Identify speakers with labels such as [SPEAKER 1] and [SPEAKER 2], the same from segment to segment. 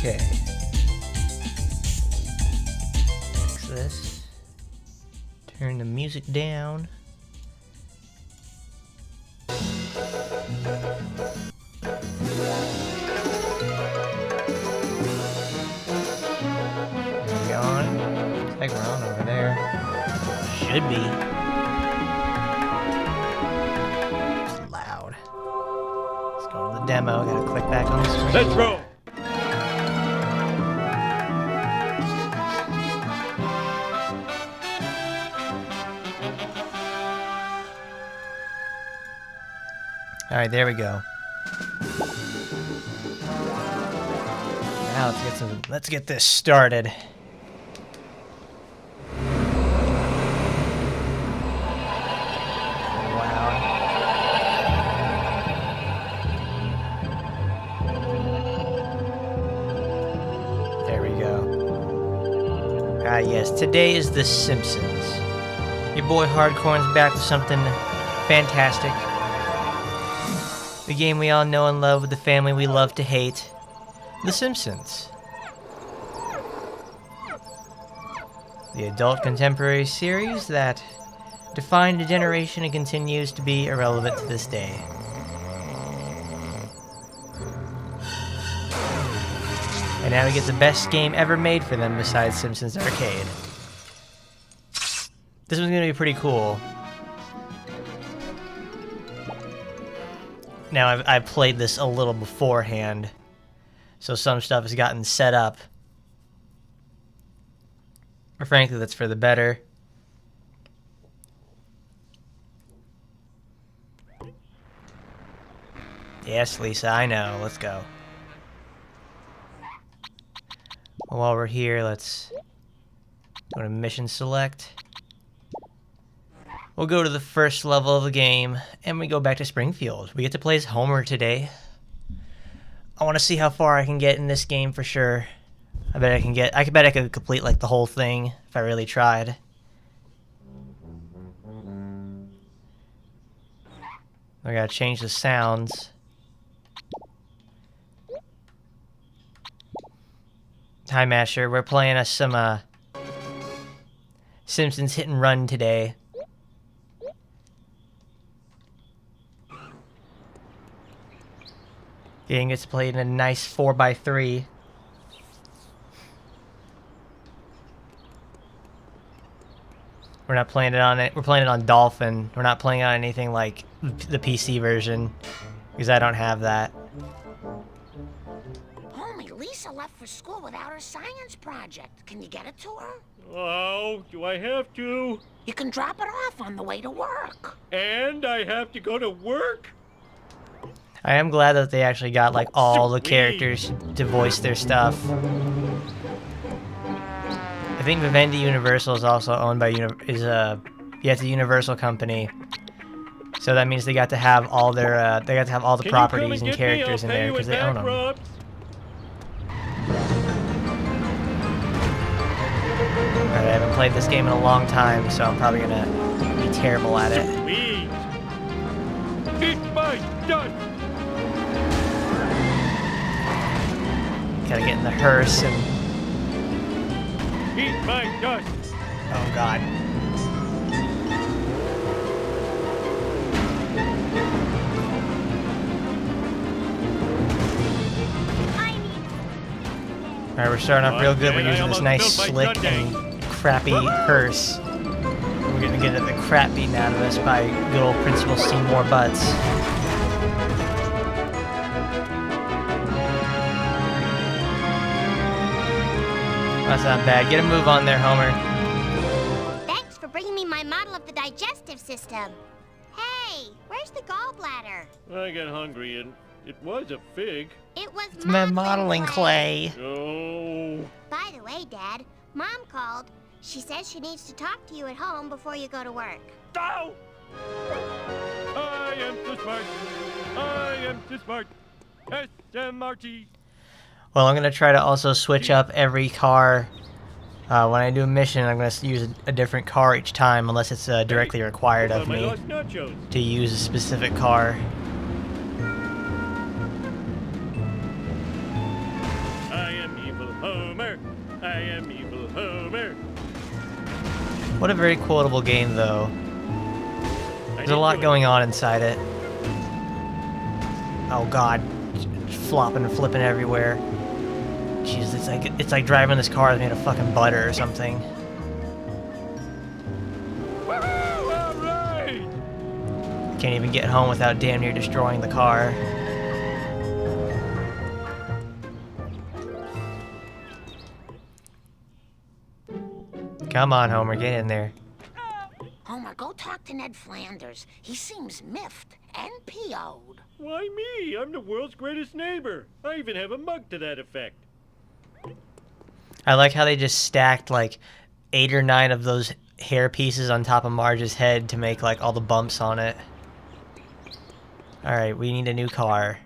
[SPEAKER 1] Okay. Fix this. Turn the music down. We on? Looks like we're on over there. Should be. It's loud. Let's go to the demo. Gotta click back on the screen.
[SPEAKER 2] Let's roll!
[SPEAKER 1] Alright, there we go. Now let's get this started. Wow. There we go. Ah yes, today is The Simpsons. Your boy Hardcorn's back with something fantastic. The game we all know and love with the family we love to hate. The Simpsons. The adult contemporary series that defined a generation and continues to be irrelevant to this day. And now we get the best game ever made for them besides Simpsons Arcade. This one's gonna be pretty cool. Now, I've played this a little beforehand, so some stuff has gotten set up. Or frankly, that's for the better. Yes, Lisa, I know. Let's go. While we're here, let's go to Mission Select. We'll go to the first level of the game, and we go back to Springfield. We get to play as Homer today. I want to see how far I can get in this game for sure. I bet I could complete like the whole thing if I really tried. I gotta change the sounds. Hi Masher, we're playing us some Simpsons Hit and Run today. Game gets played in a nice 4x3. We're not playing it on it. We're playing it on Dolphin. We're not playing on anything like the PC version because I don't have that.
[SPEAKER 3] Homie, Lisa left for school without her science project. Can you get it to her?
[SPEAKER 2] Oh, do I have to?
[SPEAKER 3] You can drop it off on the way to work.
[SPEAKER 2] And I have to go to work?
[SPEAKER 1] I am glad that they actually got like all the characters to voice their stuff. I think Vivendi Universal is also owned by it's a Universal company. So that means they got to have all their the properties and characters in there because they own them. Alright, I haven't played this game in a long time, so I'm probably gonna be terrible at it.
[SPEAKER 2] Eat my dust!
[SPEAKER 1] Gotta get in the hearse and...
[SPEAKER 2] Eat my dust!
[SPEAKER 1] Oh god. Alright, we're starting off real good. We're using this nice slick and crappy hearse. We're gonna get the crap beaten out of us by good old Principal Seymour Butts. That's not bad. Get a move on there, Homer.
[SPEAKER 4] Thanks for bringing me my model of the digestive system. Hey, where's the gallbladder?
[SPEAKER 2] I got hungry and it was a fig.
[SPEAKER 4] It was
[SPEAKER 1] It's my modeling clay.
[SPEAKER 2] Oh.
[SPEAKER 4] By the way, Dad, Mom called. She says she needs to talk to you at home before you go to work.
[SPEAKER 2] Ow! I am too smart. I am too smart. S-M-R-T.
[SPEAKER 1] Well, I'm going to try to also switch up every car. When I do a mission, I'm going to use a different car each time, unless it's directly required of me to use a specific car.
[SPEAKER 2] I am I am evil Homer.
[SPEAKER 1] What a very quotable game, though. There's a lot going on inside it. Oh God, flopping and flipping everywhere. Jeez, it's like driving this car that's made of fucking butter or something.
[SPEAKER 2] Woohoo! All right!
[SPEAKER 1] Can't even get home without damn near destroying the car. Come on, Homer, get in there.
[SPEAKER 3] Homer, go talk to Ned Flanders. He seems miffed and PO'd.
[SPEAKER 2] Why me? I'm the world's greatest neighbor. I even have a mug to that effect.
[SPEAKER 1] I like how they just stacked like 8 or 9 of those hair pieces on top of Marge's head to make like all the bumps on it. Alright, we need a new car.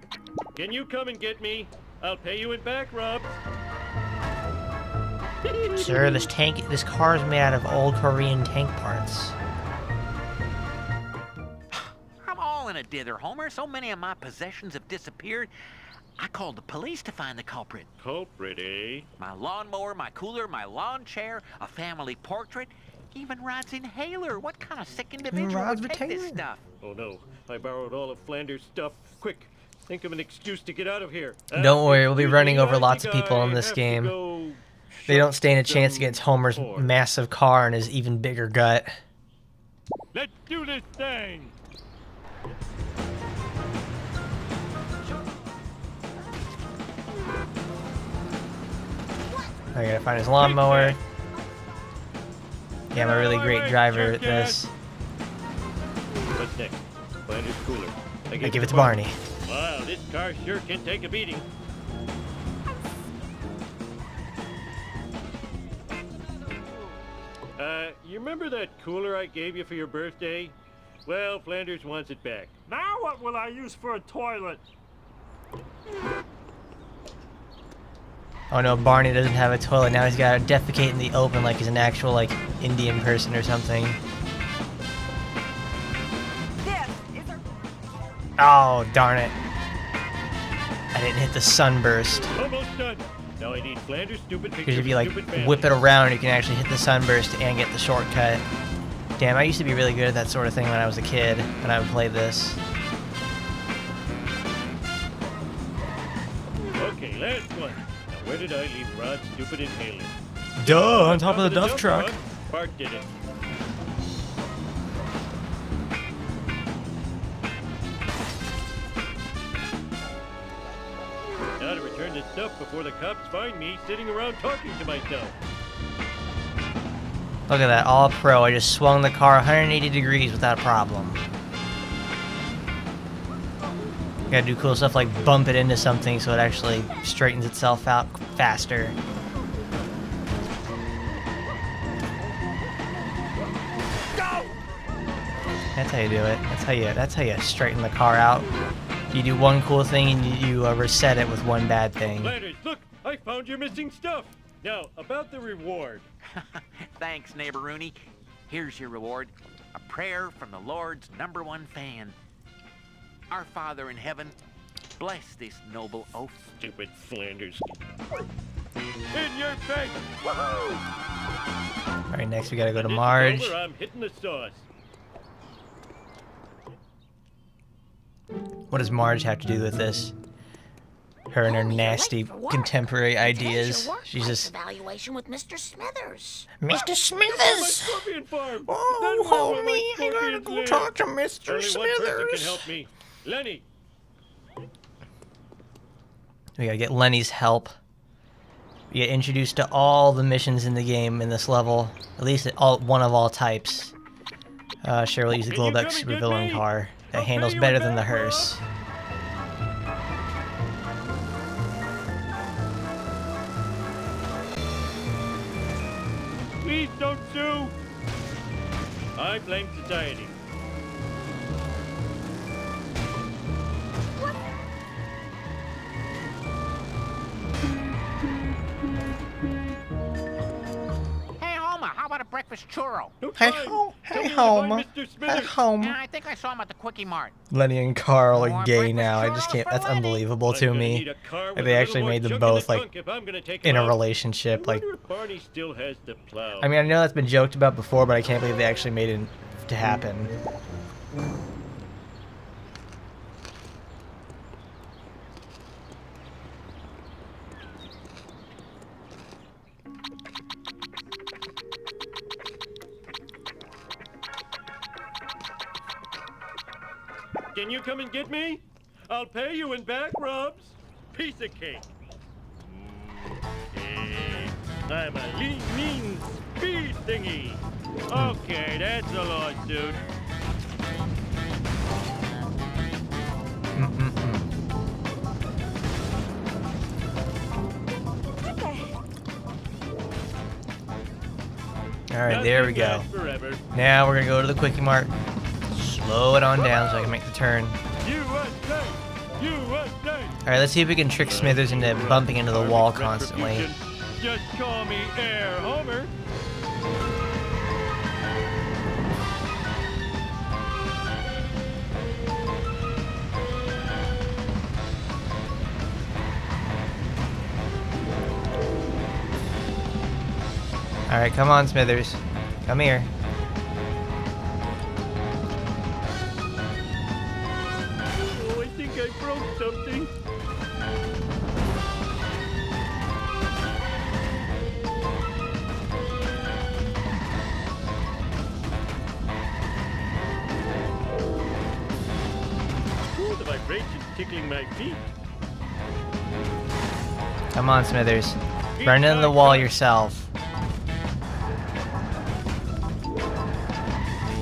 [SPEAKER 2] Can you come and get me? I'll pay you in back rubs.
[SPEAKER 1] Sir, this car is made out of old Korean tank parts.
[SPEAKER 5] I'm all in a dither, Homer. So many of my possessions have disappeared. I called the police to find the culprit.
[SPEAKER 2] Culprit, eh?
[SPEAKER 5] My lawnmower, my cooler, my lawn chair, a family portrait, even Rod's inhaler. What kind of sick individual
[SPEAKER 1] Rod's
[SPEAKER 5] would take this
[SPEAKER 1] inhaler?
[SPEAKER 5] stuff?
[SPEAKER 2] Oh no, I borrowed all of Flanders' stuff. Quick, think of an excuse to get out of here.
[SPEAKER 1] Don't worry, we'll be
[SPEAKER 2] excuse
[SPEAKER 1] running
[SPEAKER 2] me,
[SPEAKER 1] over
[SPEAKER 2] I
[SPEAKER 1] lots of
[SPEAKER 2] think
[SPEAKER 1] people in
[SPEAKER 2] I
[SPEAKER 1] this
[SPEAKER 2] have to
[SPEAKER 1] game.
[SPEAKER 2] go
[SPEAKER 1] They don't stand a
[SPEAKER 2] shut
[SPEAKER 1] chance
[SPEAKER 2] some
[SPEAKER 1] against Homer's
[SPEAKER 2] door.
[SPEAKER 1] massive car and his even bigger gut.
[SPEAKER 2] Let's do this thing!
[SPEAKER 1] I gotta find his lawnmower. Yeah, I'm a really great driver at this.
[SPEAKER 2] What's next? Flanders cooler.
[SPEAKER 1] I give it to Barney.
[SPEAKER 2] Wow, this car sure can take a beating. You remember that cooler I gave you for your birthday? Well, Flanders wants it back.
[SPEAKER 6] Now what will I use for a toilet?
[SPEAKER 1] Oh no, Barney doesn't have a toilet. Now he's gotta defecate in the open like he's an actual, like, Indian person or something. Oh, darn it. I didn't hit the sunburst.
[SPEAKER 2] Almost done. Now I need Flanders' stupid picture.
[SPEAKER 1] Because if you, like,
[SPEAKER 2] stupid family.
[SPEAKER 1] whip it around, you can actually hit the sunburst and get the shortcut. Damn, I used to be really good at that sort of thing when I was a kid, when I would play this.
[SPEAKER 2] Okay, last one. Now where did I leave Rod's stupid inhaler?
[SPEAKER 1] Duh, on top of the duff truck.
[SPEAKER 2] Bart did it. Now to return this stuff before the cops find me sitting around talking to myself.
[SPEAKER 1] Look at that, all pro. I just swung the car 180 degrees without a problem. Gotta do cool stuff like bump it into something so it actually straightens itself out faster. That's how you do it. That's how you straighten the car out. You do one cool thing and you reset it with one bad thing.
[SPEAKER 2] Flanders, look! I found your missing stuff! Now, about the reward.
[SPEAKER 5] Thanks, neighbor Rooney. Here's your reward. A prayer from the Lord's #1 fan. Our Father in heaven, bless this noble oaf.
[SPEAKER 2] Stupid Flanders. In your face! Woohoo!
[SPEAKER 1] Alright, next we gotta go to
[SPEAKER 2] This is
[SPEAKER 1] Marge.
[SPEAKER 2] over, I'm hitting the sauce.
[SPEAKER 1] What does Marge have to do with this? Her and her
[SPEAKER 3] Homie, you're
[SPEAKER 1] nasty
[SPEAKER 3] late for work.
[SPEAKER 1] contemporary
[SPEAKER 3] Today's
[SPEAKER 1] ideas.
[SPEAKER 3] your work
[SPEAKER 1] She's
[SPEAKER 3] price
[SPEAKER 1] just...
[SPEAKER 3] evaluation with Mr. Smithers.
[SPEAKER 1] Mr.
[SPEAKER 2] My
[SPEAKER 1] Smithers!
[SPEAKER 2] scorpion farm!
[SPEAKER 1] Oh,
[SPEAKER 2] That's where my
[SPEAKER 1] homie, I gotta
[SPEAKER 2] scorpions
[SPEAKER 1] go
[SPEAKER 2] live.
[SPEAKER 1] talk to Mr.
[SPEAKER 2] Only one person can
[SPEAKER 1] Smithers.
[SPEAKER 2] help me. Lenny!
[SPEAKER 1] We gotta get Lenny's help. We get introduced to all the missions in the game in this level. At least one of all types. Sure, we'll use the
[SPEAKER 2] Can you
[SPEAKER 1] Globex
[SPEAKER 2] come
[SPEAKER 1] Super
[SPEAKER 2] and get
[SPEAKER 1] Villain
[SPEAKER 2] me?
[SPEAKER 1] car. That
[SPEAKER 2] I'll pay
[SPEAKER 1] handles
[SPEAKER 2] you
[SPEAKER 1] better
[SPEAKER 2] in
[SPEAKER 1] than the
[SPEAKER 2] back, Rob.
[SPEAKER 1] hearse.
[SPEAKER 2] Please don't sue! I blame society.
[SPEAKER 5] Hey, Homer, how about a breakfast churro.
[SPEAKER 2] No
[SPEAKER 1] Hey,
[SPEAKER 2] time.
[SPEAKER 1] home.
[SPEAKER 2] Tell
[SPEAKER 1] Hey,
[SPEAKER 2] me where to find
[SPEAKER 1] home.
[SPEAKER 2] Mr.
[SPEAKER 1] Hey,
[SPEAKER 2] Smithers.
[SPEAKER 1] home.
[SPEAKER 5] Yeah, I think I saw him at the Quickie Mart.
[SPEAKER 1] Lenny and Carl are
[SPEAKER 5] More
[SPEAKER 1] gay
[SPEAKER 5] breakfast
[SPEAKER 1] now. I
[SPEAKER 5] churros
[SPEAKER 1] just can't.
[SPEAKER 5] for
[SPEAKER 1] That's
[SPEAKER 5] Lenny.
[SPEAKER 1] unbelievable
[SPEAKER 2] I'm
[SPEAKER 1] to
[SPEAKER 2] gonna
[SPEAKER 1] me.
[SPEAKER 2] need a car
[SPEAKER 1] Like
[SPEAKER 2] with
[SPEAKER 1] they
[SPEAKER 2] a
[SPEAKER 1] actually
[SPEAKER 2] little more
[SPEAKER 1] made them
[SPEAKER 2] junk in
[SPEAKER 1] both
[SPEAKER 2] the
[SPEAKER 1] like
[SPEAKER 2] trunk if I'm gonna take
[SPEAKER 1] in
[SPEAKER 2] him
[SPEAKER 1] a
[SPEAKER 2] out.
[SPEAKER 1] relationship.
[SPEAKER 2] I
[SPEAKER 1] Like,
[SPEAKER 2] wonder if Barney still has the plow.
[SPEAKER 1] I mean, I know that's been joked about before, but I can't believe they actually made it to happen.
[SPEAKER 2] Can you come and get me? I'll pay you in back rubs. Piece of cake. Okay. I'm a lean speed thingy. Okay, that's a lawsuit.
[SPEAKER 1] All right, there we
[SPEAKER 2] Nothing
[SPEAKER 1] go.
[SPEAKER 2] lasts forever.
[SPEAKER 1] Now we're gonna go to the Quickie Mart. Slow it on down so I can make the turn.
[SPEAKER 2] USA! USA!
[SPEAKER 1] All right, let's see if we can trick Smithers into bumping into the wall constantly.
[SPEAKER 2] Retribution. Just call me Air Homer.
[SPEAKER 1] All right, come on, Smithers. Come here.
[SPEAKER 2] Oh, I think I broke something. Ooh, the vibration's tickling my feet.
[SPEAKER 1] Come on, Smithers. Run into the wall yourself.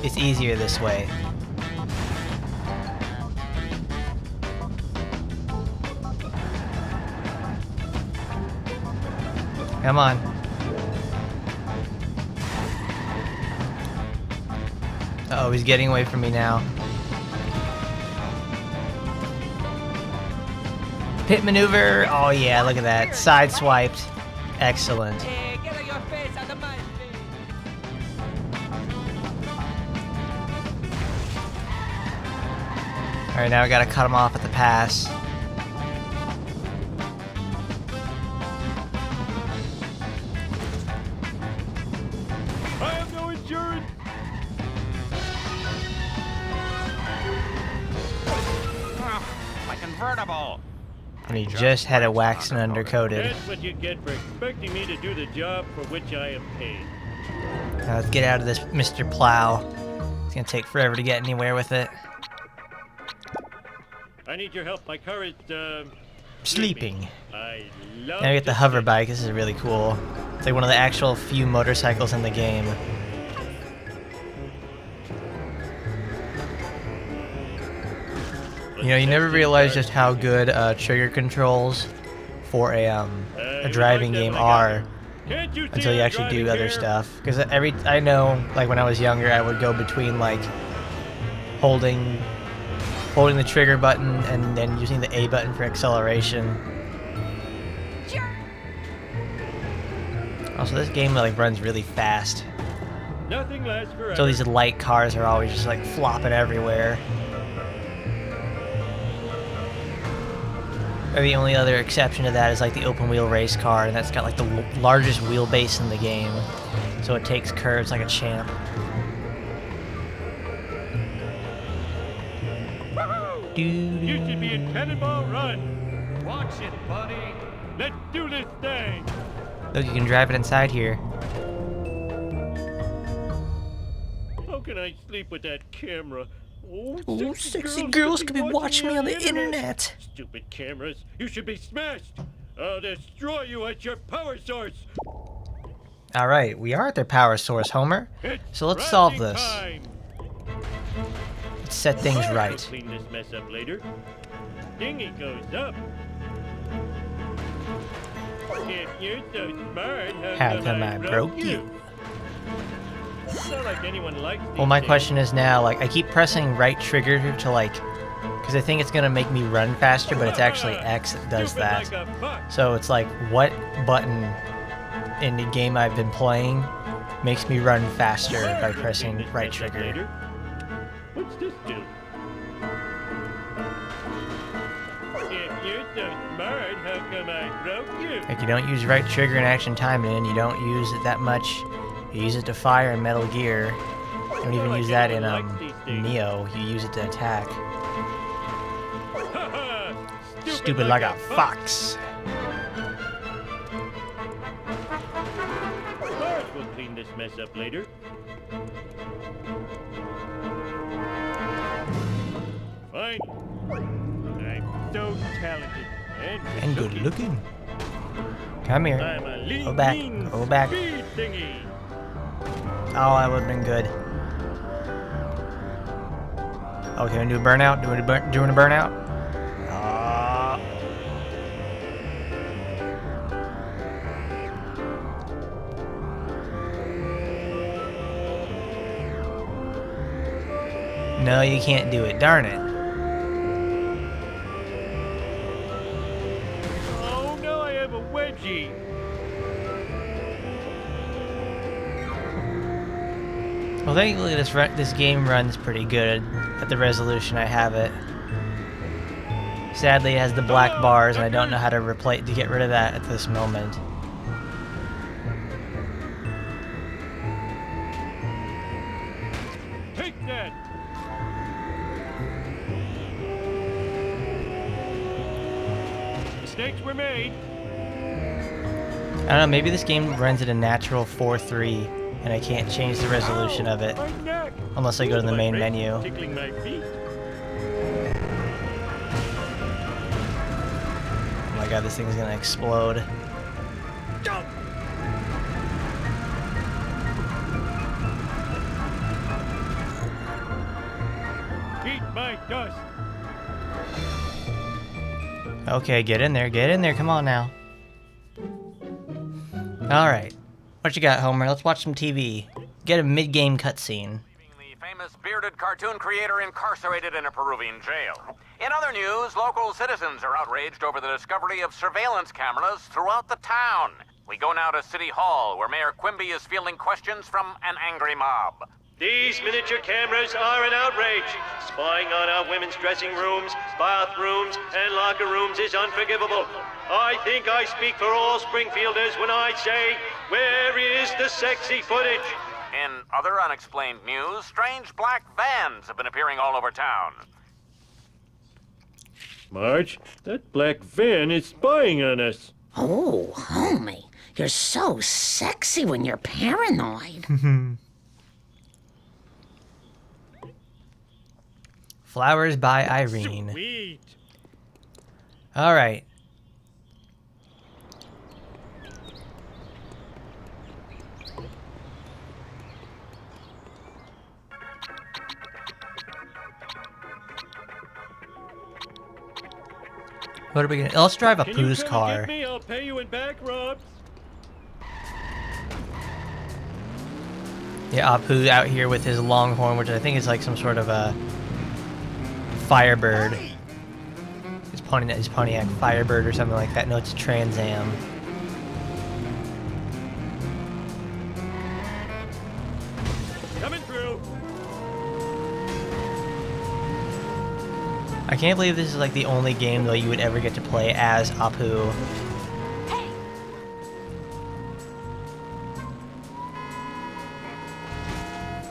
[SPEAKER 1] It's easier this way. Come on. Uh oh, he's getting away from me now. Pit maneuver. Oh yeah, look at that. Sideswiped. Excellent. Alright, now I gotta cut him off at the pass.
[SPEAKER 2] I have no insurance.
[SPEAKER 5] My convertible.
[SPEAKER 1] And he just had it waxed and undercoated.
[SPEAKER 2] That's what you get for expecting me to do the job for which I am paid.
[SPEAKER 1] Now let's get out of this Mr. Plow. It's gonna take forever to get anywhere with it.
[SPEAKER 2] I need your help. My car is,
[SPEAKER 1] Sleeping.
[SPEAKER 2] I love
[SPEAKER 1] Now we get the
[SPEAKER 2] to
[SPEAKER 1] hover
[SPEAKER 2] sleep.
[SPEAKER 1] bike. This is really cool. It's like one of the actual few motorcycles in the game. You know, you never realize just how good trigger controls for a driving game are
[SPEAKER 2] Can't you see
[SPEAKER 1] until you
[SPEAKER 2] I'm
[SPEAKER 1] actually do
[SPEAKER 2] driving
[SPEAKER 1] other
[SPEAKER 2] here?
[SPEAKER 1] stuff. Because I know, like when I was younger, I would go between like holding the trigger button and then using the A button for acceleration. Also, this game like runs really fast.
[SPEAKER 2] Nothing lasts forever.
[SPEAKER 1] So these light cars are always just like flopping everywhere. Or the only other exception to that is like the open wheel race car, and that's got like the largest wheelbase in the game. So it takes curves like a champ.
[SPEAKER 2] You should be in Cannonball Run. Watch it, buddy. Let's do this thing.
[SPEAKER 1] Look, you can drive it inside here.
[SPEAKER 2] How can I sleep with that camera? Oh,
[SPEAKER 1] Ooh, sexy girls could be watching me on the internet.
[SPEAKER 2] Stupid cameras. You should be smashed. I'll destroy you at your power source.
[SPEAKER 1] All right, we are at their power source, Homer.
[SPEAKER 2] It's
[SPEAKER 1] So let's solve
[SPEAKER 2] rising
[SPEAKER 1] this.
[SPEAKER 2] time.
[SPEAKER 1] Let's set things
[SPEAKER 2] I'll
[SPEAKER 1] right.
[SPEAKER 2] clean this mess up later. Dinghy goes up. If you're so smart,
[SPEAKER 1] How come I broke you?
[SPEAKER 2] Not like anyone likes
[SPEAKER 1] Well, my
[SPEAKER 2] these
[SPEAKER 1] question is now, like, I keep pressing right trigger to, like, because I think it's going to make me run faster, but it's actually X that does
[SPEAKER 2] Stupid
[SPEAKER 1] that.
[SPEAKER 2] like a buck.
[SPEAKER 1] So it's like, what button in the game I've been playing makes me run faster by pressing right trigger.
[SPEAKER 2] What's this do? If you're so smart, how come I broke you?
[SPEAKER 1] Like, you don't use right trigger in Action Time, and you don't use it that much. You use it to fire in Metal Gear. You don't even use that in Neo. You use it to attack. Stupid like a fox.
[SPEAKER 2] Marge will clean this mess up later. Fine. I'm so talented
[SPEAKER 1] And good looking. Come here.
[SPEAKER 2] I'm a lean,
[SPEAKER 1] Go back.
[SPEAKER 2] mean
[SPEAKER 1] Go back.
[SPEAKER 2] speed thingy.
[SPEAKER 1] Oh, that would have been good. Okay, we do a burnout. Doing a burnout. No, you can't do it. Darn it.
[SPEAKER 2] Oh no, I have a wedgie.
[SPEAKER 1] Well, thankfully this game runs pretty good at the resolution I have it. Sadly, it has the black bars, and I don't know how to get rid of that at this moment.
[SPEAKER 2] Take that. Mistakes were made.
[SPEAKER 1] I don't know, maybe this game runs at a natural 4:3, and I can't change the resolution of it
[SPEAKER 2] My neck.
[SPEAKER 1] unless I go to the
[SPEAKER 2] My
[SPEAKER 1] main
[SPEAKER 2] brain
[SPEAKER 1] menu.
[SPEAKER 2] Tickling my feet.
[SPEAKER 1] Oh my god, this thing's gonna explode.
[SPEAKER 2] Eat my dust.
[SPEAKER 1] Okay, get in there, come on now. Alright, what you got, Homer? Let's watch some TV. Get a mid-game cutscene.
[SPEAKER 5] The famous bearded cartoon creator incarcerated in a Peruvian jail. In other news, local citizens are outraged over the discovery of surveillance cameras throughout the town. We go now to City Hall, where Mayor Quimby is fielding questions from an angry mob.
[SPEAKER 7] These miniature cameras are an outrage. Spying on our women's dressing rooms, bathrooms, and locker rooms is unforgivable. I think I speak for all Springfielders when I say, where is the sexy footage?
[SPEAKER 5] In other unexplained news, strange black vans have been appearing all over town.
[SPEAKER 2] Marge, that black van is spying on us.
[SPEAKER 3] Oh, homie, you're so sexy when you're paranoid.
[SPEAKER 1] Flowers by Irene.
[SPEAKER 2] Sweet.
[SPEAKER 1] Alright. What are we gonna... Let's drive
[SPEAKER 2] Can you
[SPEAKER 1] Apu's
[SPEAKER 2] come and
[SPEAKER 1] car.
[SPEAKER 2] get me? I'll pay you in back rubs.
[SPEAKER 1] Yeah, Apu out here with his longhorn, which I think is like some sort of a Firebird. His Pontiac Firebird or something like that. No, it's a Trans Am.
[SPEAKER 2] Coming through.
[SPEAKER 1] I can't believe this is like the only game though you would ever get to play as Apu.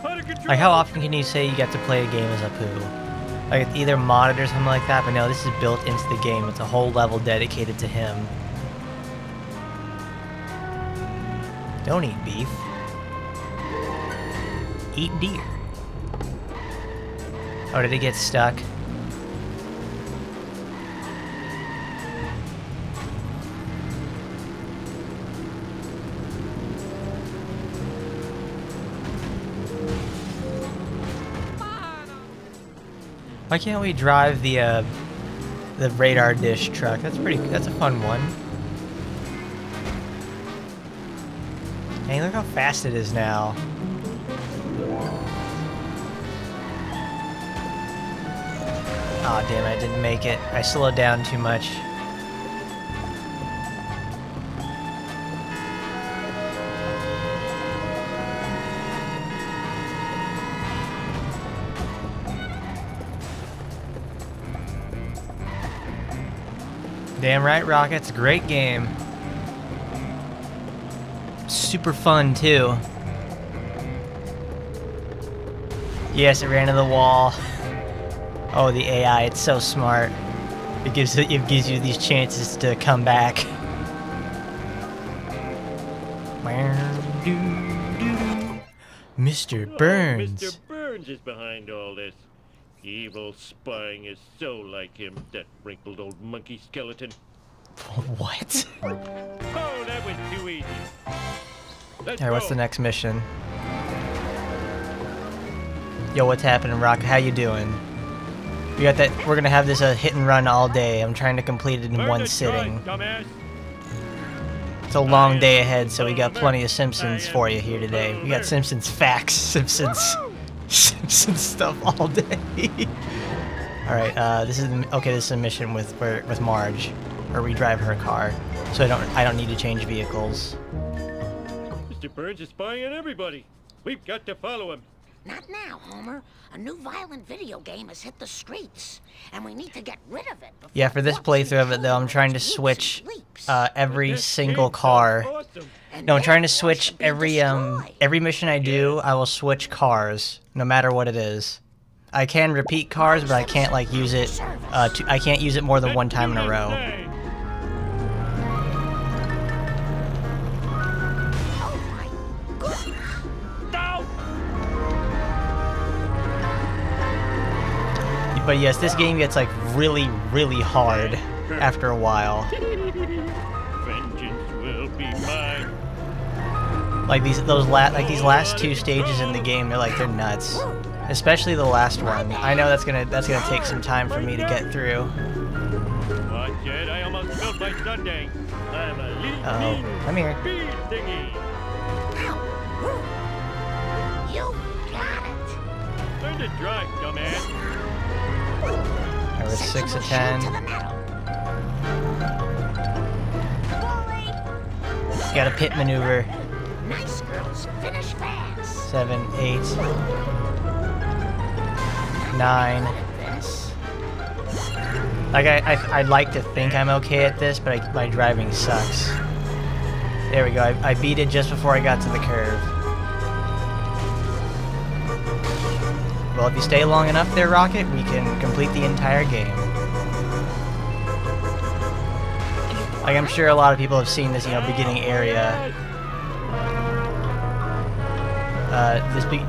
[SPEAKER 2] Out of control.
[SPEAKER 1] Like, how often can you say you get to play a game as Apu? Like, it's either modded or something like that, but no, this is built into the game. It's a whole level dedicated to him. Don't eat beef. Eat deer. Oh, did it get stuck? Why can't we drive the radar dish truck? That's a fun one. Hey, look how fast it is now. Aw, damn it, I didn't make it. I slowed down too much. Damn right, Rocket. It's a great game. Super fun, too. Yes, it ran into the wall. Oh, the AI, it's so smart. It gives you these chances to come back. Mr. Burns.
[SPEAKER 7] Mr. Burns is behind all this. Evil spying is so like him, that wrinkled old monkey skeleton.
[SPEAKER 1] What?
[SPEAKER 7] Oh, that was too easy. Let's
[SPEAKER 1] Alright, what's
[SPEAKER 7] go.
[SPEAKER 1] the next mission? Yo, what's happening, Rock? How you doing? We got that. We're gonna have this hit and run all day. I'm trying to complete it in
[SPEAKER 7] Learn
[SPEAKER 1] one
[SPEAKER 7] to
[SPEAKER 1] sitting.
[SPEAKER 7] drive, dumbass.
[SPEAKER 1] It's a long day ahead, so we got plenty of Simpsons for you here today. We got Simpsons facts, Simpsons stuff all day. All right, this is a mission with Marge, where we drive her car, so I don't need to change vehicles.
[SPEAKER 7] Mr. Burns is spying on everybody. We've got to follow him.
[SPEAKER 3] Not now, Homer. A new violent video game has hit the streets, and we need to get rid of it.
[SPEAKER 1] Yeah, for this playthrough of it though, I'm trying to switch every
[SPEAKER 7] This
[SPEAKER 1] single
[SPEAKER 7] game sounds
[SPEAKER 1] car.
[SPEAKER 7] awesome.
[SPEAKER 1] No, I'm trying to switch every mission I do. I will switch cars, no matter what it is. I can repeat cars, but I can't like use it. I can't use it more than one time in a row.
[SPEAKER 3] Oh my goodness!
[SPEAKER 1] But yes, this game gets like really, really hard after a while.
[SPEAKER 7] Vengeance will be mine.
[SPEAKER 1] Like these last two stages in the game, they're nuts. Especially the last one. I know that's gonna take some time for me to get through.
[SPEAKER 7] Watch it, I almost spilled my sundae. I'm a
[SPEAKER 1] Oh, come here.
[SPEAKER 7] speed thingy.
[SPEAKER 3] You got it.
[SPEAKER 7] Learn to drive, dumbass.
[SPEAKER 1] There was 6 of 10. Got a pit maneuver.
[SPEAKER 3] Nice girls, finish fast.
[SPEAKER 1] 7, 8, 9. Like I'd like to think I'm okay at this, but my driving sucks. There we go. I beat it just before I got to the curve. Well, if you stay long enough there, Rocket, we can complete the entire game. Like, I'm sure a lot of people have seen this, beginning area.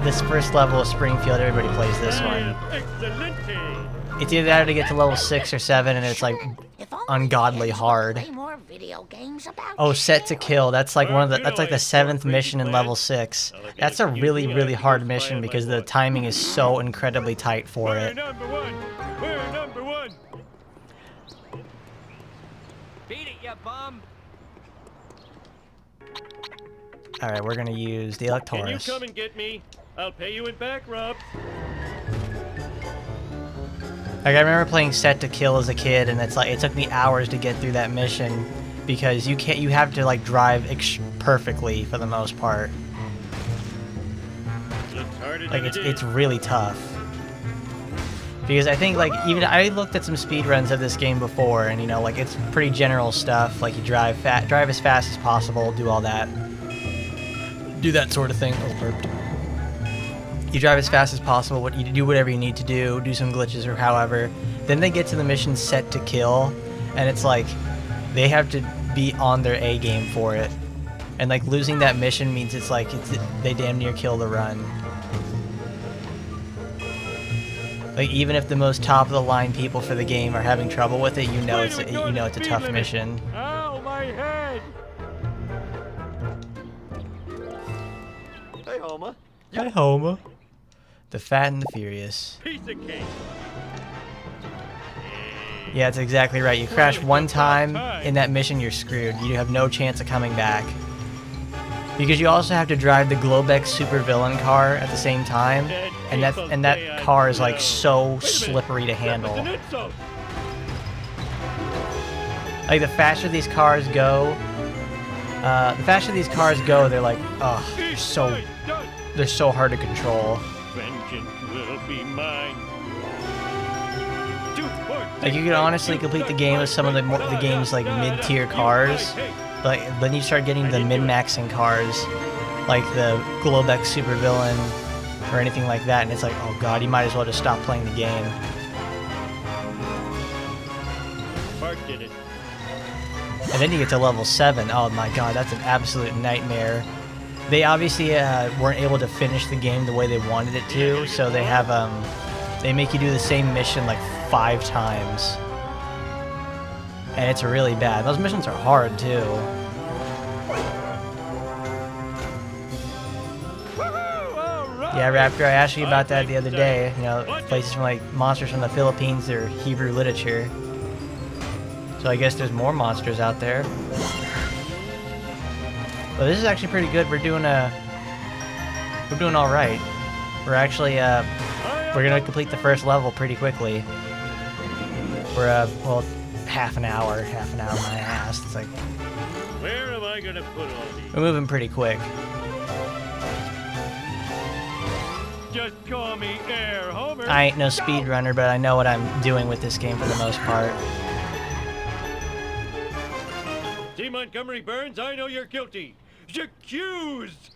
[SPEAKER 1] This first level of Springfield, everybody plays this one.
[SPEAKER 7] Excelente.
[SPEAKER 1] It's either that or to get to level 6 or 7, and it's like ungodly hard. Oh, set to kill. That's like that's like the 7th mission in level 6. That's a really, really hard mission because the timing is so incredibly tight for
[SPEAKER 7] We're
[SPEAKER 1] it.
[SPEAKER 7] number one. We're number one.
[SPEAKER 2] Beat it, you bum.
[SPEAKER 1] Alright, we're gonna use the
[SPEAKER 7] Can you
[SPEAKER 1] Electaurus.
[SPEAKER 7] come and get me? I'll pay you in back rubs.
[SPEAKER 1] Like, I remember playing Set to Kill as a kid, and it's like it took me hours to get through that mission because you have to like drive perfectly for the most part.
[SPEAKER 7] Looks harder
[SPEAKER 1] Like
[SPEAKER 7] than
[SPEAKER 1] it's really tough. Because I think like even I looked at some speedruns of this game before, and like it's pretty general stuff. Like you drive as fast as possible, do all that, do that sort of thing. Oh, burped. You drive as fast as possible. You do whatever you need to do some glitches or however. Then they get to the mission Set to Kill, and it's like they have to be on their A game for it. And like losing that mission means it's like they damn near kill the run. Like even if the most top of the line people for the game are having trouble with it, it's a tough mission.
[SPEAKER 7] Ow, my head! Hey, Homer.
[SPEAKER 1] Hi, Homer. The Fat and the Furious.
[SPEAKER 7] Piece of cake.
[SPEAKER 1] Yeah, that's exactly right. You crash one time in that mission, you're screwed. You have no chance of coming back. Because you also have to drive the Globex supervillain car at the same time, and that car is like so slippery to handle. Like the faster these cars go, they're like, they're so hard to control.
[SPEAKER 7] Vengeance will be mine.
[SPEAKER 1] Like, you could honestly complete the game with some of the game's like mid-tier cars, but then you start getting the min-maxing cars, like the Globex supervillain or anything like that, and it's like, oh god, you might as well just stop playing the game.
[SPEAKER 2] Bart did it.
[SPEAKER 1] And then you get to level 7. Oh my god, that's an absolute nightmare. They obviously weren't able to finish the game the way they wanted it to, so they have they make you do the same mission like 5 times. And it's really bad. Those missions are hard too. Yeah, Raptor, I asked you about that the other day. You know, places from like monsters from the Philippines or Hebrew literature. So I guess there's more monsters out there. But this is actually pretty good. We're doing all right. We're actually we're gonna complete the first level pretty quickly. We're well, half an hour my ass. It's like
[SPEAKER 2] Where am I gonna put all these?
[SPEAKER 1] we're moving pretty quick.
[SPEAKER 2] Just call me Air Homer.
[SPEAKER 1] I ain't no speedrunner, but I know what I'm doing with this game for the most part.
[SPEAKER 2] See, Montgomery Burns, I know you're guilty. Accused!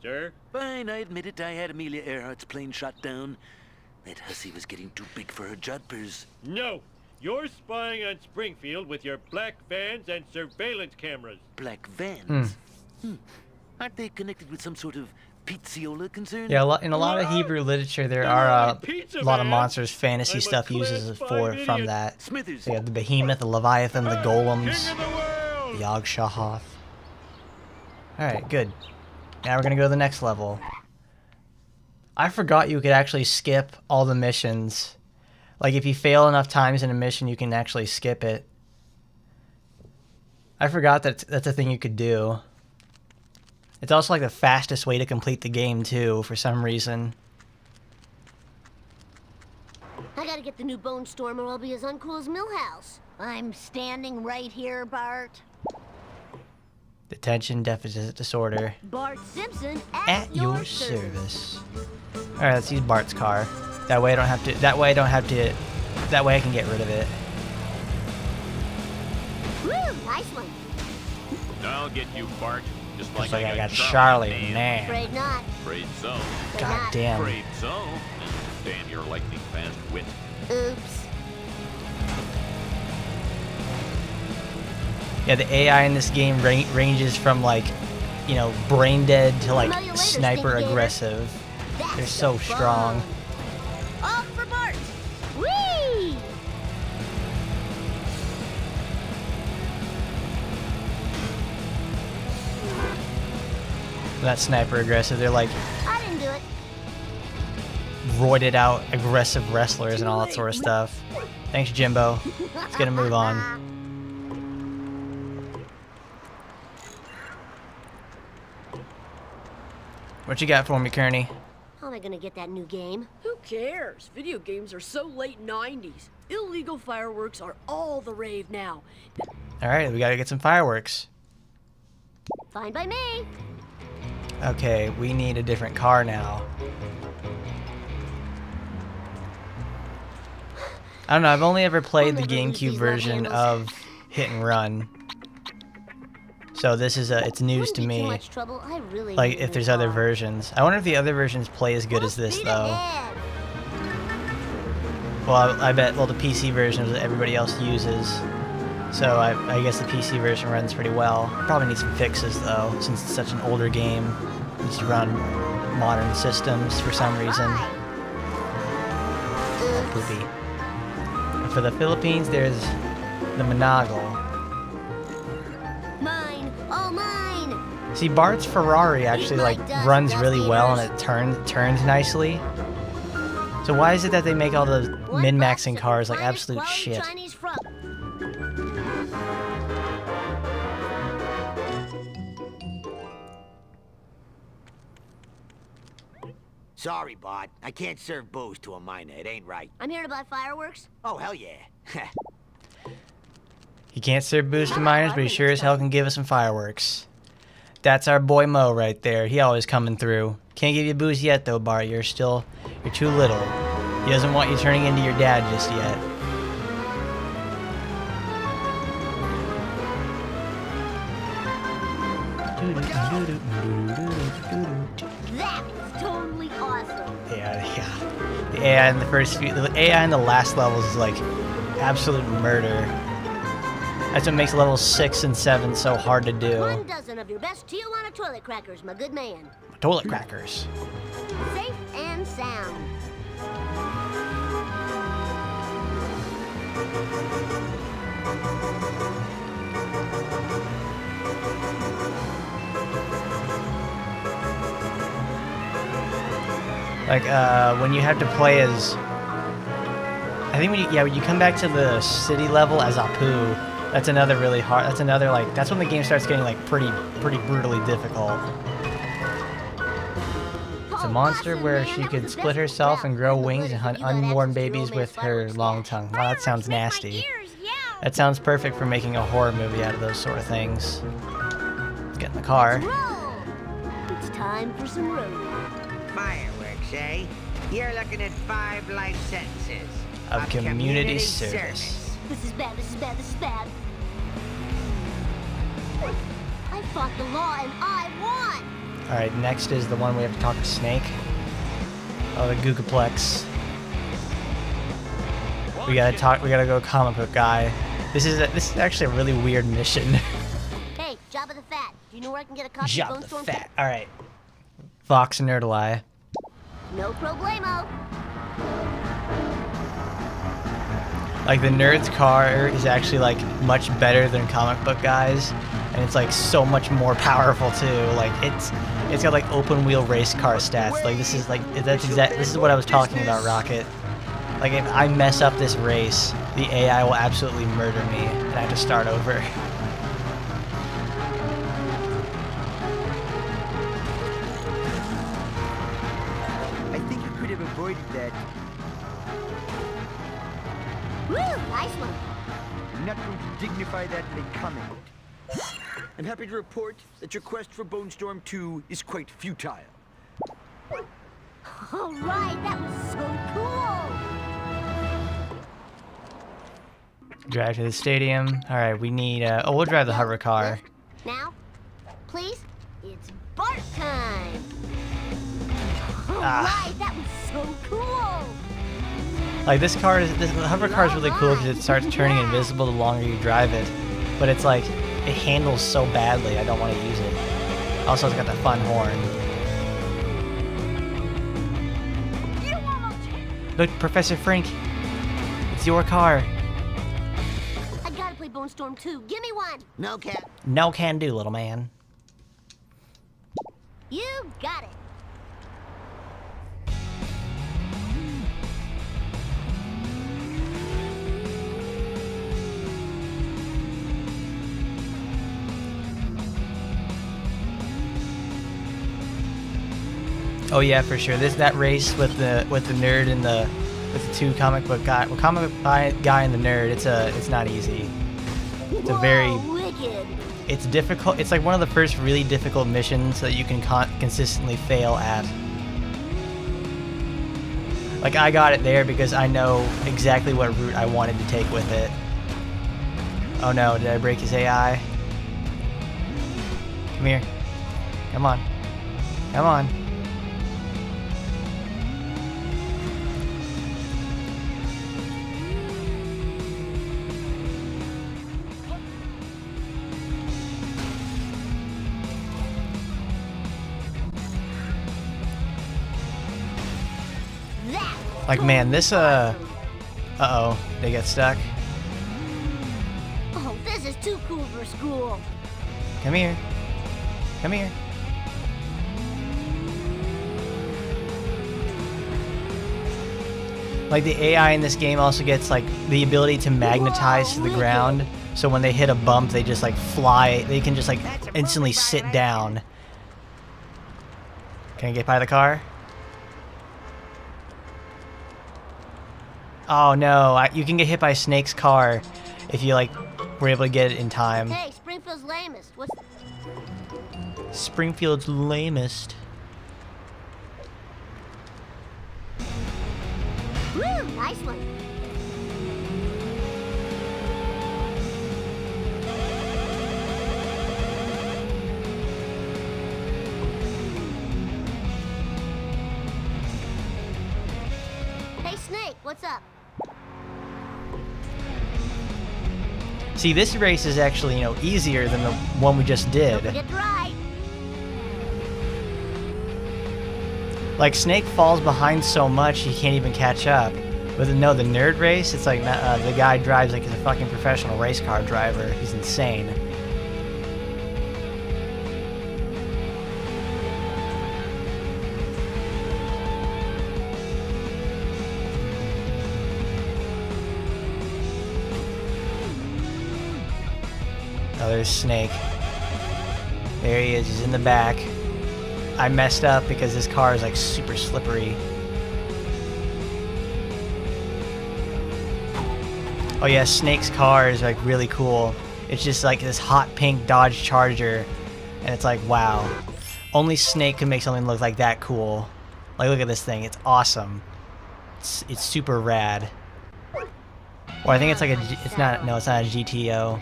[SPEAKER 2] Sir?
[SPEAKER 8] Fine, I admit it. I had Amelia Earhart's plane shot down. That hussy was getting too big for her jodhpurs.
[SPEAKER 2] No! You're spying on Springfield with your black vans and surveillance cameras.
[SPEAKER 8] Black vans? Aren't they connected with some sort of pizziola concern?
[SPEAKER 1] Yeah, in a lot of Hebrew literature, there are a lot of monsters fantasy stuff uses from that.
[SPEAKER 8] Smithers.
[SPEAKER 1] So you have the Behemoth, the Leviathan, the Golems,
[SPEAKER 2] King of the world!
[SPEAKER 1] the Yog Shahoth. Alright, good. Now we're gonna go to the next level. I forgot you could actually skip all the missions. Like, if you fail enough times in a mission, you can actually skip it. I forgot that that's a thing you could do. It's also like the fastest way to complete the game, too, for some reason.
[SPEAKER 4] I gotta get the new Bone Storm or I'll be as uncool as Millhouse.
[SPEAKER 3] I'm standing right here, Bart.
[SPEAKER 1] Attention deficit disorder.
[SPEAKER 4] Bart Simpson
[SPEAKER 1] At your service. Alright, let's use Bart's car. That way I don't have to, that way I can get rid of it.
[SPEAKER 4] Woo, nice one.
[SPEAKER 5] I'll get you, Bart. Just
[SPEAKER 1] Looks like I got Charlie, man.
[SPEAKER 4] Afraid not.
[SPEAKER 5] Afraid so.
[SPEAKER 1] God damn.
[SPEAKER 5] Afraid so. Damn your lightning fast wit.
[SPEAKER 4] Oops.
[SPEAKER 1] Yeah, the AI in this game ranges from, like, you know, brain dead to, like,
[SPEAKER 4] Smell you later,
[SPEAKER 1] sniper
[SPEAKER 4] Stinky Gator.
[SPEAKER 1] aggressive.
[SPEAKER 4] That's
[SPEAKER 1] They're so
[SPEAKER 4] fun.
[SPEAKER 1] strong.
[SPEAKER 4] Off for Bart. Whee!
[SPEAKER 1] That sniper aggressive, they're like
[SPEAKER 4] I didn't do it.
[SPEAKER 1] roided out aggressive wrestlers and all that sort of stuff. Thanks, Jimbo. Let's get a move on. What you got for me, Kearney?
[SPEAKER 4] How am I gonna get that new game?
[SPEAKER 9] Who cares? Video games are so late 90s. Illegal fireworks are all the rave now.
[SPEAKER 1] Alright, we gotta get some fireworks.
[SPEAKER 4] Fine by me.
[SPEAKER 1] Okay, we need a different car now. I don't know, I've only ever played the GameCube version of Hit and Run. So this is it's news to
[SPEAKER 4] Wouldn't be too
[SPEAKER 1] me.
[SPEAKER 4] much trouble. I really
[SPEAKER 1] Like,
[SPEAKER 4] need a
[SPEAKER 1] if
[SPEAKER 4] new
[SPEAKER 1] there's other
[SPEAKER 4] car.
[SPEAKER 1] versions. I wonder if the other versions play as good as
[SPEAKER 4] Full
[SPEAKER 1] this,
[SPEAKER 4] speed
[SPEAKER 1] though.
[SPEAKER 4] ahead.
[SPEAKER 1] Well, I bet, well, the PC version is what everybody else uses. So I guess the PC version runs pretty well. Probably needs some fixes, though, since it's such an older game. It needs to run modern systems for some reason. Poopy. And for the Philippines, there's the Managal.
[SPEAKER 4] Mine. All mine.
[SPEAKER 1] See, Bart's Ferrari actually, like, runs really well and it turns nicely. So why is it that they make all the
[SPEAKER 4] One
[SPEAKER 1] min-maxing
[SPEAKER 4] box of
[SPEAKER 1] cars like
[SPEAKER 4] finest
[SPEAKER 1] absolute
[SPEAKER 4] quality
[SPEAKER 1] shit?
[SPEAKER 4] Chinese fro-
[SPEAKER 10] Sorry, Bart. I can't serve booze to a minor. It ain't right.
[SPEAKER 4] I'm here to buy fireworks.
[SPEAKER 10] Oh, hell yeah.
[SPEAKER 1] He can't serve booze to minors, but he sure as hell can give us some fireworks. That's our boy Mo right there. He always coming through. Can't give you booze yet, though, Bart. You're too little. He doesn't want you turning into your dad just yet.
[SPEAKER 4] That was totally awesome.
[SPEAKER 1] Yeah. The AI in the AI in the last levels is like absolute murder. That's what makes levels 6 and 7 so hard to do.
[SPEAKER 4] 1 dozen of your best Tijuana toilet crackers, my good man.
[SPEAKER 1] Toilet crackers.
[SPEAKER 4] Safe and sound.
[SPEAKER 1] Like when you have to play as, I think when you come back to the city level as Apu, that's another really hard. That's another like that's when the game starts getting like pretty brutally difficult. It's a monster where she could split herself and grow wings and hunt unborn babies with her long tongue. Wow, that sounds nasty. That sounds perfect for making a horror movie out of those sort of things. Let's get in the car.
[SPEAKER 4] It's time for some road.
[SPEAKER 10] Fireworks, eh? You're looking at 5 life sentences
[SPEAKER 1] Of community service.
[SPEAKER 4] This is bad, this is bad, this is bad. I fought the law and I won!
[SPEAKER 1] Alright, next is the one we have to talk to Snake. Oh, the Googleplex. We gotta go comic book guy. This is actually a really weird mission.
[SPEAKER 4] Hey, Jabba the Fat, do you know where I can get a copy
[SPEAKER 1] Jabba
[SPEAKER 4] of
[SPEAKER 1] the
[SPEAKER 4] Bone Storm?
[SPEAKER 1] Fat. Alright. Fox and Nerdali.
[SPEAKER 4] No problemo.
[SPEAKER 1] Like the nerd's car is actually like much better than comic book guys, and it's like so much more powerful too. Like it's got like open wheel race car stats. Like this is what I was talking about, Rocket. Like if I mess up this race, the AI will absolutely murder me and I have to start over.
[SPEAKER 10] I think you could have avoided that.
[SPEAKER 4] Woo, nice one.
[SPEAKER 10] I'm not going to dignify that in a comment. I'm happy to report that your quest for Bone Storm 2 is quite futile.
[SPEAKER 4] All right, that was so cool.
[SPEAKER 1] Drive to the stadium. All right, we need. We'll drive the hover car.
[SPEAKER 4] Now, please, it's Bart time. All right, that was so cool.
[SPEAKER 1] Like this hover car is really cool because it starts turning invisible the longer you drive it, but it's like it handles so badly. I don't want to use it. Also, it's got that fun horn. Look, Professor Frink, it's your car.
[SPEAKER 4] I gotta play Bone Storm 2. Give me one.
[SPEAKER 10] No, Cap.
[SPEAKER 1] No can do, little man.
[SPEAKER 4] You got it.
[SPEAKER 1] Oh yeah, for sure. That race with the nerd and the two comic book guy, guy and the nerd. It's not easy. It's a very
[SPEAKER 4] wicked.
[SPEAKER 1] It's difficult. It's like one of the first really difficult missions that you can consistently fail at. Like I got it there because I know exactly what route I wanted to take with it. Oh no, did I break his AI? Come here. Come on. Come on. Like, man, this, uh-oh, they get stuck.
[SPEAKER 4] Oh, this is too cool for school.
[SPEAKER 1] Come here. Come here. Like, the AI in this game also gets, like, the ability to magnetize to the ground. So when they hit a bump, they just, like, fly. They can just, like, instantly sit down. Can I get by the car? Oh no, you can get hit by Snake's car if you like were able to get it in time.
[SPEAKER 4] Hey, Springfield's lamest. What's
[SPEAKER 1] Springfield's lamest.
[SPEAKER 4] Woo, nice one. Snake, what's up?
[SPEAKER 1] See, this race is actually, you know, easier than the one we just did.
[SPEAKER 4] Don't forget to ride.
[SPEAKER 1] Like, Snake falls behind so much he can't even catch up. But no, the nerd race, it's like the guy drives like he's a fucking professional race car driver. He's insane. Oh, there's Snake. There he is, he's in the back. I messed up because this car is like super slippery. Oh yeah, Snake's car is like really cool. It's just like this hot pink Dodge Charger, and it's like, wow. Only Snake can make something look like that cool. Like, look at this thing, it's awesome. It's super rad. Or I think it's like it's not a GTO.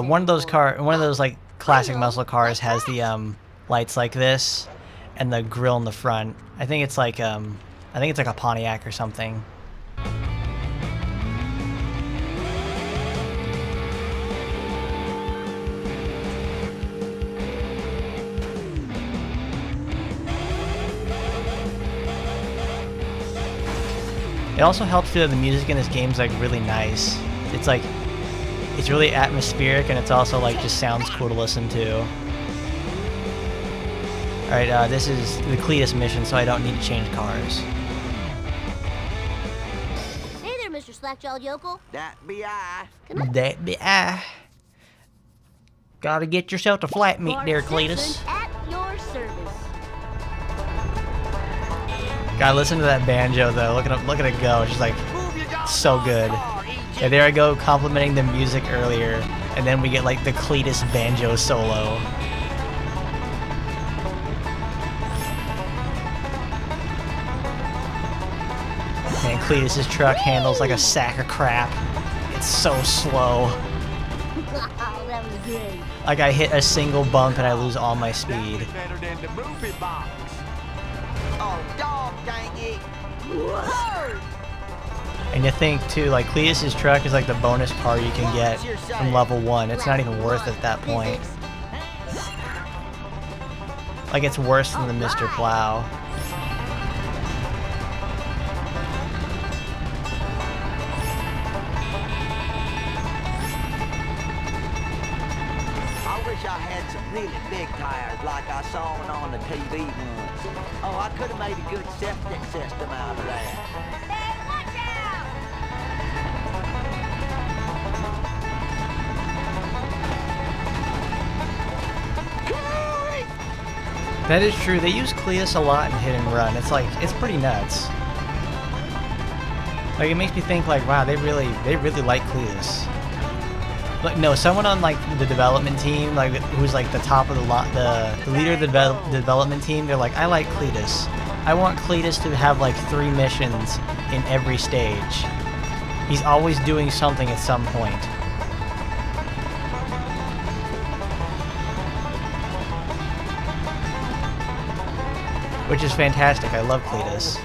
[SPEAKER 1] One of those like classic muscle cars has the lights like this, and the grill in the front. I think it's like a Pontiac or something. It also helps that the music in this game is like really nice. It's like, it's really atmospheric, and it's also like just sounds cool to listen to. Alright, this is the Cletus mission, so I don't need to change cars.
[SPEAKER 4] Hey there, Mr. Slack-jawed yokel.
[SPEAKER 10] That be I.
[SPEAKER 1] That be I. Gotta get yourself a Flatmate
[SPEAKER 4] Bart
[SPEAKER 1] there,
[SPEAKER 4] Simpson
[SPEAKER 1] Cletus.
[SPEAKER 4] at your service.
[SPEAKER 1] Gotta listen to that banjo though. Look at it go. It's just like so good. Yeah, there I go, complimenting the music earlier, and then we get like the Cletus banjo solo. Man, Cletus's truck handles like a sack of crap. It's so slow.
[SPEAKER 4] Oh, that was great.
[SPEAKER 1] Like I hit a single bump and I lose all my speed.
[SPEAKER 10] Better than the movie box. Oh, dog, dang it.
[SPEAKER 4] Whoa!
[SPEAKER 1] And you think too, like Cletus's truck is like the bonus car you can get from level 1. It's not even worth it at that point. Like it's worse than the Mr. Plow.
[SPEAKER 10] I wish I had some really big tires like I saw on the TV once. Oh, I could have made a good septic system out of that.
[SPEAKER 4] Hey, watch out!
[SPEAKER 1] That is true. They use Cletus a lot in Hit and Run. It's like, it's pretty nuts. Like it makes me think like, wow, they really like Cletus. Like no, someone on like the development team, like who's like the top of the leader of the development team, they're like, I like Cletus. I want Cletus to have like 3 missions in every stage. He's always doing something at some point. Which is fantastic. I love Cletus.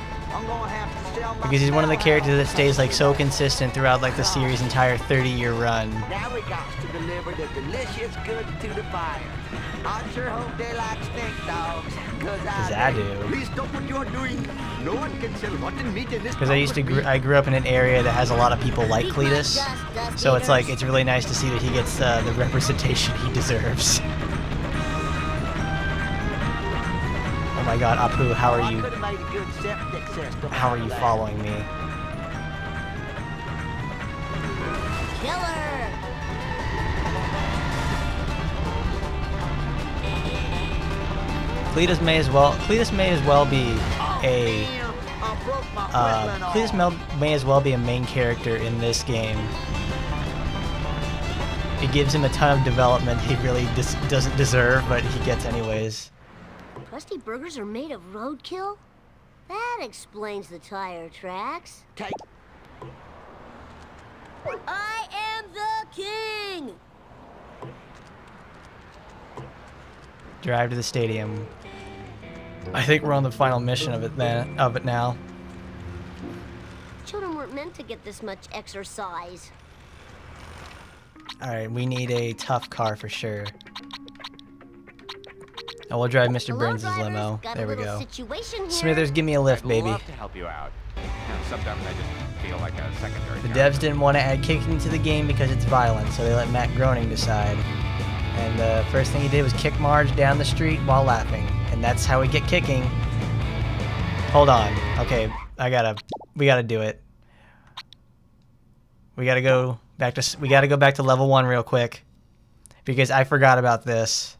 [SPEAKER 1] Because he's one of the characters that stays like so consistent throughout like the series' entire 30-year run.
[SPEAKER 10] Now we got to deliver the delicious goods to the buyer. I sure hope they like snake dogs. Cause
[SPEAKER 1] I do.
[SPEAKER 10] Please stop what you're doing. No one can sell rotten meat in this.
[SPEAKER 1] Because I grew up in an area that has a lot of people like Cletus, so it's like it's really nice to see that he gets the representation he deserves. Oh my God, Apu, how are you? How are you following me?
[SPEAKER 4] Killer!
[SPEAKER 1] Cletus may as well be a Cletus may as well be a main character in this game. It gives him a ton of development he really doesn't deserve, but he gets anyways.
[SPEAKER 4] Crusty burgers are made of roadkill? That explains the tire tracks. I am the king!
[SPEAKER 1] Drive to the stadium. I think we're on the final mission of it now.
[SPEAKER 4] Children weren't meant to get this much exercise.
[SPEAKER 1] Alright, we need a tough car for sure. Oh, we'll drive Mr. Burns' limo. There we go. Smithers, give me a lift, baby.
[SPEAKER 5] I'd love to help you out. Sometimes I just feel like a secondary.
[SPEAKER 1] The devs didn't want to add kicking to the game because it's violent, so they let Matt Groening decide. And the first thing he did was kick Marge down the street while laughing. And that's how we get kicking. Hold on. Okay, we gotta do it. We gotta go back to level 1 real quick. Because I forgot about this.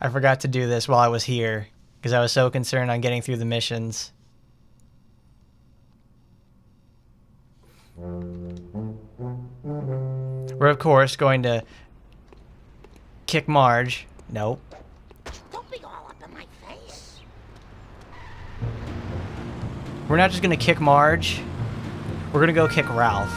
[SPEAKER 1] I forgot to do this while I was here. Because I was so concerned on getting through the missions. We're of course going to kick Marge. Nope.
[SPEAKER 3] Don't be all up in my face.
[SPEAKER 1] We're not just gonna kick Marge. We're gonna go kick Ralph.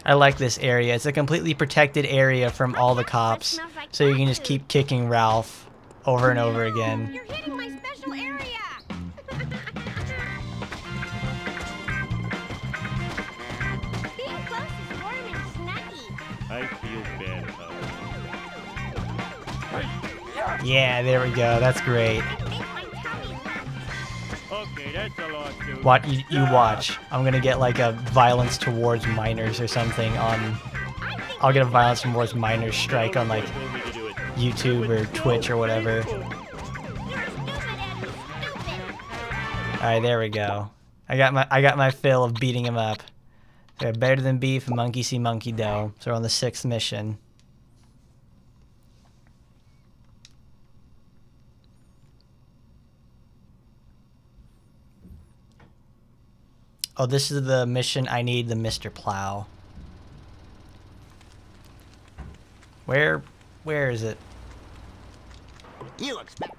[SPEAKER 1] I like this area. It's a completely protected area from all the cops. So you can just keep kicking Ralph over and over again.
[SPEAKER 4] You're hitting my special area. Being close is warm and snuggy.
[SPEAKER 2] I feel bad about it.
[SPEAKER 1] Yeah, there we go. That's great.
[SPEAKER 2] Okay, that's a lot, dude.
[SPEAKER 1] What you watch? I'm gonna get like a violence towards minors or something on. I'll get a violence towards minors strike on like YouTube or Twitch or whatever. All right, there we go. I got my fill of beating him up. So better than beef, monkey see monkey do. So we're on the 6th mission. Oh, this is the mission I need the Mr. Plow. Where is it?
[SPEAKER 3] You expect.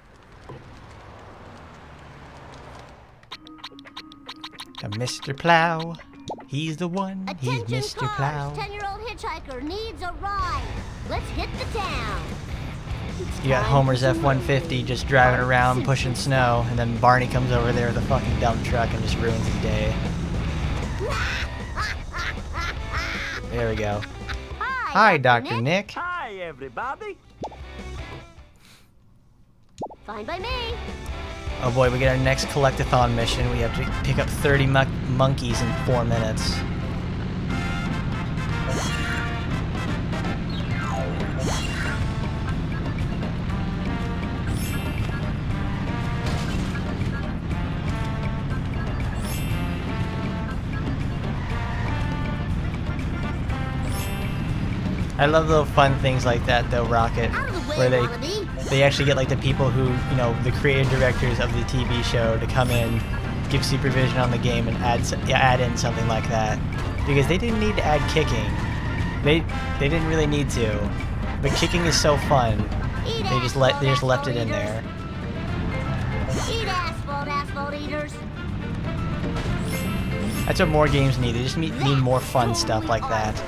[SPEAKER 1] The Mr. Plow. He's the one. He's
[SPEAKER 4] Attention
[SPEAKER 1] Mr. Plow.
[SPEAKER 4] cars, 10-year-old hitchhiker needs a ride. Let's hit the town.
[SPEAKER 1] You got Homer's F-150 just driving around pushing snow, and then Barney comes over there with a fucking dump truck and just ruins his day. There we go. Hi, Dr. Nick.
[SPEAKER 10] Hi, everybody.
[SPEAKER 4] Fine by me.
[SPEAKER 1] Oh boy, we get our next collectathon mission. We have to pick up 30 monkeys in 4 minutes. I love little fun things like that though, Rocket, where they actually get like the people who, you know, the creative directors of the TV show to come in, give supervision on the game and add in something like that. Because they didn't need to add kicking. They didn't really need to. But kicking is so fun. They just left it in there.
[SPEAKER 4] Eat asphalt eaters.
[SPEAKER 1] That's what more games need. They just need more fun stuff like that.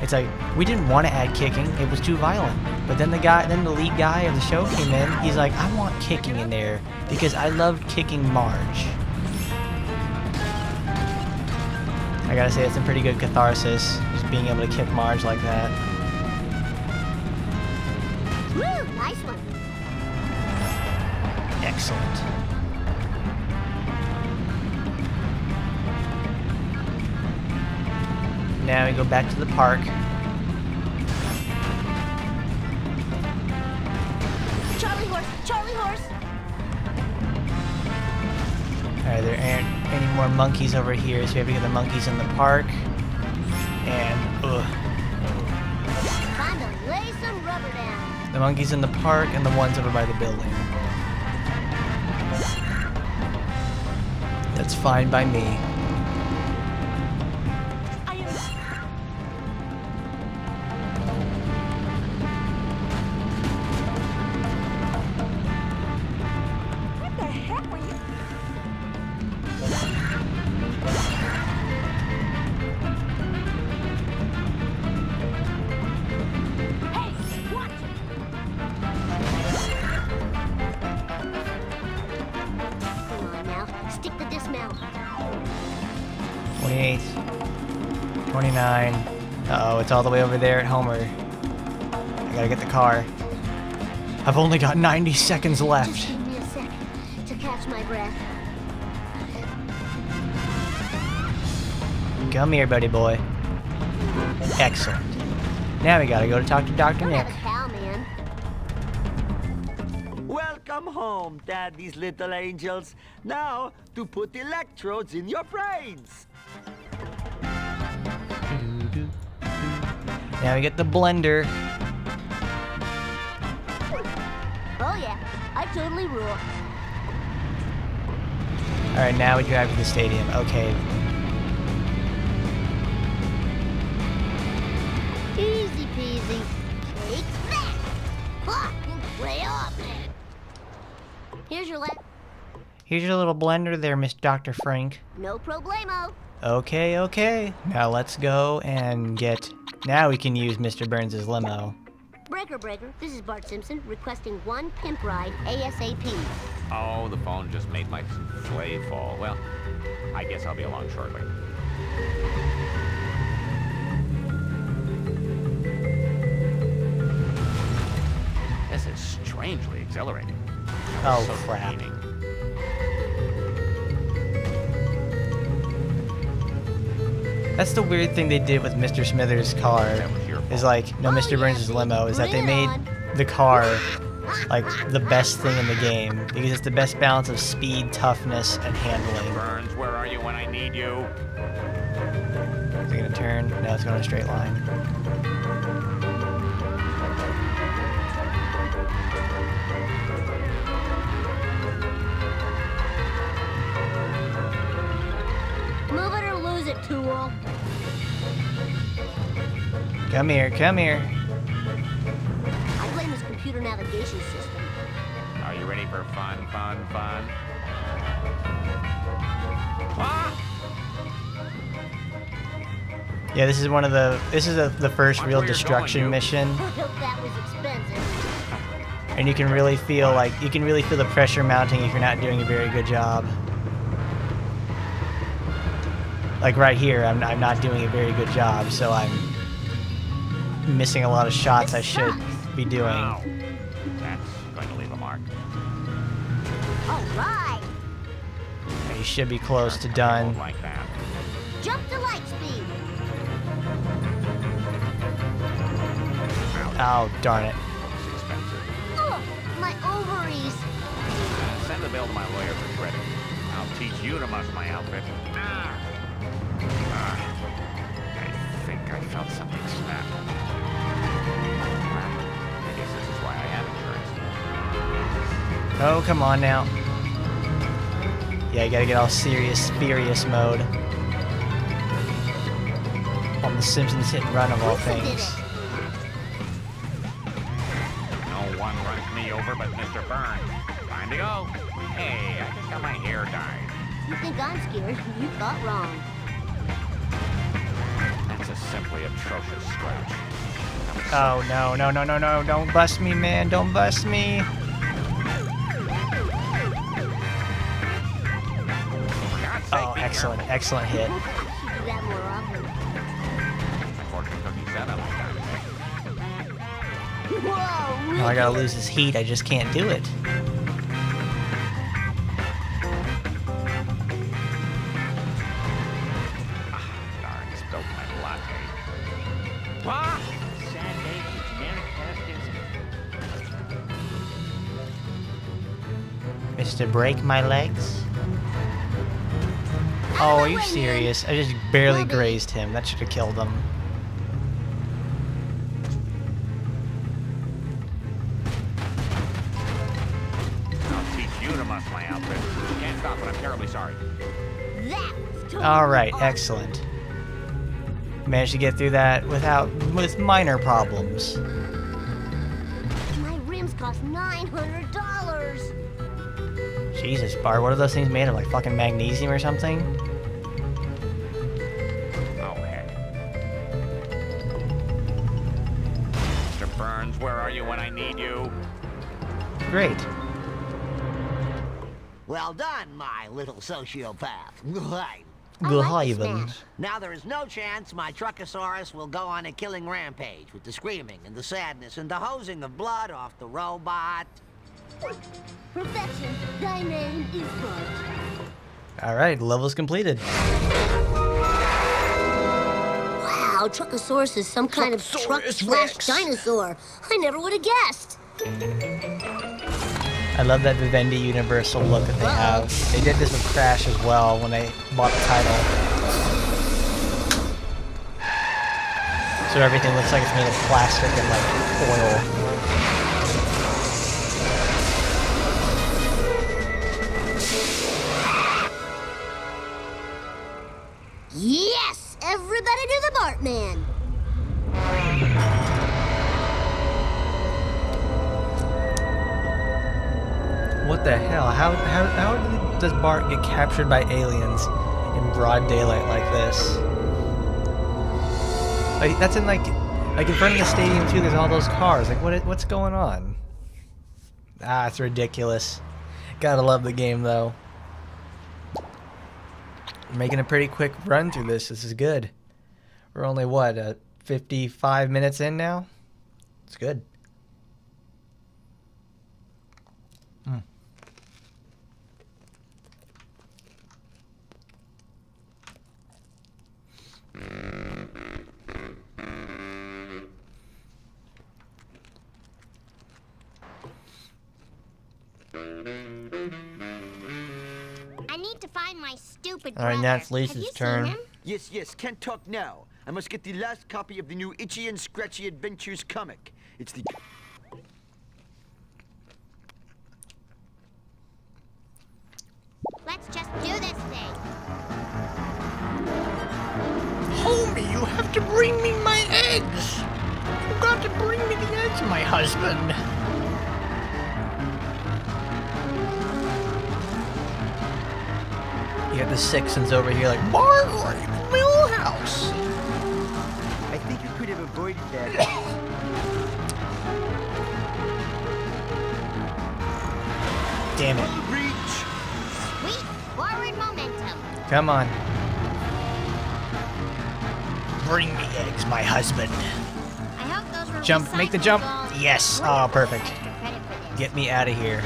[SPEAKER 1] It's like, we didn't want to add kicking, it was too violent. But then the lead guy of the show came in, he's like, I want kicking in there because I loved kicking Marge. I gotta say, it's a pretty good catharsis, just being able to kick Marge like that.
[SPEAKER 4] Woo, nice one.
[SPEAKER 1] Excellent. Now we go back to the park.
[SPEAKER 4] Charlie horse.
[SPEAKER 1] Alright, there aren't any more monkeys over here, so we have to get the monkeys in the park. And,
[SPEAKER 4] Time to lay some rubber down.
[SPEAKER 1] the monkeys in the park and the ones over by the building. That's fine by me. 28, 29. Uh-oh, it's all the way over there at Homer. I gotta get the car. I've only got 90 seconds left.
[SPEAKER 4] Just give me a sec to catch my breath.
[SPEAKER 1] Come here, buddy boy. Excellent. Now we gotta go to talk to Dr.
[SPEAKER 4] Don't
[SPEAKER 1] Nick.
[SPEAKER 4] have a cow, man.
[SPEAKER 10] Welcome home, Daddy's little angels. Now, to put electrodes in your brains.
[SPEAKER 1] Now we get the blender.
[SPEAKER 4] Oh yeah, I totally rule.
[SPEAKER 1] Alright, now we drive to the stadium. Okay.
[SPEAKER 4] Easy peasy. Take that! Ha! Way off! Here's your
[SPEAKER 1] Here's your little blender there, Miss Dr. Frank.
[SPEAKER 4] No problemo.
[SPEAKER 1] Okay, okay. Now let's go and get... Now we can use Mr. Burns' limo.
[SPEAKER 4] Breaker, this is Bart Simpson requesting one pimp ride ASAP.
[SPEAKER 5] Oh, the phone just made my sleigh fall. Well, I guess I'll be along shortly. This is strangely exhilarating.
[SPEAKER 1] Oh,
[SPEAKER 5] So
[SPEAKER 1] crap.
[SPEAKER 5] demeaning.
[SPEAKER 1] That's the weird thing they did with Mr. Smithers' car.
[SPEAKER 5] That was your
[SPEAKER 1] Is
[SPEAKER 5] fault.
[SPEAKER 1] like, no, Mr. Burns' limo, is that they
[SPEAKER 4] Bring it
[SPEAKER 1] made
[SPEAKER 4] on.
[SPEAKER 1] the car like the best thing in the game because it's the best balance of speed, toughness, and handling.
[SPEAKER 5] Burns, where are you when I need you?
[SPEAKER 1] Is it gonna turn? No, it's going in a straight line.
[SPEAKER 4] Move it or lose it, tool.
[SPEAKER 1] Come here, come here.
[SPEAKER 4] I blame his computer navigation system.
[SPEAKER 5] Are you ready for fun? Ah!
[SPEAKER 1] Yeah, this is one of the. This is the first
[SPEAKER 5] Watch
[SPEAKER 1] real
[SPEAKER 5] where you're
[SPEAKER 1] destruction
[SPEAKER 5] going, you.
[SPEAKER 1] mission,
[SPEAKER 4] I hope that was expensive.
[SPEAKER 1] and you can really feel the pressure mounting if you're not doing a very good job. Like right here, I'm not doing a very good job, so I'm missing a lot of shots I should be doing.
[SPEAKER 5] Wow. That's going to leave a mark.
[SPEAKER 4] All right.
[SPEAKER 1] You should be close to
[SPEAKER 5] Won't
[SPEAKER 1] done.
[SPEAKER 5] like that.
[SPEAKER 4] Jump to light speed.
[SPEAKER 1] Oh, darn it.
[SPEAKER 5] It's expensive.
[SPEAKER 4] Ugh, my ovaries.
[SPEAKER 5] Send the bill to my lawyer for shredding. I'll teach you to muss my outfit. I think I felt something snap. Well, I guess this is why I have insurance.
[SPEAKER 1] Oh, come on now. Yeah, you gotta get all serious, furious mode. On the Simpsons Hit and Run of all
[SPEAKER 4] Lisa did
[SPEAKER 1] things.
[SPEAKER 4] it.
[SPEAKER 5] No one runs me over but Mr. Burns. Time to go. Hey, I just got my hair dyed.
[SPEAKER 4] You think I'm scared? You thought wrong.
[SPEAKER 5] That's simply atrocious scratch.
[SPEAKER 1] Oh, no, no, no, no, no. Don't bust me, man. Don't bust me. Oh, excellent, excellent hit.
[SPEAKER 4] You should do that more often.
[SPEAKER 5] Fortune cookie said I like that.
[SPEAKER 4] Whoa,
[SPEAKER 1] Now I gotta lose this heat. I just can't do it.
[SPEAKER 5] Darn, spilled my latte. Ah! Sad day for
[SPEAKER 1] Mr. Break my legs? Oh, are you serious? I just barely grazed him. That should have killed him.
[SPEAKER 5] I'll teach you to muss my outfit. You can't stop, but I'm terribly sorry.
[SPEAKER 4] That was totally
[SPEAKER 1] Alright,
[SPEAKER 4] awesome.
[SPEAKER 1] excellent. Managed to get through that with minor problems.
[SPEAKER 4] My rims cost $900.
[SPEAKER 1] Jesus, Bart, what are those things made of? Like fucking magnesium or something?
[SPEAKER 5] Oh, heck. Mr. Burns, where are you when I need you?
[SPEAKER 1] Great.
[SPEAKER 3] Well done, my little sociopath. I
[SPEAKER 1] Good
[SPEAKER 3] like this
[SPEAKER 1] heaven.
[SPEAKER 3] man. Now there is no chance my Trochasaurus will go on a killing rampage with the screaming and the sadness and the hosing of blood off the robot.
[SPEAKER 4] Perfection. Thy name is Bart.
[SPEAKER 1] All right, level's completed.
[SPEAKER 4] Wow, Trochasaurus is some kind of truck/dinosaur. I never would have guessed.
[SPEAKER 1] I love that Vivendi Universal look that they have. They did this with Crash as well when they bought the title. So everything looks like it's made of plastic and like oil.
[SPEAKER 4] Yes! Everybody do the Bart Man.
[SPEAKER 1] What the hell? How does Bart get captured by aliens in broad daylight like this? Like that's in like in front of the stadium too. There's all those cars. Like what's going on? Ah, it's ridiculous. Gotta love the game though. Making a pretty quick run through this. This is good. We're only what 55 minutes in now. It's good.
[SPEAKER 4] I need to find my stupid
[SPEAKER 1] All right,
[SPEAKER 4] brother.
[SPEAKER 1] now it's
[SPEAKER 4] Have you
[SPEAKER 1] Lisa's
[SPEAKER 4] seen
[SPEAKER 1] turn.
[SPEAKER 4] him?
[SPEAKER 10] Yes, can't talk now. I must get the last copy of the new Itchy and Scratchy Adventures comic. It's the...
[SPEAKER 4] Let's just do this thing.
[SPEAKER 1] Homie, you have to bring me my eggs. You got to bring me the eggs, my husband. You have the Simpsons over here like, Bart, Millhouse.
[SPEAKER 10] I think you could have avoided that.
[SPEAKER 1] Damn it.
[SPEAKER 10] Reach!
[SPEAKER 4] Sweet forward momentum.
[SPEAKER 1] Come on. Bring me eggs, my husband.
[SPEAKER 4] I hope those were
[SPEAKER 1] Jump, make the jump.
[SPEAKER 4] recyclable.
[SPEAKER 1] Yes.
[SPEAKER 4] Wouldn't
[SPEAKER 1] Oh,
[SPEAKER 4] get
[SPEAKER 1] perfect.
[SPEAKER 4] extra credit for this.
[SPEAKER 1] Get me out of here.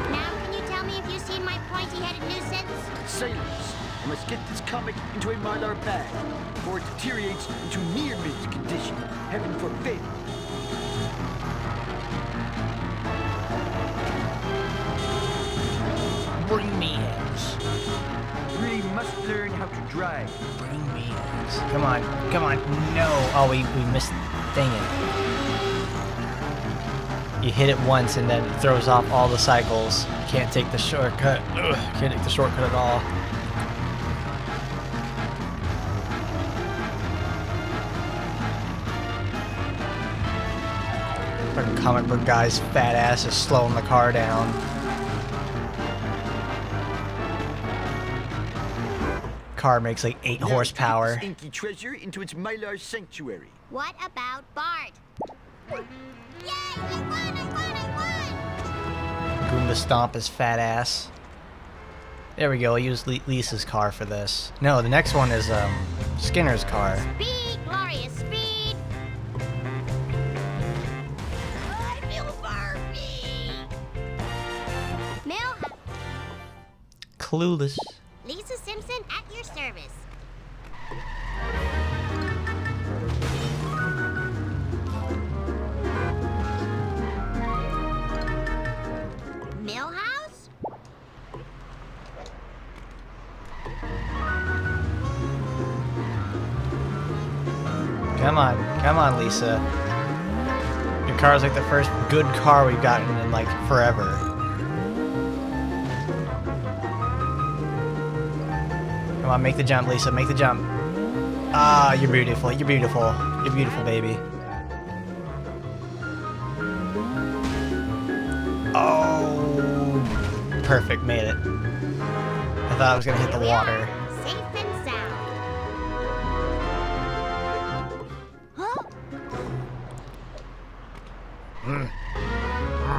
[SPEAKER 4] Now, can you tell me if you've seen my pointy-headed nuisance?
[SPEAKER 10] Sailors, I must get this comic into a Mylar bag before it deteriorates into near-mint condition. Heaven forbid.
[SPEAKER 1] Bring me eggs.
[SPEAKER 10] We must learn how to drive.
[SPEAKER 1] Bring me eggs. Come on. Come on. No. Oh, we missed. Dang it. You hit it once and then it throws off all the cycles. Can't take the shortcut. Ugh, can't take the shortcut at all. Fucking comic book guy's fat ass is slowing the car down. Car makes like 8
[SPEAKER 10] Now,
[SPEAKER 1] horsepower.
[SPEAKER 10] Get this inky treasure into its Mylar sanctuary.
[SPEAKER 4] What about Bart? Yay! I won!
[SPEAKER 1] Goomba stomp his fat ass. There we go. I'll use Lisa's car for this. No, the next one is Skinner's car.
[SPEAKER 4] Speed, glorious speed! I feel Barbie! Millhouse.
[SPEAKER 1] Clueless.
[SPEAKER 4] Lisa Simpson at your service. Millhouse?
[SPEAKER 1] Come on, Lisa. Your car's like the first good car we've gotten in like forever. Come on, make the jump, Lisa. Make the jump. Ah, you're beautiful. You're beautiful. You're beautiful, baby. Oh, perfect. Made it. I thought I was gonna hit the water.
[SPEAKER 4] Safe and sound. Huh?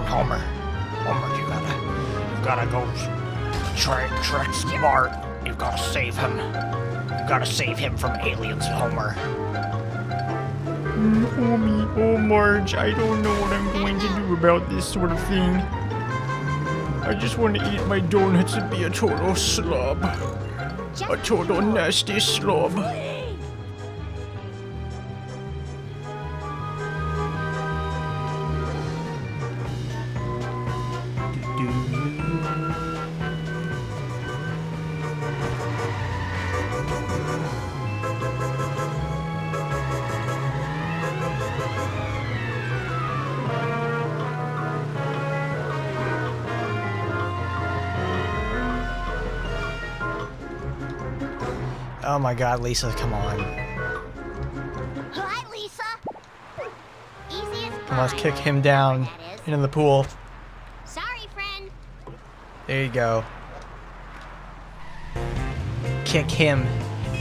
[SPEAKER 1] Homer, you gotta go Tricks Bart. You gotta save him. You gotta save him from aliens, Homer.
[SPEAKER 11] Oh, Marge, I don't know what I'm going to do about this sort of thing. I just want to eat my donuts and be a total slob. A total nasty slob.
[SPEAKER 1] Oh my god, Lisa, come on.
[SPEAKER 4] Hi, Lisa. Easy as
[SPEAKER 1] Come on, let's
[SPEAKER 4] pie.
[SPEAKER 1] kick him down into the pool.
[SPEAKER 4] Sorry, friend.
[SPEAKER 1] There you go. Kick him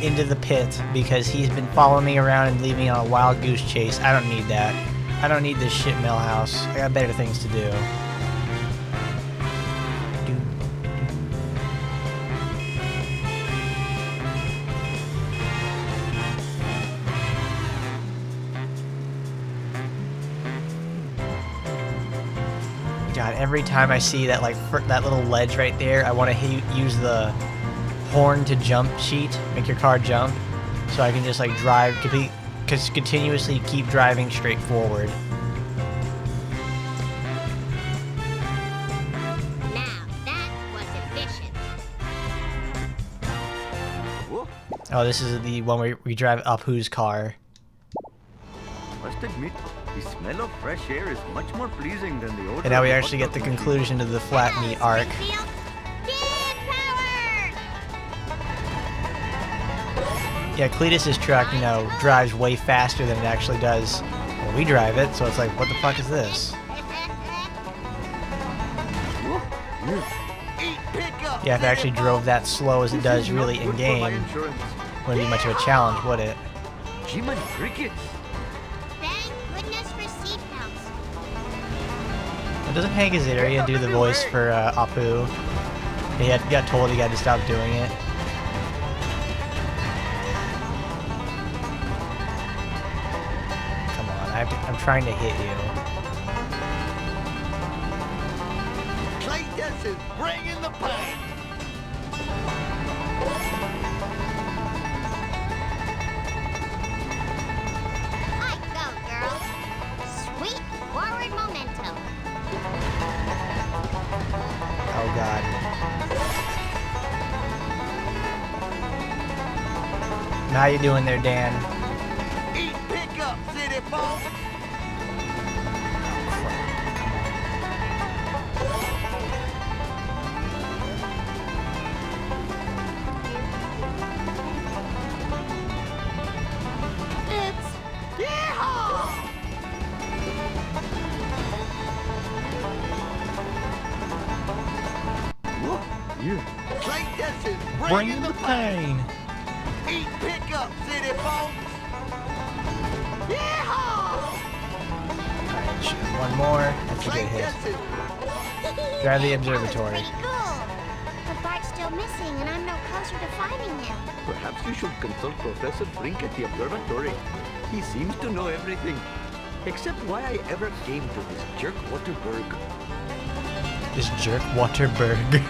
[SPEAKER 1] into the pit because he's been following me around and leaving me on a wild goose chase. I don't need that. I don't need this shit mill house. I got better things to do. God, every time I see that that little ledge right there, I want to use the horn to jump sheet, make your car jump, so I can just like drive, continuously keep driving straight forward.
[SPEAKER 4] Now, that was efficient.
[SPEAKER 1] Oh, this is the one where we drive Apu's car.
[SPEAKER 10] Must admit, the smell of fresh air is much more pleasing than the odor.
[SPEAKER 1] And now we
[SPEAKER 10] of
[SPEAKER 1] actually
[SPEAKER 10] hot
[SPEAKER 1] get the
[SPEAKER 10] dog machine.
[SPEAKER 1] conclusion to the Flatmate arc.
[SPEAKER 4] Springfield, kid power!
[SPEAKER 1] Yeah, Cletus's truck, you know, drives way faster than it actually does when we drive it, so it's like, what the fuck is this? Yeah, if it actually drove that slow as it does really in-game, wouldn't be much of a challenge, would it?
[SPEAKER 10] Human crickets.
[SPEAKER 4] Thank goodness for seatbelts.
[SPEAKER 1] Well, doesn't Hank Azaria do the voice for Apu? He got told he had to stop doing it. Come on, I'm trying to hit you.
[SPEAKER 3] Cletus is bringing the pain.
[SPEAKER 4] Hi, go, girl. Sweet forward momentum.
[SPEAKER 1] Oh god. How you doing there, Dan?
[SPEAKER 3] Eat pickup, city folk. It's yeehaw! Cletus is bringing the pain. Eat pickup, city folks. Yeehaw!
[SPEAKER 1] Alright, one more. That's a good hit. Drive the observatory.
[SPEAKER 4] Pretty cool. But Bart's still missing, and I'm no closer to finding him.
[SPEAKER 10] Perhaps you should consult Professor Brink at the observatory. He seems to know everything. Except why I ever came to this jerk Waterberg.
[SPEAKER 1] This jerk Waterberg.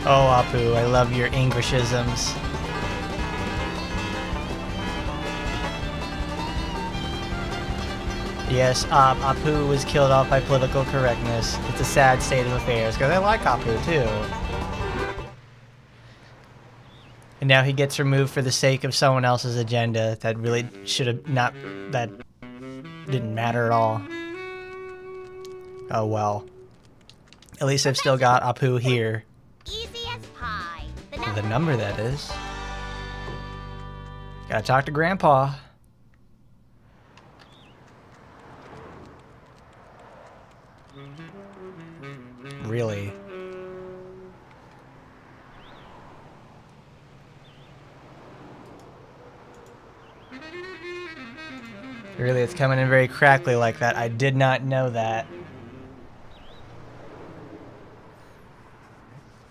[SPEAKER 1] Oh, Apu, I love your Englishisms. Yes, Apu was killed off by political correctness. It's a sad state of affairs, because I like Apu, too. And now he gets removed for the sake of someone else's agenda that really should have not... that didn't matter at all. Oh, well. At least I've still got Apu here.
[SPEAKER 4] Easy as pie.
[SPEAKER 1] The number, that is. Gotta talk to Grandpa. Really? Really, it's coming in very crackly like that. I did not know that.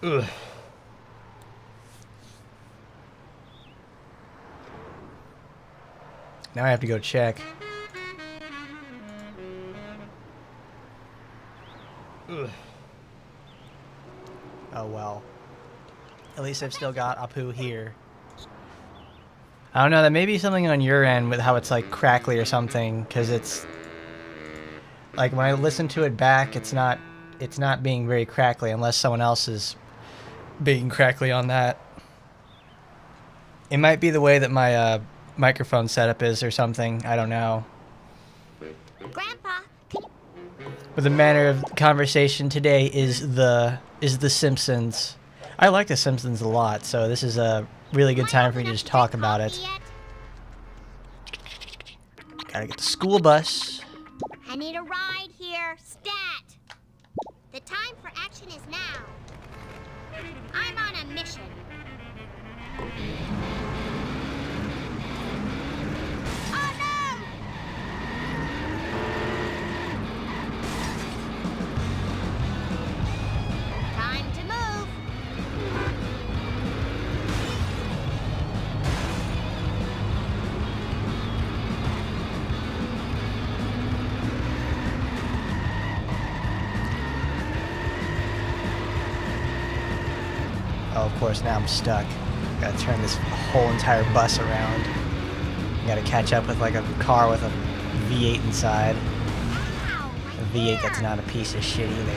[SPEAKER 1] Ugh. Now I have to go check. Ugh. Oh well. At least I've still got Apu here. I don't know, that may be something on your end with how it's like crackly or something, because it's like when I listen to it back, it's not being very crackly unless someone else is being crackly on that. It might be the way that my microphone setup is or something. I don't know.
[SPEAKER 4] Grandpa,
[SPEAKER 1] But the manner of conversation today is the Simpsons. I like the Simpsons a lot, so this is a really good time for me to just talk about it. Gotta get the school bus.
[SPEAKER 4] I need a ride here. Stat! The time for action is now. I'm on a mission. Oh no! Time to move.
[SPEAKER 1] Oh, of course, now I'm stuck. Gotta turn this whole entire bus around. Gotta catch up with like a car with a V8 inside. A V8 that's not a piece of shit either.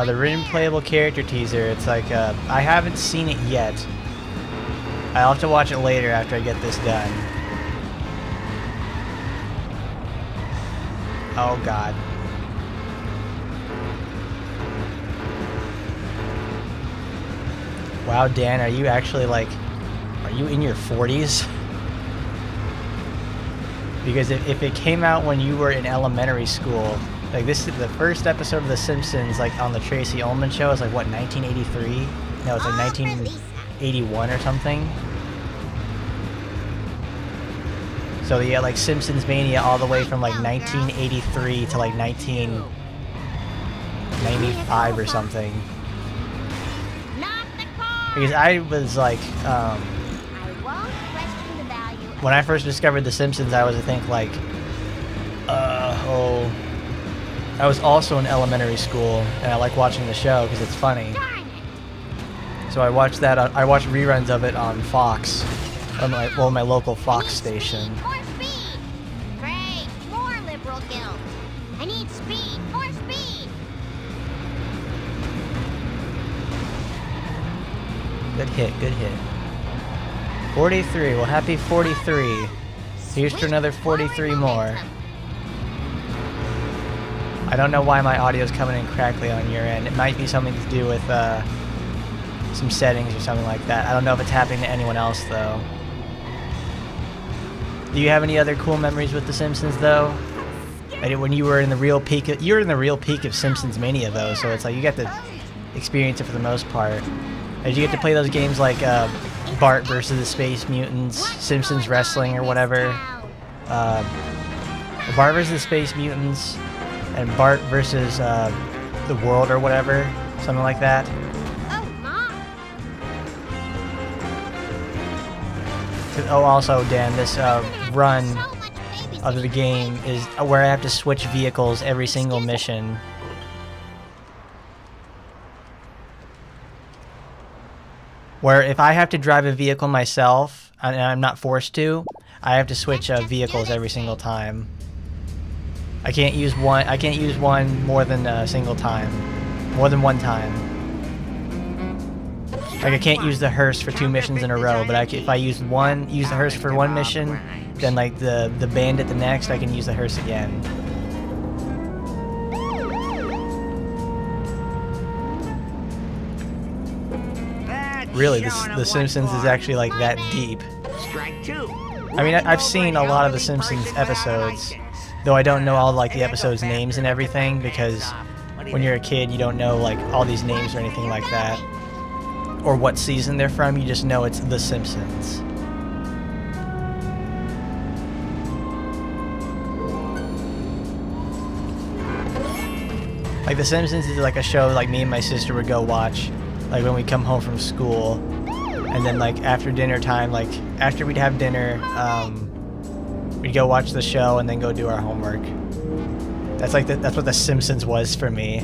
[SPEAKER 1] The written playable character teaser, it's like, I haven't seen it yet. I'll have to watch it later after I get this done. Oh god. Wow, Dan, are you actually like, are you in your 40s? Because if it came out when you were in elementary school, like this is the first episode of The Simpsons, like on the Tracy Ullman show, is like what, 1983? No, it's like 1981 or something. So yeah, like Simpsons Mania all the way from like 1983 to like 1995 or something. Because I was like, when I first discovered The Simpsons, I was, I think, like, I was also in elementary school, and I like watching the show because it's funny. So I watched that. I watched reruns of it on Fox, on my local Fox station.
[SPEAKER 4] More speed! Great! More liberal guild! I need speed! More speed!
[SPEAKER 1] Good hit, good hit. 43, well happy 43. Here's to another 43 more. I don't know why my audio's coming in crackly on your end. It might be something to do with some settings or something like that. I don't know if it's happening to anyone else though. Do you have any other cool memories with The Simpsons though? Like when you were in the real peak of, you were in the real peak of Simpsons Mania though, so it's like you got to experience it for the most part. Did you get to play those games like Bart versus the Space Mutants, Simpsons Wrestling or whatever? Bart versus the Space Mutants, and Bart versus the World or whatever, something like that. Oh, also, Dan, this run of the game is where I have to switch vehicles every single mission. Where if I have to drive a vehicle myself, and I'm not forced to, I have to switch vehicles every single time. I can't use one more than a single time. More than one time. Like I can't use the hearse for 2 missions in a row, but if I use the hearse for 1 mission, then like the bandit the next, I can use the hearse again. Really, The Simpsons is actually like that deep. I mean, I've seen a lot of The Simpsons episodes, though I don't know all like the episodes' names and everything, because when you're a kid, you don't know like all these names or anything like that, or what season they're from. You just know it's The Simpsons. Like The Simpsons is like a show like me and my sister would go watch, like when we come home from school, and then like after dinner time, like after we'd have dinner, we'd go watch the show and then go do our homework. That's like that's what The Simpsons was for me.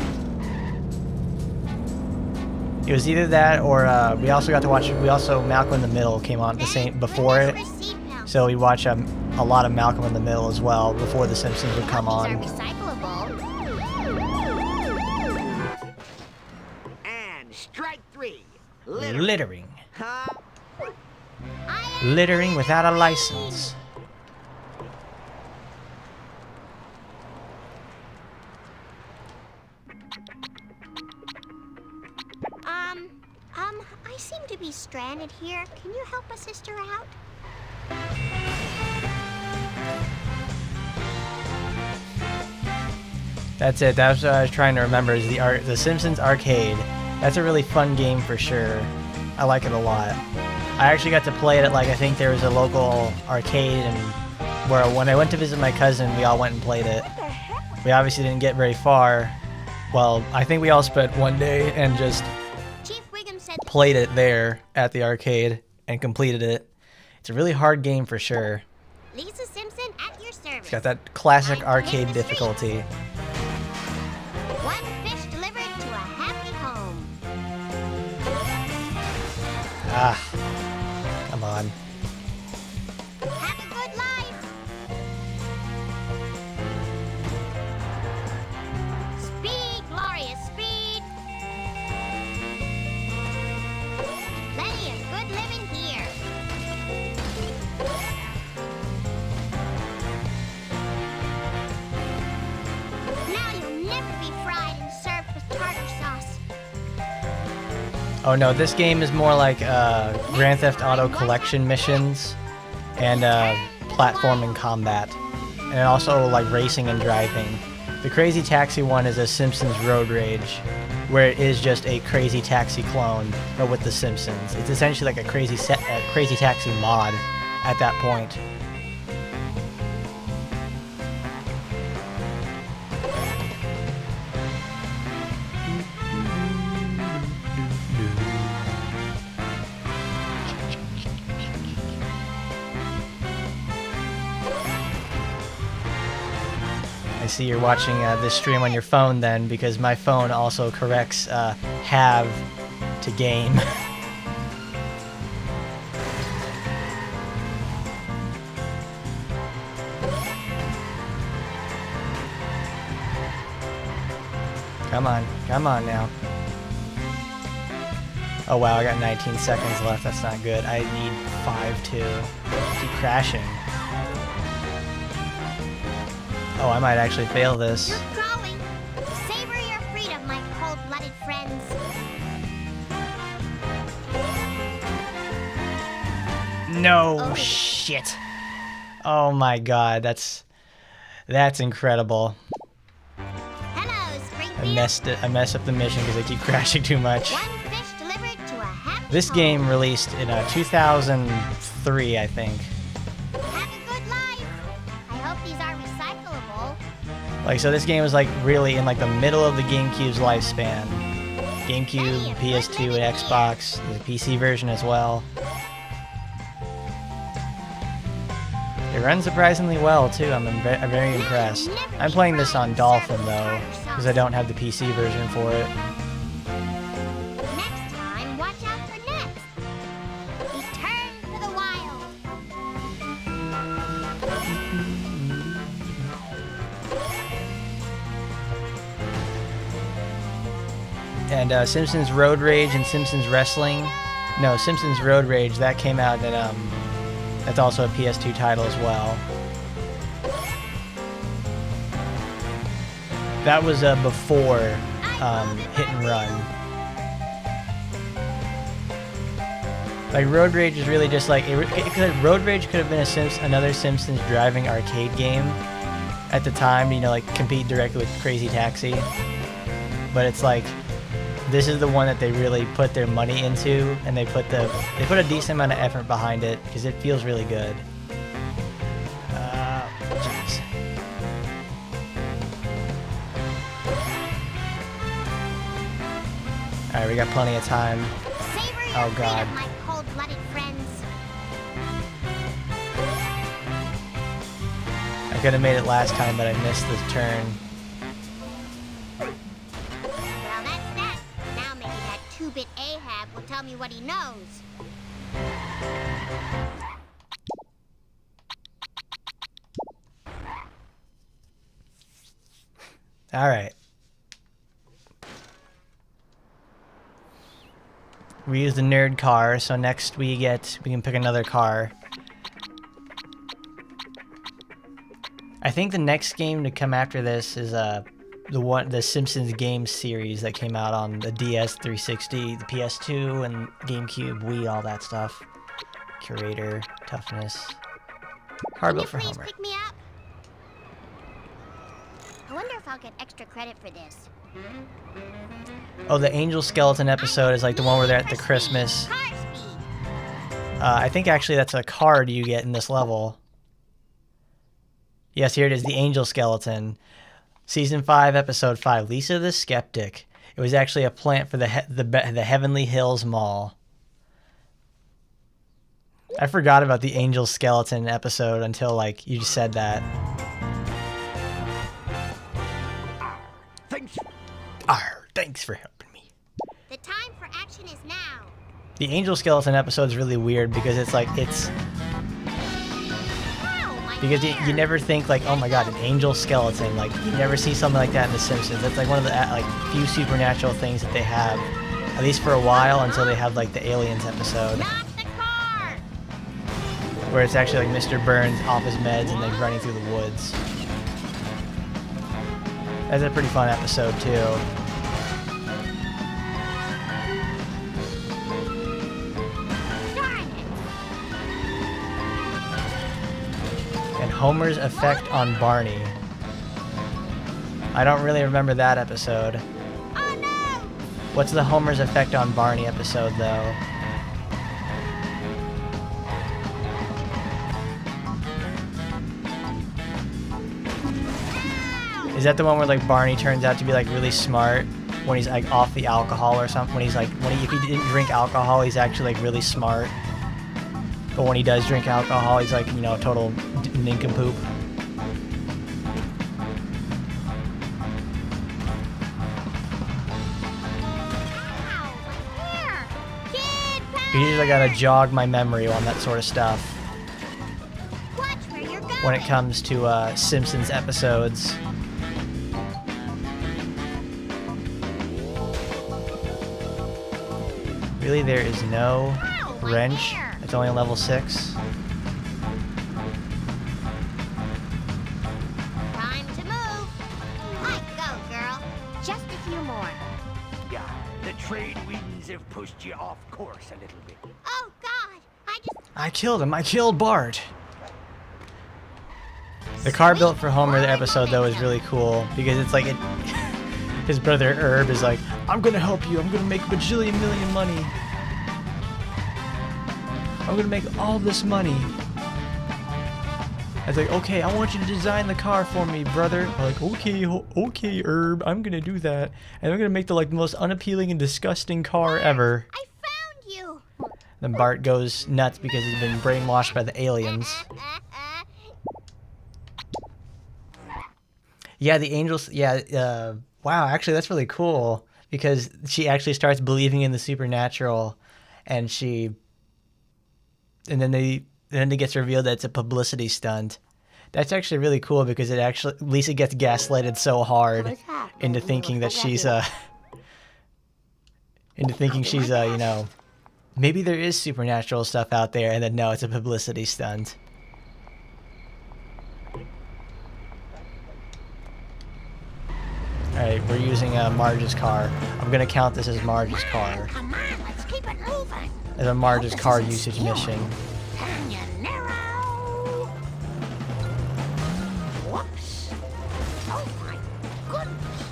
[SPEAKER 1] It was either that or we also got to watch. We also Malcolm in the Middle came on the same before it, so we watch a lot of Malcolm in the Middle as well before The Simpsons would come on.
[SPEAKER 3] And strike 3.
[SPEAKER 1] Littering.
[SPEAKER 3] Huh?
[SPEAKER 1] Littering without a license.
[SPEAKER 4] I seem to be stranded here. Can you help a sister out?
[SPEAKER 1] That's it. That's what I was trying to remember. Is the Simpsons arcade? That's a really fun game for sure. I like it a lot. I actually got to play it at I think there was a local arcade, and where when I went to visit my cousin, we all went and played it. We obviously didn't get very far. Well, I think we all spent one day and just played it there at the arcade and completed it. It's a really hard game for sure.
[SPEAKER 4] Lisa Simpson at your service.
[SPEAKER 1] It's got that classic arcade difficulty.
[SPEAKER 4] One fish delivered to a happy home.
[SPEAKER 1] Ah, come on.
[SPEAKER 4] Have a good life. Speed, glorious speed. Plenty of good living here. Now you'll never be fried and served with tartar sauce.
[SPEAKER 1] Oh no, this game is more like Grand Theft Auto collection missions and platforming combat, and also like racing and driving. The Crazy Taxi one is a Simpsons Road Rage, where it is just a Crazy Taxi clone, but with the Simpsons. It's essentially like a Crazy Taxi mod at that point. I see you're watching this stream on your phone then, because my phone also corrects have to game. Come on now. Oh wow, I got 19 seconds left. That's not good. I need 5 to keep crashing. Oh, I might actually fail this.
[SPEAKER 4] You're crawling. Savor your freedom, my cold-blooded friends.
[SPEAKER 1] No shit. Oh my god, that's incredible.
[SPEAKER 4] Hello, Springfield.
[SPEAKER 1] I messed up the mission because I keep crashing too much.
[SPEAKER 4] One fish delivered to a happy
[SPEAKER 1] This
[SPEAKER 4] home.
[SPEAKER 1] game released in 2003, I think.
[SPEAKER 4] Have a good life. I hope these are recyclable.
[SPEAKER 1] Like, so this game was like really in like the middle of the GameCube's lifespan. GameCube, PS2, and Xbox. There's a PC version as well. It runs surprisingly well too. I'm very impressed. I'm playing this on Dolphin though, because I don't have the PC version for it.
[SPEAKER 4] Next time, watch out for nets. Return to the wild.
[SPEAKER 1] And Simpsons Road Rage and Simpsons Wrestling. No, Simpsons Road Rage, that came out at that's also a PS2 title as well. That was before Hit and Run. Like Road Rage is really just like Road Rage could have been another Simpsons driving arcade game at the time, you know, like compete directly with Crazy Taxi. But it's like this is the one that they really put their money into, and they put a decent amount of effort behind it because it feels really good. Jeez. we got plenty of time.
[SPEAKER 4] Savor your
[SPEAKER 1] Oh, God.
[SPEAKER 4] freedom, my cold-blooded friends.
[SPEAKER 1] I could have made it last time, but I missed the turn.
[SPEAKER 4] Well, that's that. Now maybe that two-bit Ahab will tell me what he knows.
[SPEAKER 1] All right. We use the nerd car, so next we can pick another car. I think the next game to come after this is the Simpsons game series that came out on the DS 360, the PS2, and GameCube, Wii, all that stuff. Curator, toughness. Car built for
[SPEAKER 4] Please
[SPEAKER 1] Homer.
[SPEAKER 4] pick me up. I wonder if I'll get extra credit for this.
[SPEAKER 1] Oh, the Angel Skeleton episode is like the one where they're at the Christmas.
[SPEAKER 4] Car speed.
[SPEAKER 1] I think actually that's a card you get in this level. Yes, here it is, the Angel Skeleton. Season 5, Episode 5, Lisa the Skeptic. It was actually a plant for the Heavenly Hills Mall. I forgot about the Angel Skeleton episode until, like, you just said that.
[SPEAKER 10] Thanks.
[SPEAKER 1] Thanks for helping me.
[SPEAKER 4] The time for action is now.
[SPEAKER 1] The Angel Skeleton episode is really weird because it's like, because you never think like, oh my god, an angel skeleton. Like, you never see something like that in The Simpsons. That's like one of the like few supernatural things that they have, at least for a while, until they have like the Aliens episode.
[SPEAKER 4] Not the car.
[SPEAKER 1] Where it's actually like Mr. Burns off his meds and like running through the woods. That's a pretty fun episode too. And Homer's effect on Barney. I don't really remember that episode.
[SPEAKER 4] Oh no!
[SPEAKER 1] What's the Homer's effect on Barney episode though? Is that the one where like Barney turns out to be like really smart when he's like off the alcohol or something? When he's like, if he didn't drink alcohol, he's actually like really smart. But when he does drink alcohol, he's like, you know, total nincompoop. Usually I gotta jog my memory on that sort of stuff.
[SPEAKER 4] Watch where you're going.
[SPEAKER 1] When it comes to Simpsons episodes. Really, there is no wrench. It's only on level 6.
[SPEAKER 4] Time to move. Let go, girl. Just a few more.
[SPEAKER 10] Yeah, the trade winds have pushed you off course a little bit.
[SPEAKER 4] Oh God!
[SPEAKER 1] I killed him. I killed Bart. The car built for Homer episode though is really cool because it's like his brother Herb is like, I'm gonna help you. I'm gonna make bajillion million money. I'm gonna make all this money. I was like, okay, I want you to design the car for me, brother. I'm like, okay, Herb, I'm gonna do that, and I'm gonna make the like most unappealing and disgusting car ever.
[SPEAKER 4] I found you.
[SPEAKER 1] Then Bart goes nuts because he's been brainwashed by the aliens. Yeah, the angels. Yeah, wow. Actually, that's really cool because she actually starts believing in the supernatural, and then it gets revealed that it's a publicity stunt. That's actually really cool because Lisa gets gaslighted so hard into thinking that she's you know, maybe there is supernatural stuff out there, and then no, it's a publicity stunt. Alright, we're using Marge's car. I'm gonna count this as Marge's car.
[SPEAKER 4] Come on, let's keep it moving.
[SPEAKER 1] As a Marge's car usage mission.
[SPEAKER 4] Can you narrow? Whoops. Oh my goodness.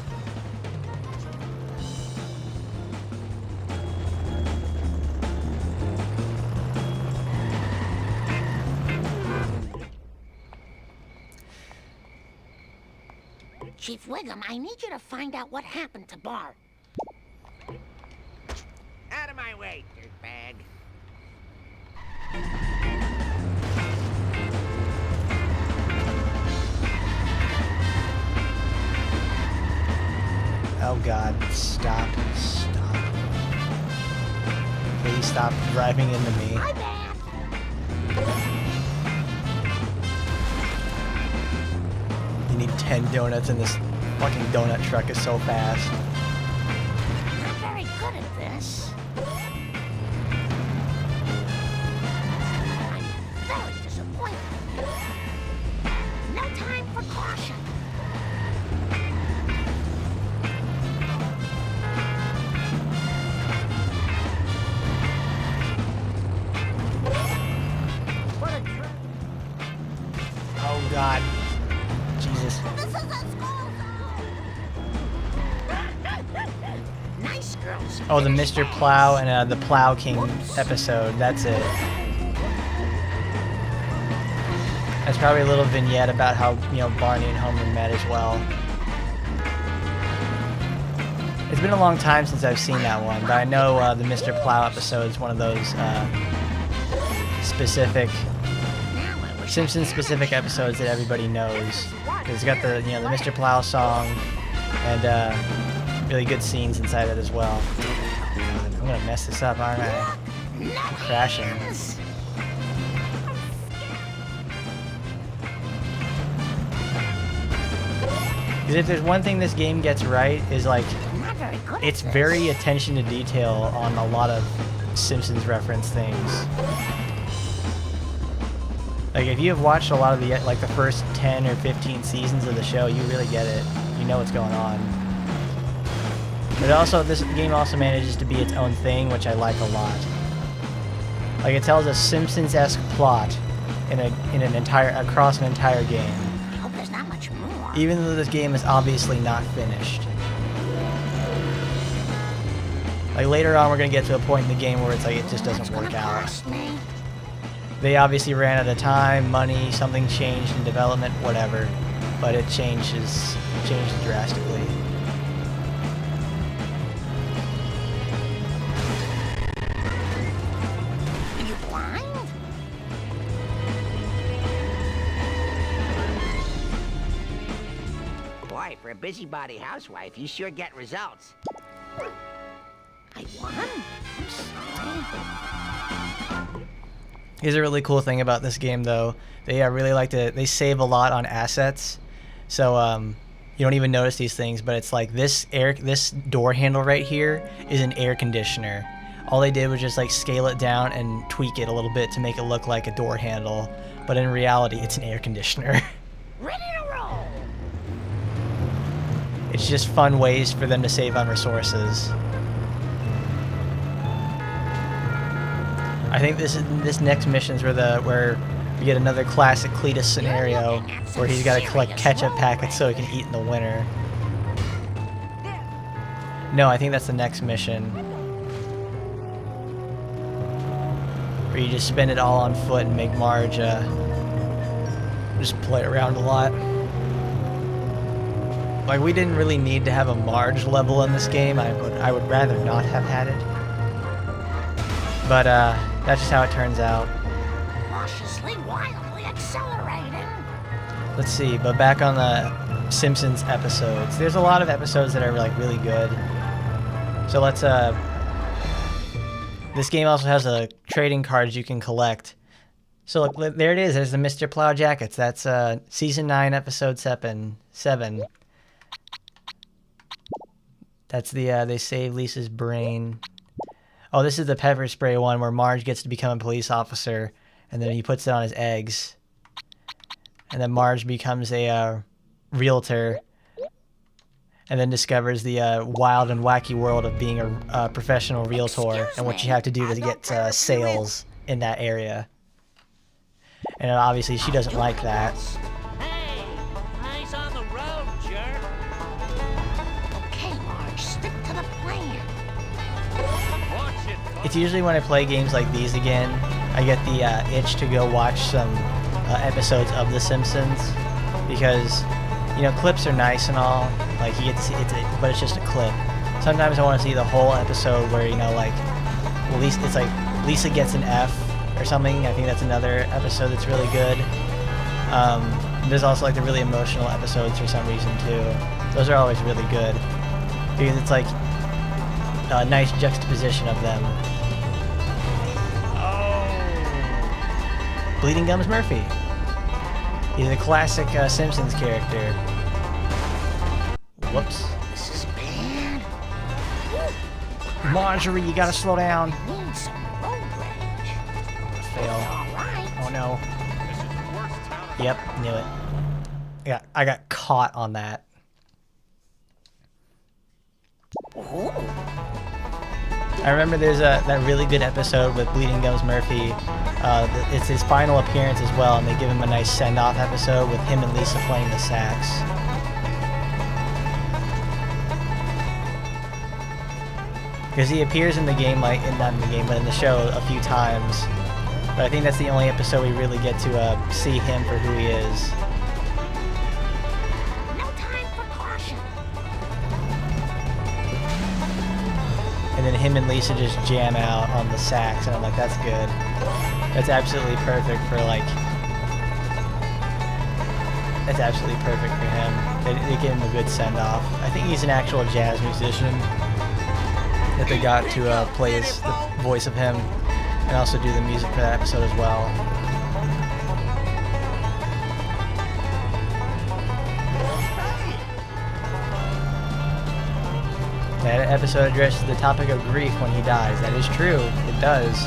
[SPEAKER 4] Chief Wiggum, I need you to find out what happened to Bart.
[SPEAKER 3] away, dirtbag.
[SPEAKER 1] Oh God, stop. Please stop driving into me.
[SPEAKER 4] Hi, back.
[SPEAKER 1] You need 10 donuts and this fucking donut truck is so fast.
[SPEAKER 4] Not very good at this. I'm very disappointed. No time for caution. What a trip.
[SPEAKER 1] Oh God. Jesus.
[SPEAKER 4] This is a school zone. Nice girls.
[SPEAKER 1] Oh, the Mr. Plow and the Plow King episode. That's it. That's probably a little vignette about how, you know, Barney and Homer met as well. It's been a long time since I've seen that one, but I know the Mr. Plow episode is one of those specific Simpsons specific episodes that everybody knows. Because it's got the, you know, the Mr. Plow song and really good scenes inside it as well. God, I'm gonna mess this up, aren't I? I'm crashing. Because if there's one thing this game gets right, is like, it's very attention to detail on a lot of Simpsons reference things. Like, if you have watched a lot of the, like, the first 10 or 15 seasons of the show, you really get it. You know what's going on. But also, this game also manages to be its own thing, which I like a lot. Like, it tells a Simpsons-esque plot across an entire game.
[SPEAKER 4] I hope there's not much more.
[SPEAKER 1] Even though this game is obviously not finished. Like, later on, we're gonna get to a point in the game where it's like, it just doesn't work out. They obviously ran out of time, money, something changed in development, whatever. But it changed drastically.
[SPEAKER 4] Are you blind?
[SPEAKER 3] Boy, for a busybody housewife, you sure get results.
[SPEAKER 4] I won? I'm sorry.
[SPEAKER 1] Here's a really cool thing about this game, though. They really like to, they save a lot on assets. So, you don't even notice these things, but it's like this door handle right here is an air conditioner. All they did was just like scale it down and tweak it a little bit to make it look like a door handle. But in reality, it's an air conditioner.
[SPEAKER 4] Ready to roll.
[SPEAKER 1] It's just fun ways for them to save on resources. I think this next mission's where we get another classic Cletus scenario where he's got to collect ketchup packets so he can eat in the winter. No, I think that's the next mission. Where you just spend it all on foot and make Marge just play around a lot. Like, we didn't really need to have a Marge level in this game. I would rather not have had it. But that's just how it turns out.
[SPEAKER 4] Cautiously, wildly accelerating.
[SPEAKER 1] Let's see, but back on the Simpsons episodes. There's a lot of episodes that are like really good. So let's this game also has trading cards you can collect. So look, there it is. There's the Mr. Plow jackets. That's season 9, episode 7. That's the they save Lisa's brain. Oh, this is the pepper spray one where Marge gets to become a police officer, and then he puts it on his eggs. And then Marge becomes a realtor, and then discovers the wild and wacky world of being a professional realtor and what you have to do to get sales in that area. And obviously she doesn't like that.
[SPEAKER 7] Hey, eyes on the road, jerk.
[SPEAKER 4] Okay, Marge, stick to the plan.
[SPEAKER 7] Watch it.
[SPEAKER 1] It's usually when I play games like these again, I get the itch to go watch some episodes of The Simpsons, because, you know, clips are nice and all, like you get to see but it's just a clip. Sometimes I want to see the whole episode where, you know, like it's like Lisa gets an F or something. I think that's another episode that's really good. There's also like the really emotional episodes for some reason too. Those are always really good because it's like a nice juxtaposition of them. Oh. Bleeding Gums Murphy. He's a classic Simpsons character. Whoops.
[SPEAKER 3] This is bad.
[SPEAKER 1] Marjorie, you gotta slow down.
[SPEAKER 3] Need some road rage.
[SPEAKER 1] Fail.
[SPEAKER 3] All right.
[SPEAKER 1] Oh no. Yep, knew it. Yeah, I got caught on that.
[SPEAKER 3] Ooh.
[SPEAKER 1] I remember there's that really good episode with Bleeding Gums Murphy. It's his final appearance as well, and they give him a nice send-off episode with him and Lisa playing the sax. Because he appears in the game, not in the game, but in the show a few times. But I think that's the only episode we really get to see him for who he is.
[SPEAKER 3] No time for caution.
[SPEAKER 1] And then him and Lisa just jam out on the sax, and I'm like, that's good. That's absolutely perfect for That's absolutely perfect for him. They give him a good send-off. I think he's an actual jazz musician that they got to play the voice of him and also do the music for that episode as well. That episode addresses the topic of grief when he dies. That is true. It does.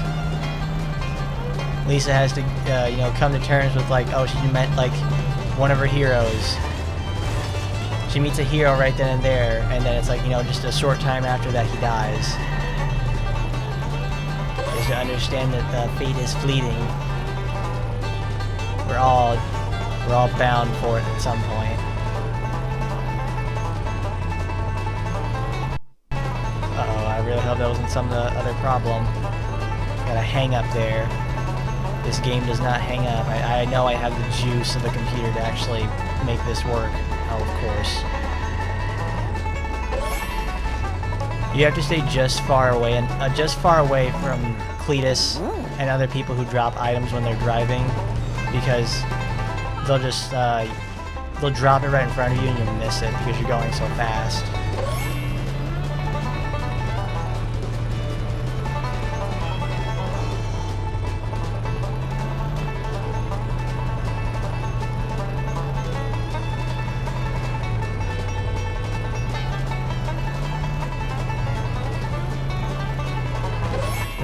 [SPEAKER 1] Lisa has to, come to terms with she met one of her heroes. She meets a hero right then and there, and then it's just a short time after that he dies. Is to understand that fate is fleeting. We're all bound for it at some point. Uh-oh, I really hope that wasn't some other problem. Got a hang up there. This game does not hang up. I know I have the juice of the computer to actually make this work. Oh, of course. You have to stay just far away from Cletus and other people who drop items when they're driving, because they'll just they'll drop it right in front of you and you'll miss it because you're going so fast.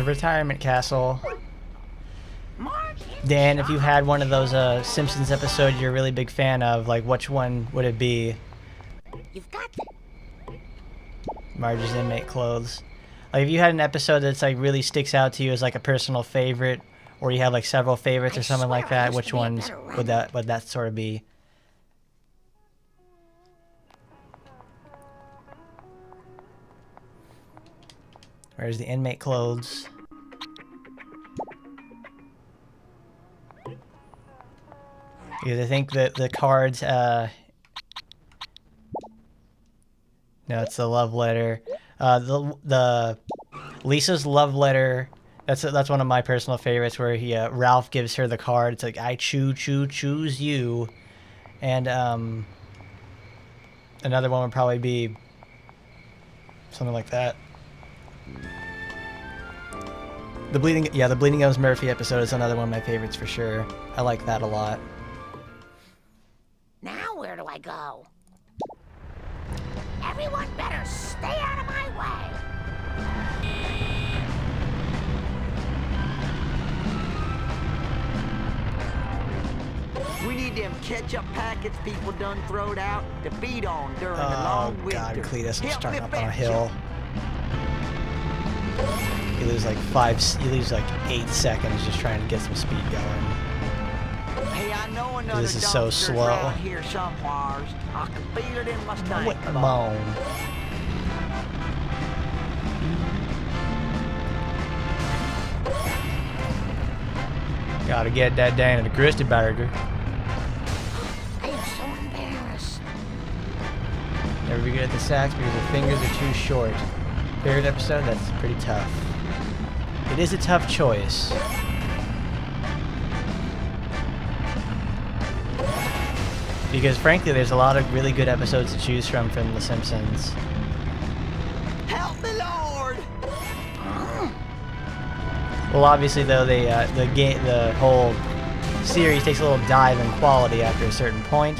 [SPEAKER 1] Retirement Castle. Dan, if you had one of those Simpsons episodes you're a really big fan of, which one would it be?
[SPEAKER 3] You've got
[SPEAKER 1] Marge's inmate clothes. If you had an episode that's really sticks out to you as a personal favorite, or you have several favorites or something like that, which ones would that sort of be? Where's the inmate clothes? Because I think that the cards, no, it's the love letter. The Lisa's love letter. That's one of my personal favorites, where Ralph gives her the card. It's I choose you, and another one would probably be something like that. The Bleeding Gums Murphy episode is another one of my favorites for sure. I like that a lot.
[SPEAKER 3] Now where do I go? Everyone better stay out of my way. We need them ketchup packets people done throwed out to feed on during the long winter.
[SPEAKER 1] Oh god, Cletus, I'm
[SPEAKER 3] Help
[SPEAKER 1] starting
[SPEAKER 3] me
[SPEAKER 1] up on a
[SPEAKER 3] fetch
[SPEAKER 1] hill. You lose you lose 8 seconds just trying to get some speed going.
[SPEAKER 3] Hey, I know another
[SPEAKER 1] This is so
[SPEAKER 3] dumpster's
[SPEAKER 1] slow.
[SPEAKER 3] around here somewheres. I can feel it in my stomach.
[SPEAKER 1] Come on. Gotta get that down to the Krusty Burger.
[SPEAKER 3] I am so embarrassed.
[SPEAKER 1] Never be good at the sax because her fingers are too short. Favorite episode? That's pretty tough. It is a tough choice. Because frankly, there's a lot of really good episodes to choose from The Simpsons.
[SPEAKER 3] Help me, Lord!
[SPEAKER 1] Well, obviously, though, the whole series takes a little dive in quality after a certain point,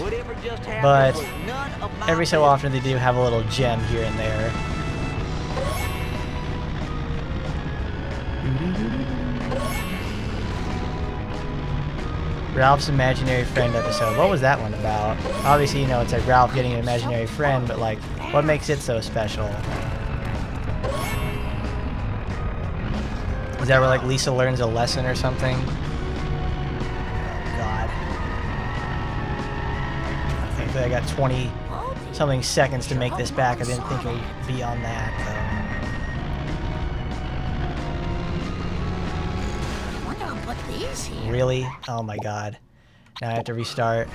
[SPEAKER 1] but every so often they do have a little gem here and there. Ralph's imaginary friend episode. What was that one about? Obviously, you know, it's like Ralph getting an imaginary friend, but like, what makes it so special? Is that where like Lisa learns a lesson or something? Oh God. I think that I got 20 something seconds to make this back. I didn't think it would be on that though. Really? Oh my God. Now I have to restart.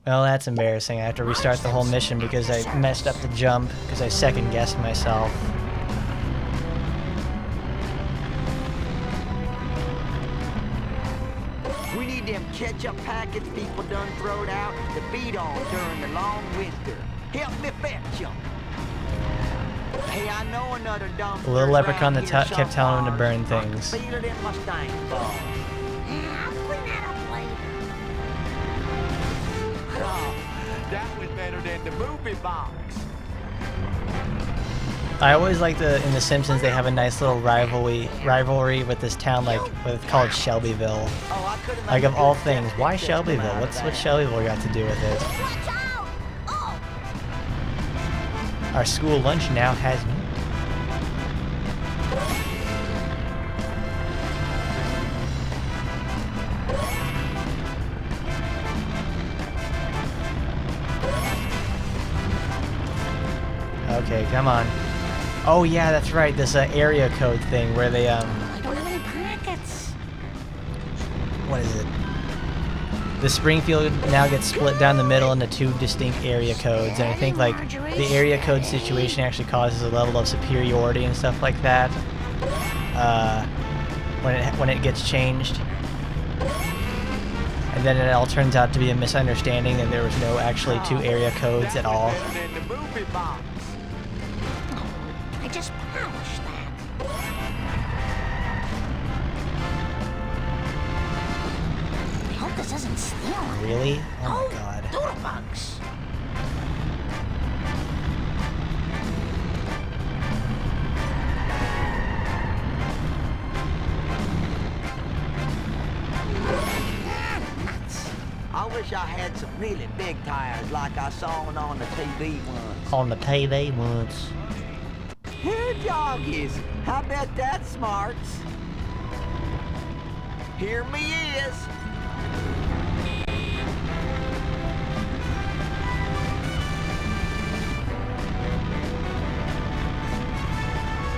[SPEAKER 1] Well, that's embarrassing. I have to restart the whole mission because I messed up the jump, because I second-guessed myself.
[SPEAKER 3] We need them ketchup packets people done throwed out to feed on during the long winter. Help me fetch them. Hey, I know another dumb
[SPEAKER 1] The little leprechaun that kept telling him to burn things.
[SPEAKER 3] Feel it in my stank ball. That was better than the movie box.
[SPEAKER 1] I always like in The Simpsons they have a nice little rivalry with this town, like called Shelbyville. Like of all things, why Shelbyville? What's Shelbyville got to do with it? Our school lunch now has me. Okay, come on. Oh yeah, that's right. This area code thing where they
[SPEAKER 4] I don't have any packets.
[SPEAKER 1] What is it? The Springfield now gets split down the middle into two distinct area codes, and I think like the area code situation actually causes a level of superiority and stuff like that when it gets changed. And then it all turns out to be a misunderstanding, and there was no actually two area codes at all.
[SPEAKER 4] I just polished that. I hope this isn't stealing.
[SPEAKER 1] Really? Oh my God.
[SPEAKER 4] Doodlebugs.
[SPEAKER 3] I wish I had some really big tires like I saw on the TV once.
[SPEAKER 1] On the TV once.
[SPEAKER 3] Here, doggies. I bet that's smarts. Here me is.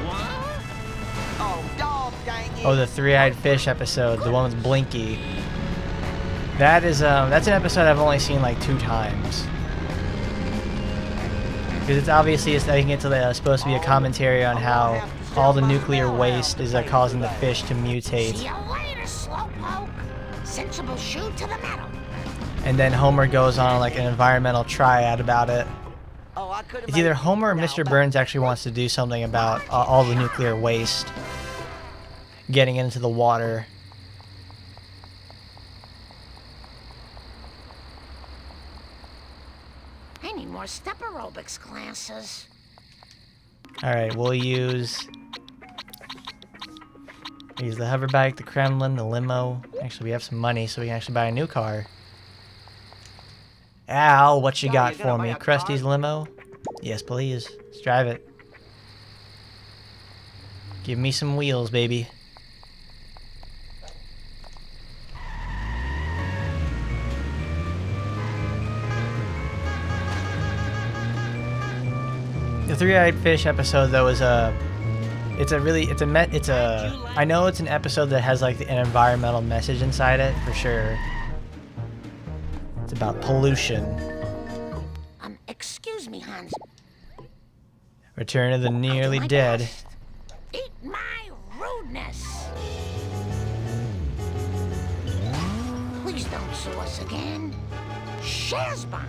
[SPEAKER 3] What? Oh, dog dang it.
[SPEAKER 1] Oh, the three-eyed fish episode, the one with Blinky. That is that's an episode I've only seen like 2 times. Because it's obviously, I think it's supposed to be a commentary on how all the nuclear waste is causing the fish to mutate.
[SPEAKER 4] See you later, slowpoke. Sensible shoe to the metal.
[SPEAKER 1] And then Homer goes on like an environmental triad about it. It's either Homer or Mr. Burns actually wants to do something about all the nuclear waste getting into the water.
[SPEAKER 4] I need more step aerobics classes.
[SPEAKER 1] Alright, we'll use the hoverbike, the Kremlin, the limo. Actually, we have some money, so we can actually buy a new car. Al, what you got for me? Krusty's limo? Yes, please. Let's drive it. Give me some wheels, baby. The three-eyed fish episode, though, is I know it's an episode that has like an environmental message inside it for sure. It's about pollution.
[SPEAKER 4] Excuse me, Hans.
[SPEAKER 1] Return of the Nearly Dead.
[SPEAKER 12] Eat my rudeness. Please don't sue us again. Shares bond.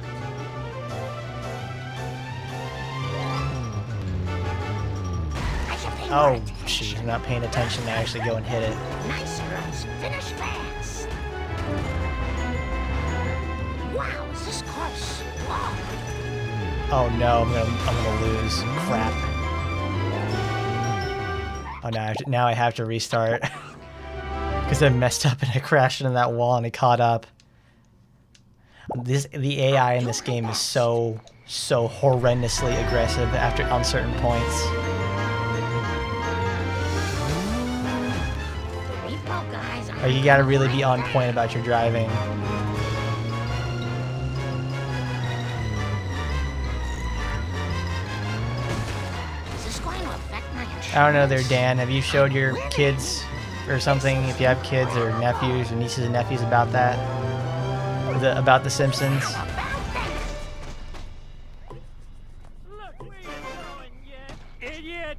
[SPEAKER 1] Oh, shoot, I'm not paying attention to actually go and hit it.
[SPEAKER 12] Nice girls, finish fast. Wow, is this car slow?
[SPEAKER 1] Oh no, I'm gonna lose. Crap. Oh, now I have to restart. Because I messed up and I crashed into that wall and it caught up. The AI in this game is so horrendously aggressive on certain points. Like, you gotta really be on point about your driving. I don't know there, Dan. Have you showed your kids or something, if you have kids or nephews or nieces and nephews, about that? About The Simpsons?
[SPEAKER 6] Look where you're going, you idiot!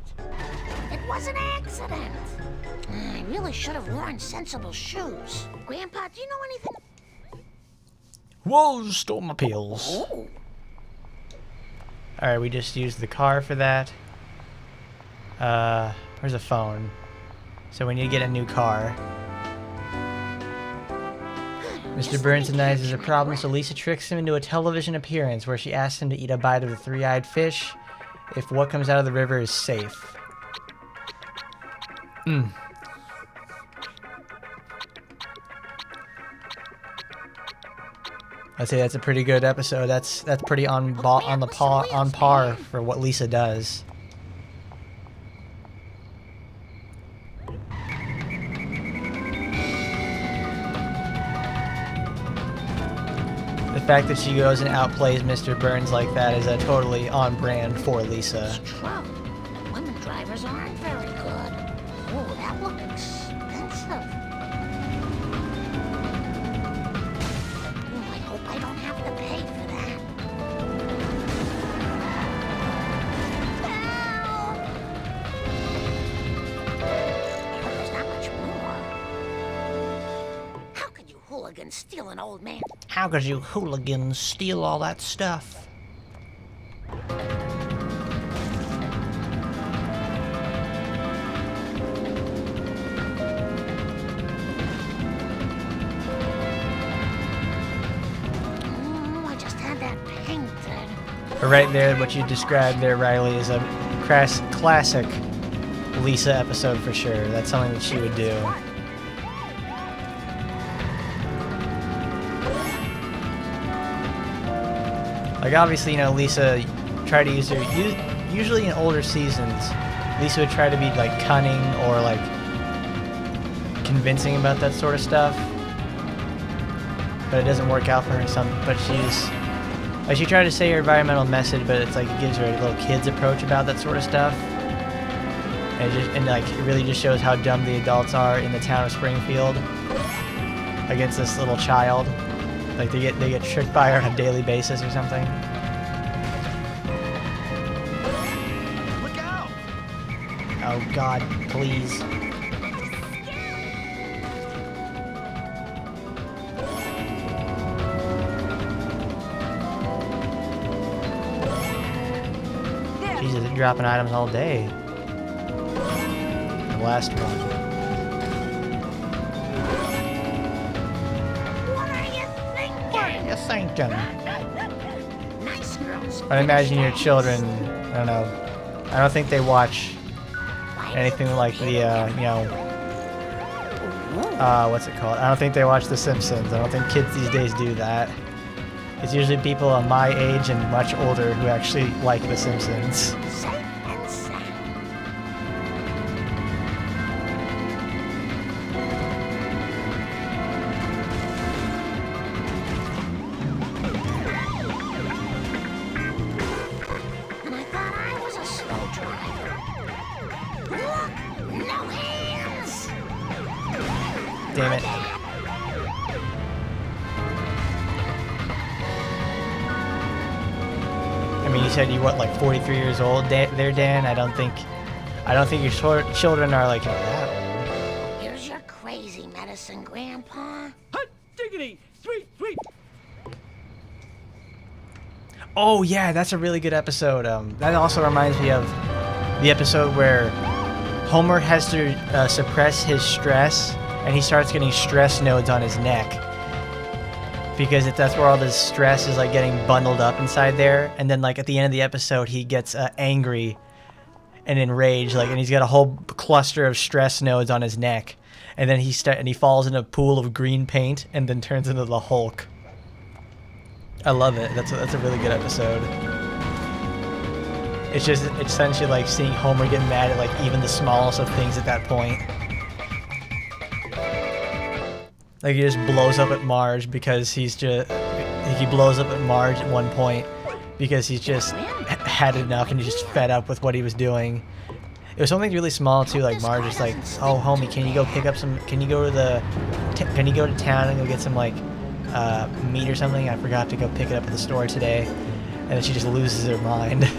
[SPEAKER 12] It was an accident. I really should have worn sensible shoes. Grandpa, do you know anything?
[SPEAKER 1] Whoa, stole my pills.
[SPEAKER 12] Oh.
[SPEAKER 1] Alright, we just used the car for that. Where's a phone? So we need to get a new car. Mr. Burns denies there's a problem, so Lisa tricks him into a television appearance where she asks him to eat a bite of the three-eyed fish if what comes out of the river is safe. I'd say that's a pretty good episode. That's pretty on par for what Lisa does. The fact that she goes and outplays Mr. Burns like that is a totally on brand for Lisa.
[SPEAKER 12] It's true. Women drivers aren't very good. Oh, that looks expensive. Oh, I hope I don't have to pay for that. I hope there's not much more. How could you hooligans steal an old man?
[SPEAKER 1] How could you hooligans steal all that stuff?
[SPEAKER 12] I just had that painted.
[SPEAKER 1] But right there, what you described there, Riley, is a classic Lisa episode for sure. That's something that she would do. Like, obviously, you know, Lisa tried to use her... Usually in older seasons, Lisa would try to be, like, cunning or, like, convincing about that sort of stuff. But it doesn't work out for her. But she's... Like, she tried to say her environmental message, but it's like it gives her a little kid's approach about that sort of stuff. And it really just shows how dumb the adults are in the town of Springfield against this little child. Like, they get tricked by her on a daily basis or something.
[SPEAKER 3] Look out!
[SPEAKER 1] Oh God, please. Jesus, they're dropping items all day. The last one. Thinking.
[SPEAKER 12] Nice girls.
[SPEAKER 1] I imagine your children, I don't know, I don't think they watch anything like the, what's it called? I don't think they watch The Simpsons. I don't think kids these days do that. It's usually people of my age and much older who actually like The Simpsons. Damn it. I mean, you said you what, like 43 years old there, Dan? I don't think your children are like that old.
[SPEAKER 12] Here's your crazy medicine, Grandpa.
[SPEAKER 6] Hot diggity! Sweet, sweet!
[SPEAKER 1] Oh yeah, that's a really good episode. That also reminds me of the episode where Homer has to suppress his stress, and he starts getting stress nodes on his neck because that's where all this stress is like getting bundled up inside there. And then like at the end of the episode, he gets angry and enraged, like, and he's got a whole cluster of stress nodes on his neck, and then he falls in a pool of green paint and then turns into the Hulk. I love it. That's a really good episode. It's essentially like seeing Homer get mad at like even the smallest of things at that point. Like he just blows up at Marge because he blows up at Marge at one point because he's just had enough and he's just fed up with what he was doing. It was something really small too, like Marge is like, "Oh, homie, can you go pick up some? Can you go to town and go get some like meat or something? I forgot to go pick it up at the store today." And then she just loses her mind.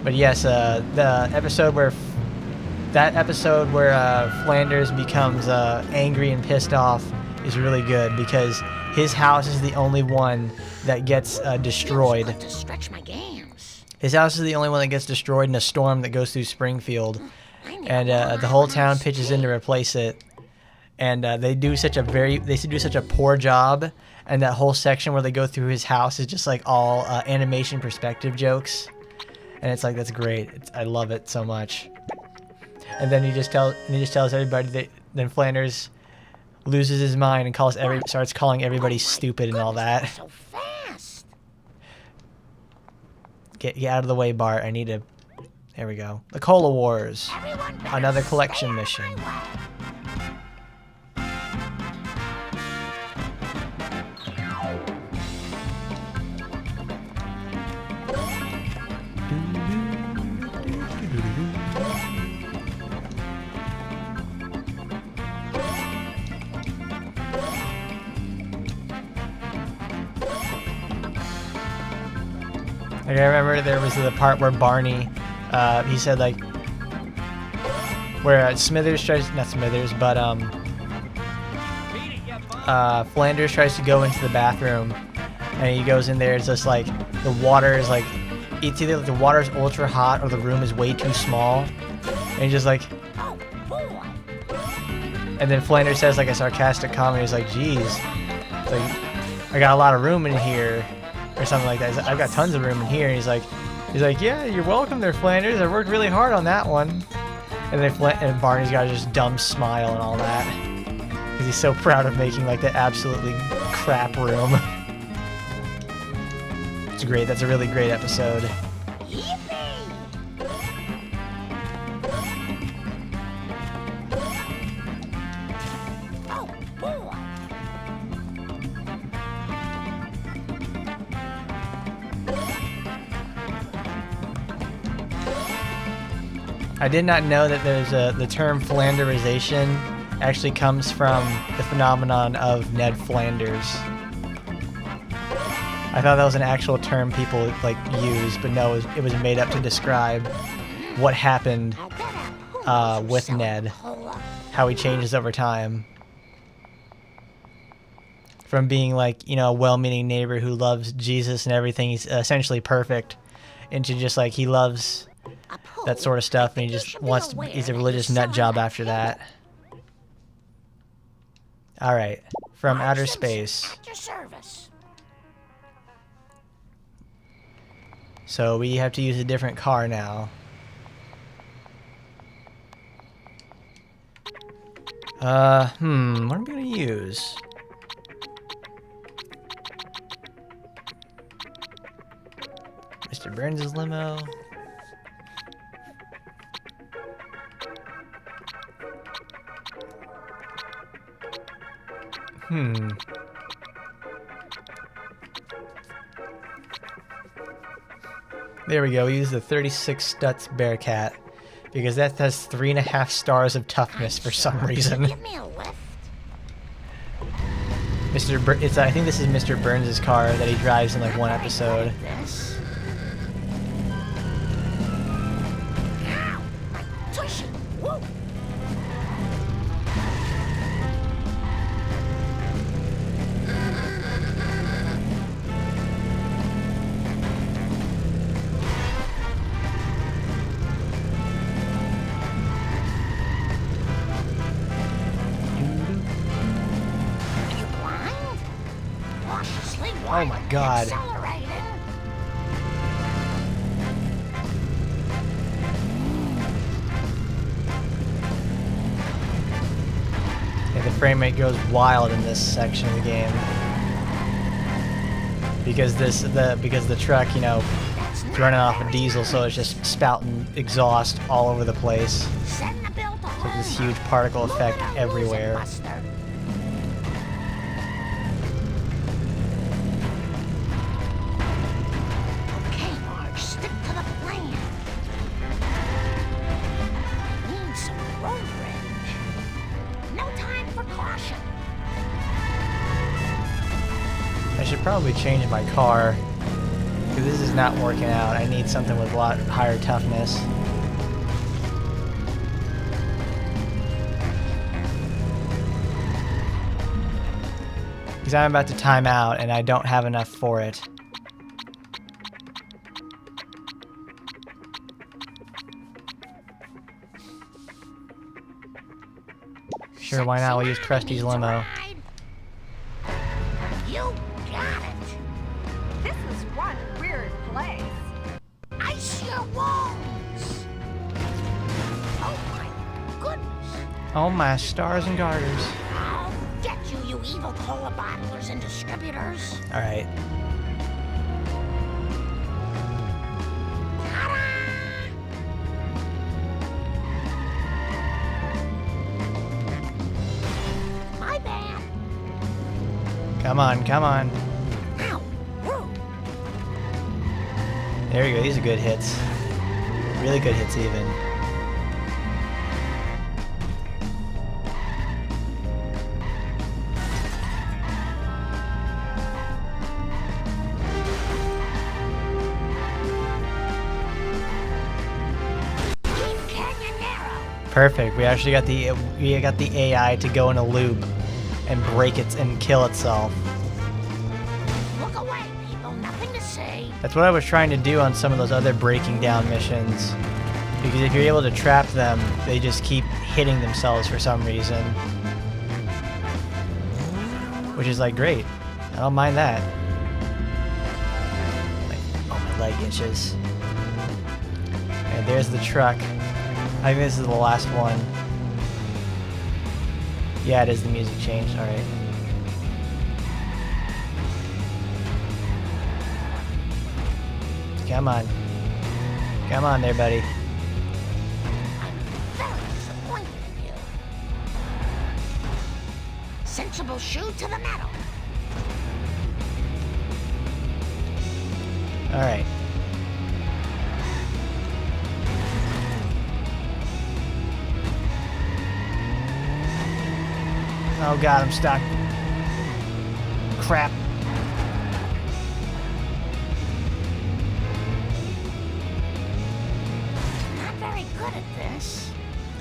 [SPEAKER 1] But yes, the episode where Flanders becomes angry and pissed off is really good because his house is the only one that gets destroyed.
[SPEAKER 12] To stretch my games.
[SPEAKER 1] His house is the only one that gets destroyed in a storm that goes through Springfield, and the whole town pitches in to replace it. And they do such a poor job, and that whole section where they go through his house is just like all animation perspective jokes, and it's like that's great. I love it so much. And then he just tells everybody that then Flanders loses his mind and starts calling everybody stupid and all that.
[SPEAKER 12] So fast.
[SPEAKER 1] Get out of the way, Bart. I need to. There we go. The Cola Wars. Another collection mission. Like, I remember there was the part where Barney, he said like, where Smithers tries, not Smithers, but Flanders tries to go into the bathroom, and he goes in there. It's just like the water is like, it's either the water's ultra hot or the room is way too small, and he's just like, and then Flanders says like a sarcastic comment. He's like, "Geez, it's like I got a lot of room in here." Or something like that. He's like, "I've got tons of room in here." And he's like, "Yeah, you're welcome there, Flanders. I worked really hard on that one." And then and Barney's got just dumb smile and all that because he's so proud of making like the absolutely crap room. It's great. That's a really great episode. I did not know that there's the term Flanderization actually comes from the phenomenon of Ned Flanders. I thought that was an actual term people like use, but no, it was made up to describe what happened with Ned, how he changes over time. From being like, a well-meaning neighbor who loves Jesus and everything, he's essentially perfect, into just like he loves that sort of stuff, and he just wants to, he's a religious nut job after that. Alright, from outer space.
[SPEAKER 12] At your service.
[SPEAKER 1] So we have to use a different car now. What am I gonna use? Mr. Burns' limo. There we go. We use the 36 Stutz Bearcat because that has 3.5 stars of toughness for some reason.
[SPEAKER 12] Give me a lift.
[SPEAKER 1] I think this is Mr. Burns' car that he drives in like one episode.
[SPEAKER 12] Ow! My tushy! Whoa!
[SPEAKER 1] Oh my god. Yeah, the frame rate goes wild in this section of the game. Because the truck, you know, it's running off of diesel, so it's just spouting exhaust all over the place. So this huge particle effect everywhere. I should probably change my car, because this is not working out. I need something with a lot higher toughness. Because I'm about to time out and I don't have enough for it. Sure, why not? We'll use Krusty's limo.
[SPEAKER 12] You got it.
[SPEAKER 13] This is one weird place.
[SPEAKER 12] Ice your wounds. Oh my goodness.
[SPEAKER 1] Oh my stars and garters.
[SPEAKER 12] I'll get you, you evil cola bottlers and distributors.
[SPEAKER 1] Alright.
[SPEAKER 12] My bad.
[SPEAKER 1] Come on, come on. There you go, these are good hits. Really good hits even. Perfect. We actually got the AI to go in a loop and break it and kill itself.
[SPEAKER 12] Look away, people. Nothing to say.
[SPEAKER 1] That's what I was trying to do on some of those other breaking down missions. Because if you're able to trap them, they just keep hitting themselves for some reason. Which is like great. I don't mind that. My leg itches. And there's the truck. I think this is the last one. Yeah, it is. The music changed. Alright. Come on. Come on there, buddy.
[SPEAKER 12] Very disappointed in you. Sensible shoe to the metal.
[SPEAKER 1] Alright. Oh god, I'm stuck. Crap.
[SPEAKER 12] Not very good at this.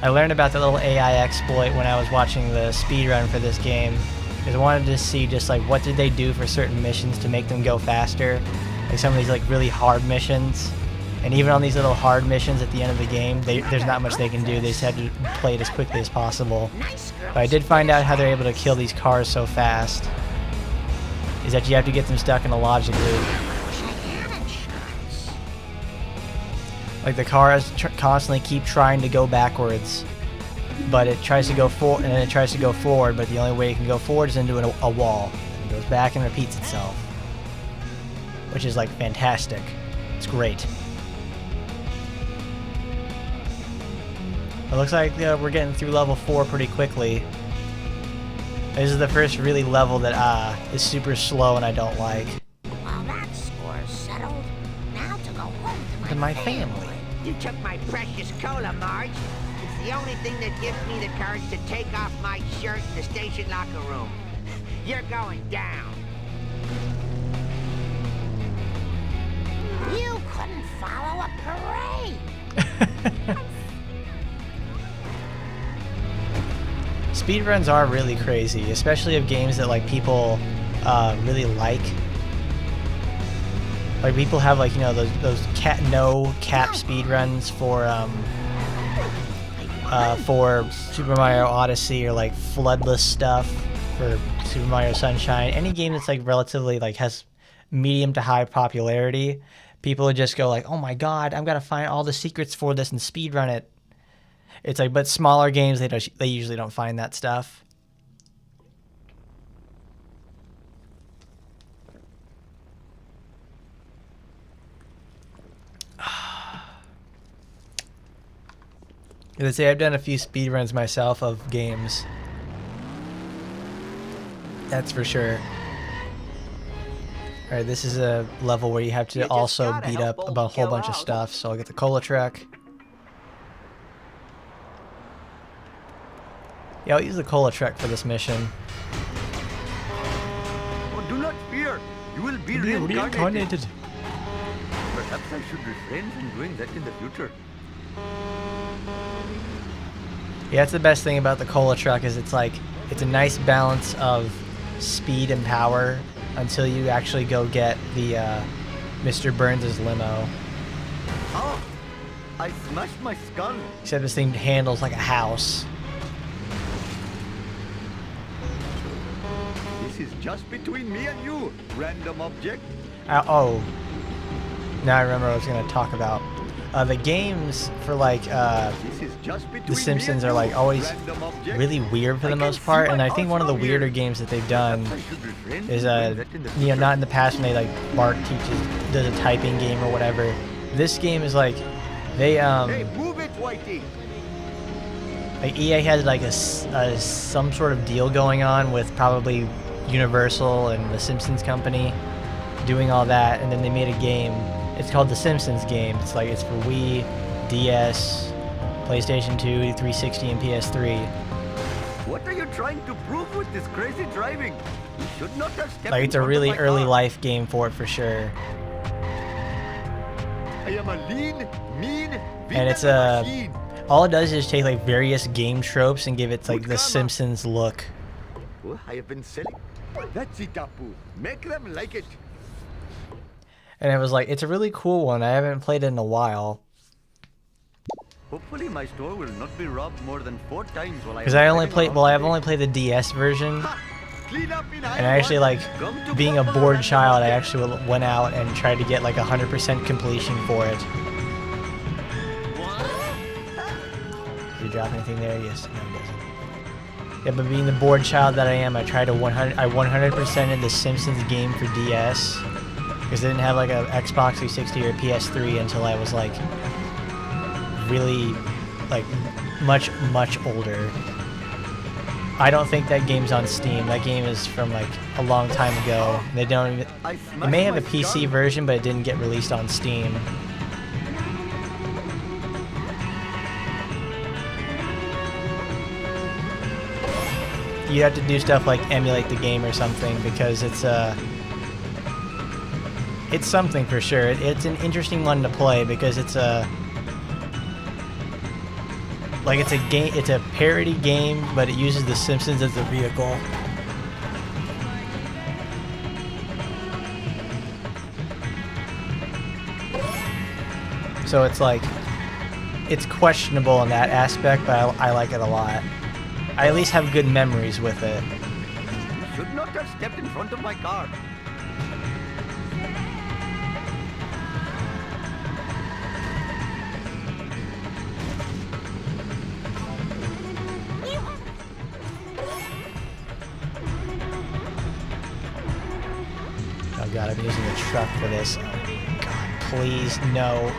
[SPEAKER 1] I learned about the little AI exploit when I was watching the speedrun for this game. Because I wanted to see just like what did they do for certain missions to make them go faster. Like some of these like really hard missions. And even on these little hard missions at the end of the game, there's not much they can do. They just had to play it as quickly as possible. But I did find out how they're able to kill these cars so fast. Is that you have to get them stuck in a logic loop. Like the cars constantly keep trying to go backwards. But it tries to go forward, and then it tries to go forward, but the only way it can go forward is into a wall. It goes back and repeats itself. Which is like fantastic. It's great. It looks like we're getting through level 4 pretty quickly. This is the first really level that is super slow and I don't like.
[SPEAKER 12] Well, that score's settled. Now to go home to
[SPEAKER 1] my family.
[SPEAKER 3] You took my precious cola, Marge. It's the only thing that gives me the courage to take off my shirt in the station locker room. You're going down.
[SPEAKER 12] You couldn't follow a parade.
[SPEAKER 1] Speedruns are really crazy, especially of games that like people really like. Like people have like, you know, those no cap speedruns for Super Mario Odyssey, or like floodless stuff for Super Mario Sunshine. Any game that's like relatively like has medium to high popularity, people would just go like, oh my god, I'm gonna find all the secrets for this and speedrun it. It's like, but smaller games, they usually don't find that stuff. Let's say I've done a few speedruns myself of games. That's for sure. Alright, this is a level where you have to also beat up a whole bunch of stuff, so I'll get the cola truck. Yeah, I'll use the cola truck for this mission.
[SPEAKER 10] Oh, do not fear. You will be reincarnated. Perhaps I should refrain from doing that in the future.
[SPEAKER 1] Yeah, that's the best thing about the cola truck, is it's like, it's a nice balance of speed and power until you actually go get the Mr. Burns' limo.
[SPEAKER 10] Oh, I smashed my skull.
[SPEAKER 1] Except this thing handles like a house.
[SPEAKER 10] This is just between me and you, random object.
[SPEAKER 1] Oh, now I remember what I was going to talk about. The games for like The Simpsons are like always really weird for the most part, and I think one of the weirder games that they've done is you know, not in the past when they like Bart does a typing game or whatever. This game is like they
[SPEAKER 10] move it, Whitey.
[SPEAKER 1] Like EA has like some sort of deal going on with probably Universal and the Simpsons company doing all that, and then they made a game. It's called the Simpsons game. It's like, it's for Wii, DS, PlayStation 2, 360, and PS3.
[SPEAKER 10] What are you trying to prove with this crazy driving? You should not have stepped
[SPEAKER 1] Like, it's a really early life game for it for sure.
[SPEAKER 10] I am a lean, mean,
[SPEAKER 1] and it's a all it does is take like various game tropes and give it like the Simpsons look.
[SPEAKER 10] Oh, I have been selling. That's it, Apu. Make them like it.
[SPEAKER 1] And it was like, it's a really cool one. I haven't played it in a while.
[SPEAKER 10] Hopefully my store will not be robbed more than 4 times while
[SPEAKER 1] Because I've only played the DS version. And I actually, like, being a bored child, I actually went out and tried to get like 100% completion for it. Did you drop anything there? Yes. No, it doesn't. Yeah, but being the bored child that I am, I tried to 100%ed the Simpsons game for DS. Because I didn't have like a Xbox 360 or PS3 until I was like really like much older. I don't think that game's on Steam. That game is from like a long time ago. They don't even, it may have a PC version, but it didn't get released on Steam. You have to do stuff like emulate the game or something, because it's something for sure. It's an interesting one to play because it's a game. It's a parody game, but it uses The Simpsons as a vehicle. So it's like, it's questionable in that aspect, but I like it a lot. I at least have good memories with it.
[SPEAKER 10] You should not have stepped in front of my car.
[SPEAKER 1] Oh god, I'm using the truck for this. Oh god, please, no.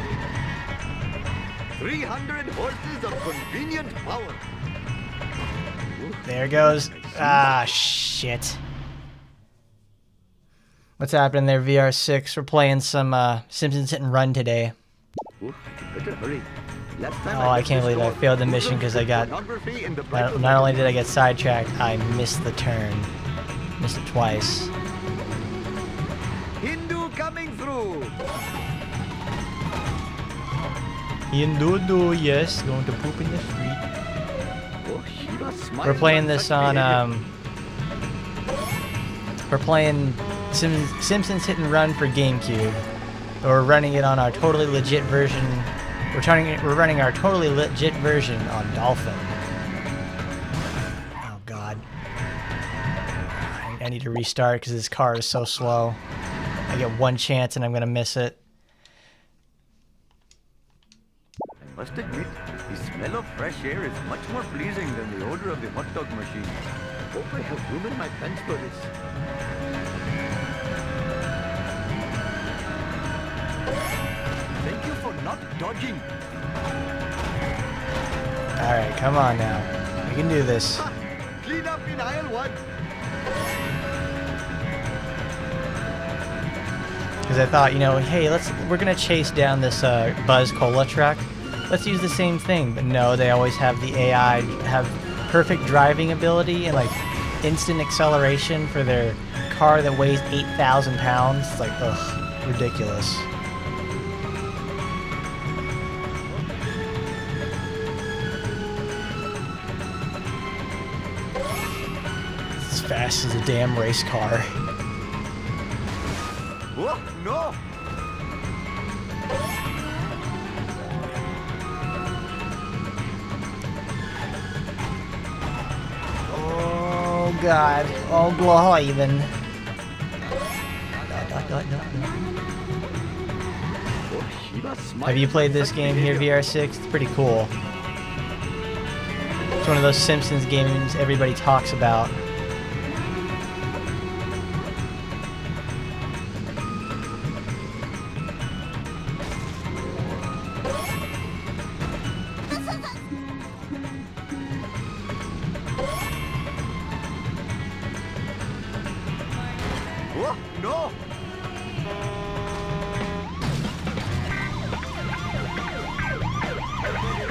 [SPEAKER 10] 300 horses of convenient power.
[SPEAKER 1] There it goes. Ah, shit. What's happening there, VR6? We're playing some Simpsons Hit and Run today.
[SPEAKER 10] Oh, better hurry.
[SPEAKER 1] Oh, I can't believe I failed the mission because I got... Not only did I get sidetracked, I missed the turn. Missed it twice.
[SPEAKER 10] Hindu coming through.
[SPEAKER 1] Hindu, yes, going to poop in the street.
[SPEAKER 10] Oh, Shiva smiles
[SPEAKER 1] We're playing
[SPEAKER 10] on
[SPEAKER 1] this
[SPEAKER 10] such
[SPEAKER 1] on,
[SPEAKER 10] behavior.
[SPEAKER 1] we're playing Simpsons Hit and Run for GameCube. We're running it on our totally legit version. We're running our totally legit version on Dolphin. Oh God. I need to restart because this car is so slow. I get one chance and I'm gonna miss it.
[SPEAKER 10] I must admit, the smell of fresh air is much more pleasing than the odor of the hot dog machine. Hope I have room in my pants for this. Thank you for not dodging.
[SPEAKER 1] Alright, come on now. We can do this.
[SPEAKER 10] Ha! Clean up in aisle 1.
[SPEAKER 1] Because I thought, you know, hey, we're gonna chase down this Buzz Cola truck. Let's use the same thing. But no, they always have the AI have perfect driving ability and like instant acceleration for their car that weighs 8,000 pounds. It's like, ugh, ridiculous. It's as fast as a damn race car.
[SPEAKER 10] Oh, no!
[SPEAKER 1] Oh God! Oh Gloiden! Have you played this game here, VR6? It's pretty cool. It's one of those Simpsons games everybody talks about.
[SPEAKER 10] Oh, no!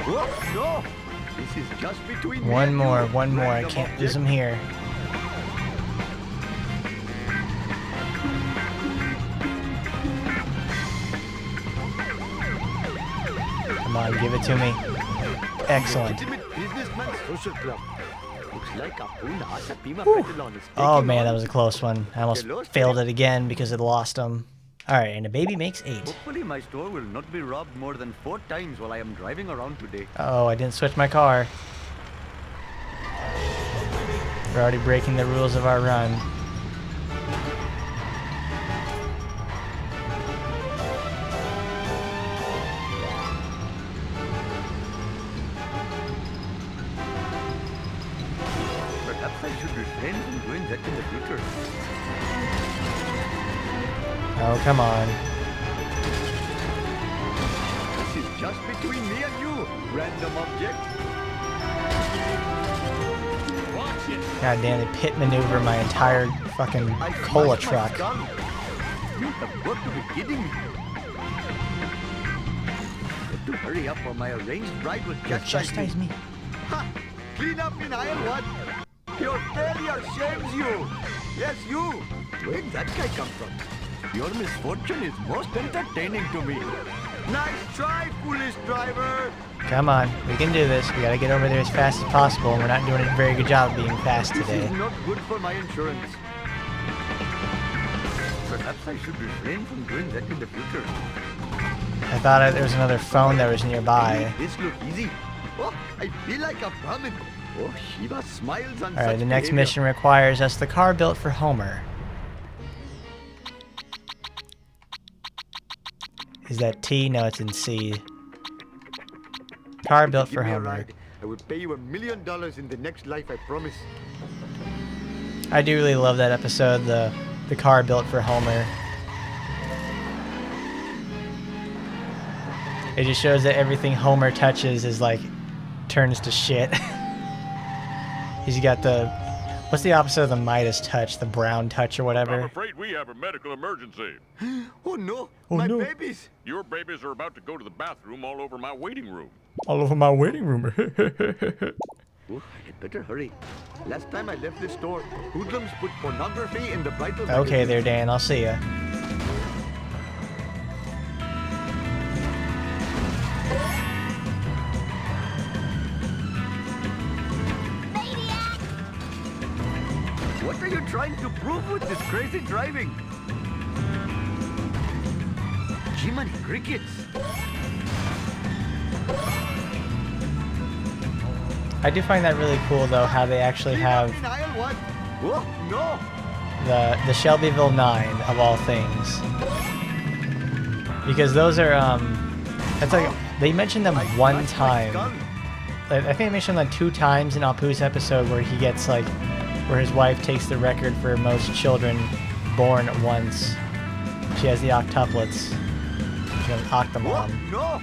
[SPEAKER 10] Oh, no! This is just between me
[SPEAKER 1] One
[SPEAKER 10] and
[SPEAKER 1] more,
[SPEAKER 10] you,
[SPEAKER 1] one more. I
[SPEAKER 10] random
[SPEAKER 1] can't
[SPEAKER 10] object.
[SPEAKER 1] lose them here. Come on, give it to me. Excellent.
[SPEAKER 10] Ultimate Businessman Social Club. Looks like a full Asa Pima
[SPEAKER 1] Whew.
[SPEAKER 10] Petalon is
[SPEAKER 1] Oh
[SPEAKER 10] taking
[SPEAKER 1] man,
[SPEAKER 10] on.
[SPEAKER 1] that was a close one. I almost failed it again because it lost them. Alright, and a baby makes 8.
[SPEAKER 10] Hopefully my store will not be robbed more than 4 times while I am driving around today.
[SPEAKER 1] Oh, I didn't switch my car. We're already breaking the rules of our run.
[SPEAKER 10] Perhaps I should refrain from doing that in the future.
[SPEAKER 1] Oh, come on.
[SPEAKER 10] This is just between me and you, random object.
[SPEAKER 2] Watch it.
[SPEAKER 1] God damn, they pit maneuver my entire fucking
[SPEAKER 10] I
[SPEAKER 1] cola
[SPEAKER 10] smashed my
[SPEAKER 1] truck.
[SPEAKER 10] skull. You have got to be kidding me. Got to hurry up or my arranged bride will
[SPEAKER 1] Chastise me.
[SPEAKER 10] Ha! Clean up in aisle 1. Your failure shames you. Yes, you. Where'd that guy come from? Your misfortune is most entertaining to me. Nice try, foolish driver.
[SPEAKER 1] Come on, we can do this. We gotta get over there as fast as possible, and we're not doing a very good job of being fast
[SPEAKER 10] This
[SPEAKER 1] today.
[SPEAKER 10] is not good for my insurance. Perhaps I should refrain from doing that in the future.
[SPEAKER 1] I thought there was another phone that was nearby.
[SPEAKER 10] This look easy. Oh, I feel like a Brahmin. Oh, Shiva smiles on
[SPEAKER 1] Alright,
[SPEAKER 10] such
[SPEAKER 1] the next
[SPEAKER 10] behavior.
[SPEAKER 1] mission requires us the car built for Homer. Is that T? No, it's in C. Car built for
[SPEAKER 10] Give me a
[SPEAKER 1] Homer.
[SPEAKER 10] ride. I will pay you $1 million in the next life, I promise.
[SPEAKER 1] I do really love that episode, the car built for Homer. It just shows that everything Homer touches is like turns to shit. He's got the what's the opposite of the Midas touch, the brown touch or
[SPEAKER 2] I'm
[SPEAKER 1] whatever.
[SPEAKER 2] afraid we have a medical emergency.
[SPEAKER 10] Oh no,
[SPEAKER 1] Oh,
[SPEAKER 10] my
[SPEAKER 1] no.
[SPEAKER 10] babies.
[SPEAKER 2] Your babies are about to go to the bathroom all over my waiting room.
[SPEAKER 11] All over my waiting room.
[SPEAKER 10] Oh, I had better hurry. Last time I left this store, hoodlums put pornography in the bridal
[SPEAKER 1] Okay there, Dan. I'll see ya.
[SPEAKER 10] What are you trying to prove with this crazy driving? Jiminy crickets!
[SPEAKER 1] I do find that really cool, though, how they actually have the Shelbyville 9 of all things, because those are it's like they mentioned them one time. I think they mentioned them 2 times in Apu's episode where he gets like where his wife takes the record for most children born at once. She has the octuplets. She has octomom.
[SPEAKER 10] No!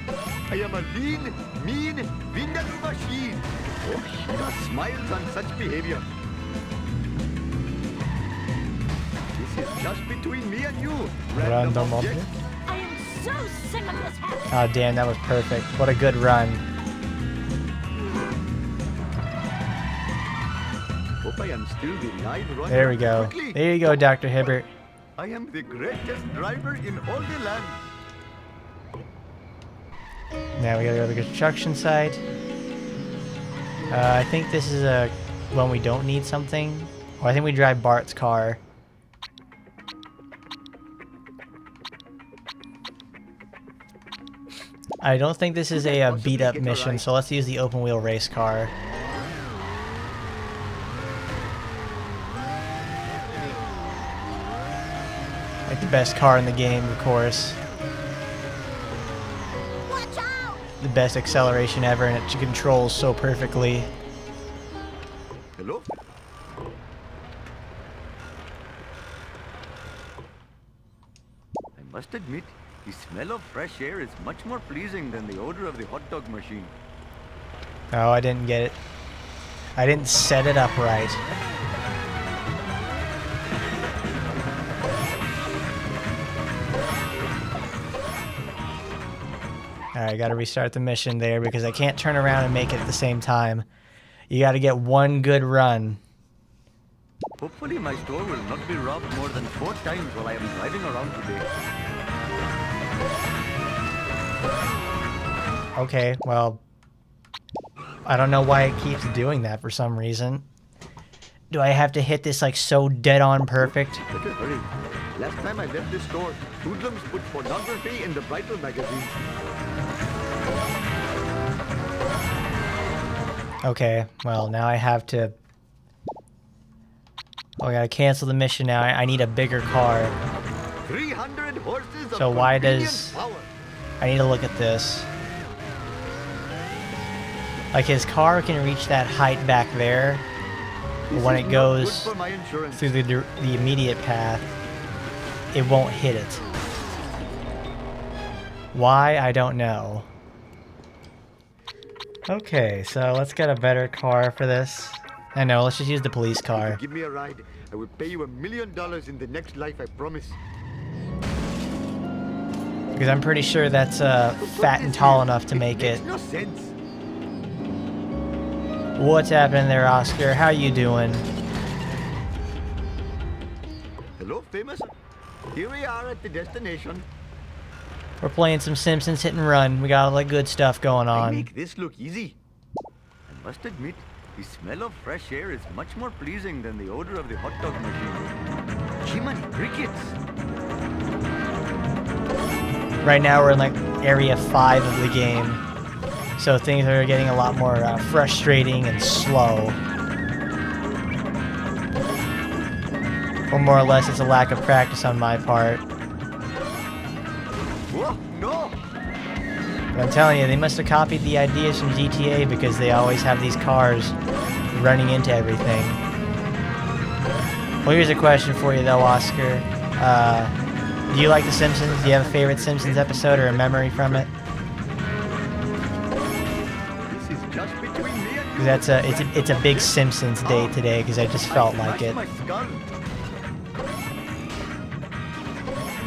[SPEAKER 10] I am a lean, mean, vindaloo machine. Oh, Shiva smiles on such behavior. This is just between me and you, random object.
[SPEAKER 12] I am so sick of this house.
[SPEAKER 1] Oh, damn, that was perfect. What a good run.
[SPEAKER 10] Hope I am still the live runner.
[SPEAKER 1] There we go.
[SPEAKER 10] Quickly.
[SPEAKER 1] There you go, Dr. Hibbert.
[SPEAKER 10] I am the greatest driver in all the land.
[SPEAKER 1] Now we gotta go to the construction site. I think this is when we don't need something. Oh, I think we drive Bart's car. I don't think this is a beat-up mission, so let's use the open-wheel race car. Like the best car in the game, of course. The best acceleration ever, and it controls so perfectly.
[SPEAKER 10] Hello? I must admit, the smell of fresh air is much more pleasing than the odor of the hot dog machine.
[SPEAKER 1] Oh, I didn't get it. I didn't set it up right. Alright, gotta restart the mission there because I can't turn around and make it at the same time. You gotta get one good run.
[SPEAKER 10] Hopefully my store will not be robbed more than 4 times while I am driving around today.
[SPEAKER 1] Okay, well, I don't know why it keeps doing that for some reason. Do I have to hit this like so dead on perfect?
[SPEAKER 10] Better hurry. Last time I left this store, hoodlums put pornography in the bridal magazine.
[SPEAKER 1] Okay, well, now I have to... Oh, I gotta cancel the mission now. I need a bigger car.
[SPEAKER 10] 300 horses
[SPEAKER 1] So
[SPEAKER 10] of
[SPEAKER 1] why
[SPEAKER 10] convenient
[SPEAKER 1] does...
[SPEAKER 10] power.
[SPEAKER 1] I need to look at this. Like, his car can reach that height back there, but when it goes through the immediate path, it won't hit it. Why? I don't know. Okay, so let's get a better car for this. I know, let's just use the police car.
[SPEAKER 10] Give me a ride. I will pay you $1 million in the next life, I promise.
[SPEAKER 1] Because I'm pretty sure that's fat and tall enough to make it.
[SPEAKER 10] No sense.
[SPEAKER 1] What's happening there, Oscar? How you doing?
[SPEAKER 10] Hello, famous. Here we are at the destination.
[SPEAKER 1] We're playing some Simpsons Hit and Run. We got all the good stuff going
[SPEAKER 10] I
[SPEAKER 1] on.
[SPEAKER 10] make this look easy. I must admit, the smell of fresh air is much more pleasing than the odor of the hot dog machine. Jiminy crickets!
[SPEAKER 1] Right now we're in like area 5 of the game. So things are getting a lot more frustrating and slow. Or more or less it's a lack of practice on my part.
[SPEAKER 10] Whoa, no!
[SPEAKER 1] But I'm telling you, they must have copied the ideas from GTA because they always have these cars running into everything. Well, here's a question for you though, Oscar. Do you like The Simpsons? Do you have a favorite Simpsons episode or a memory from it?
[SPEAKER 10] This is just between me and you.
[SPEAKER 1] Because it's a big Simpsons day today because I just felt like it.
[SPEAKER 10] My skull.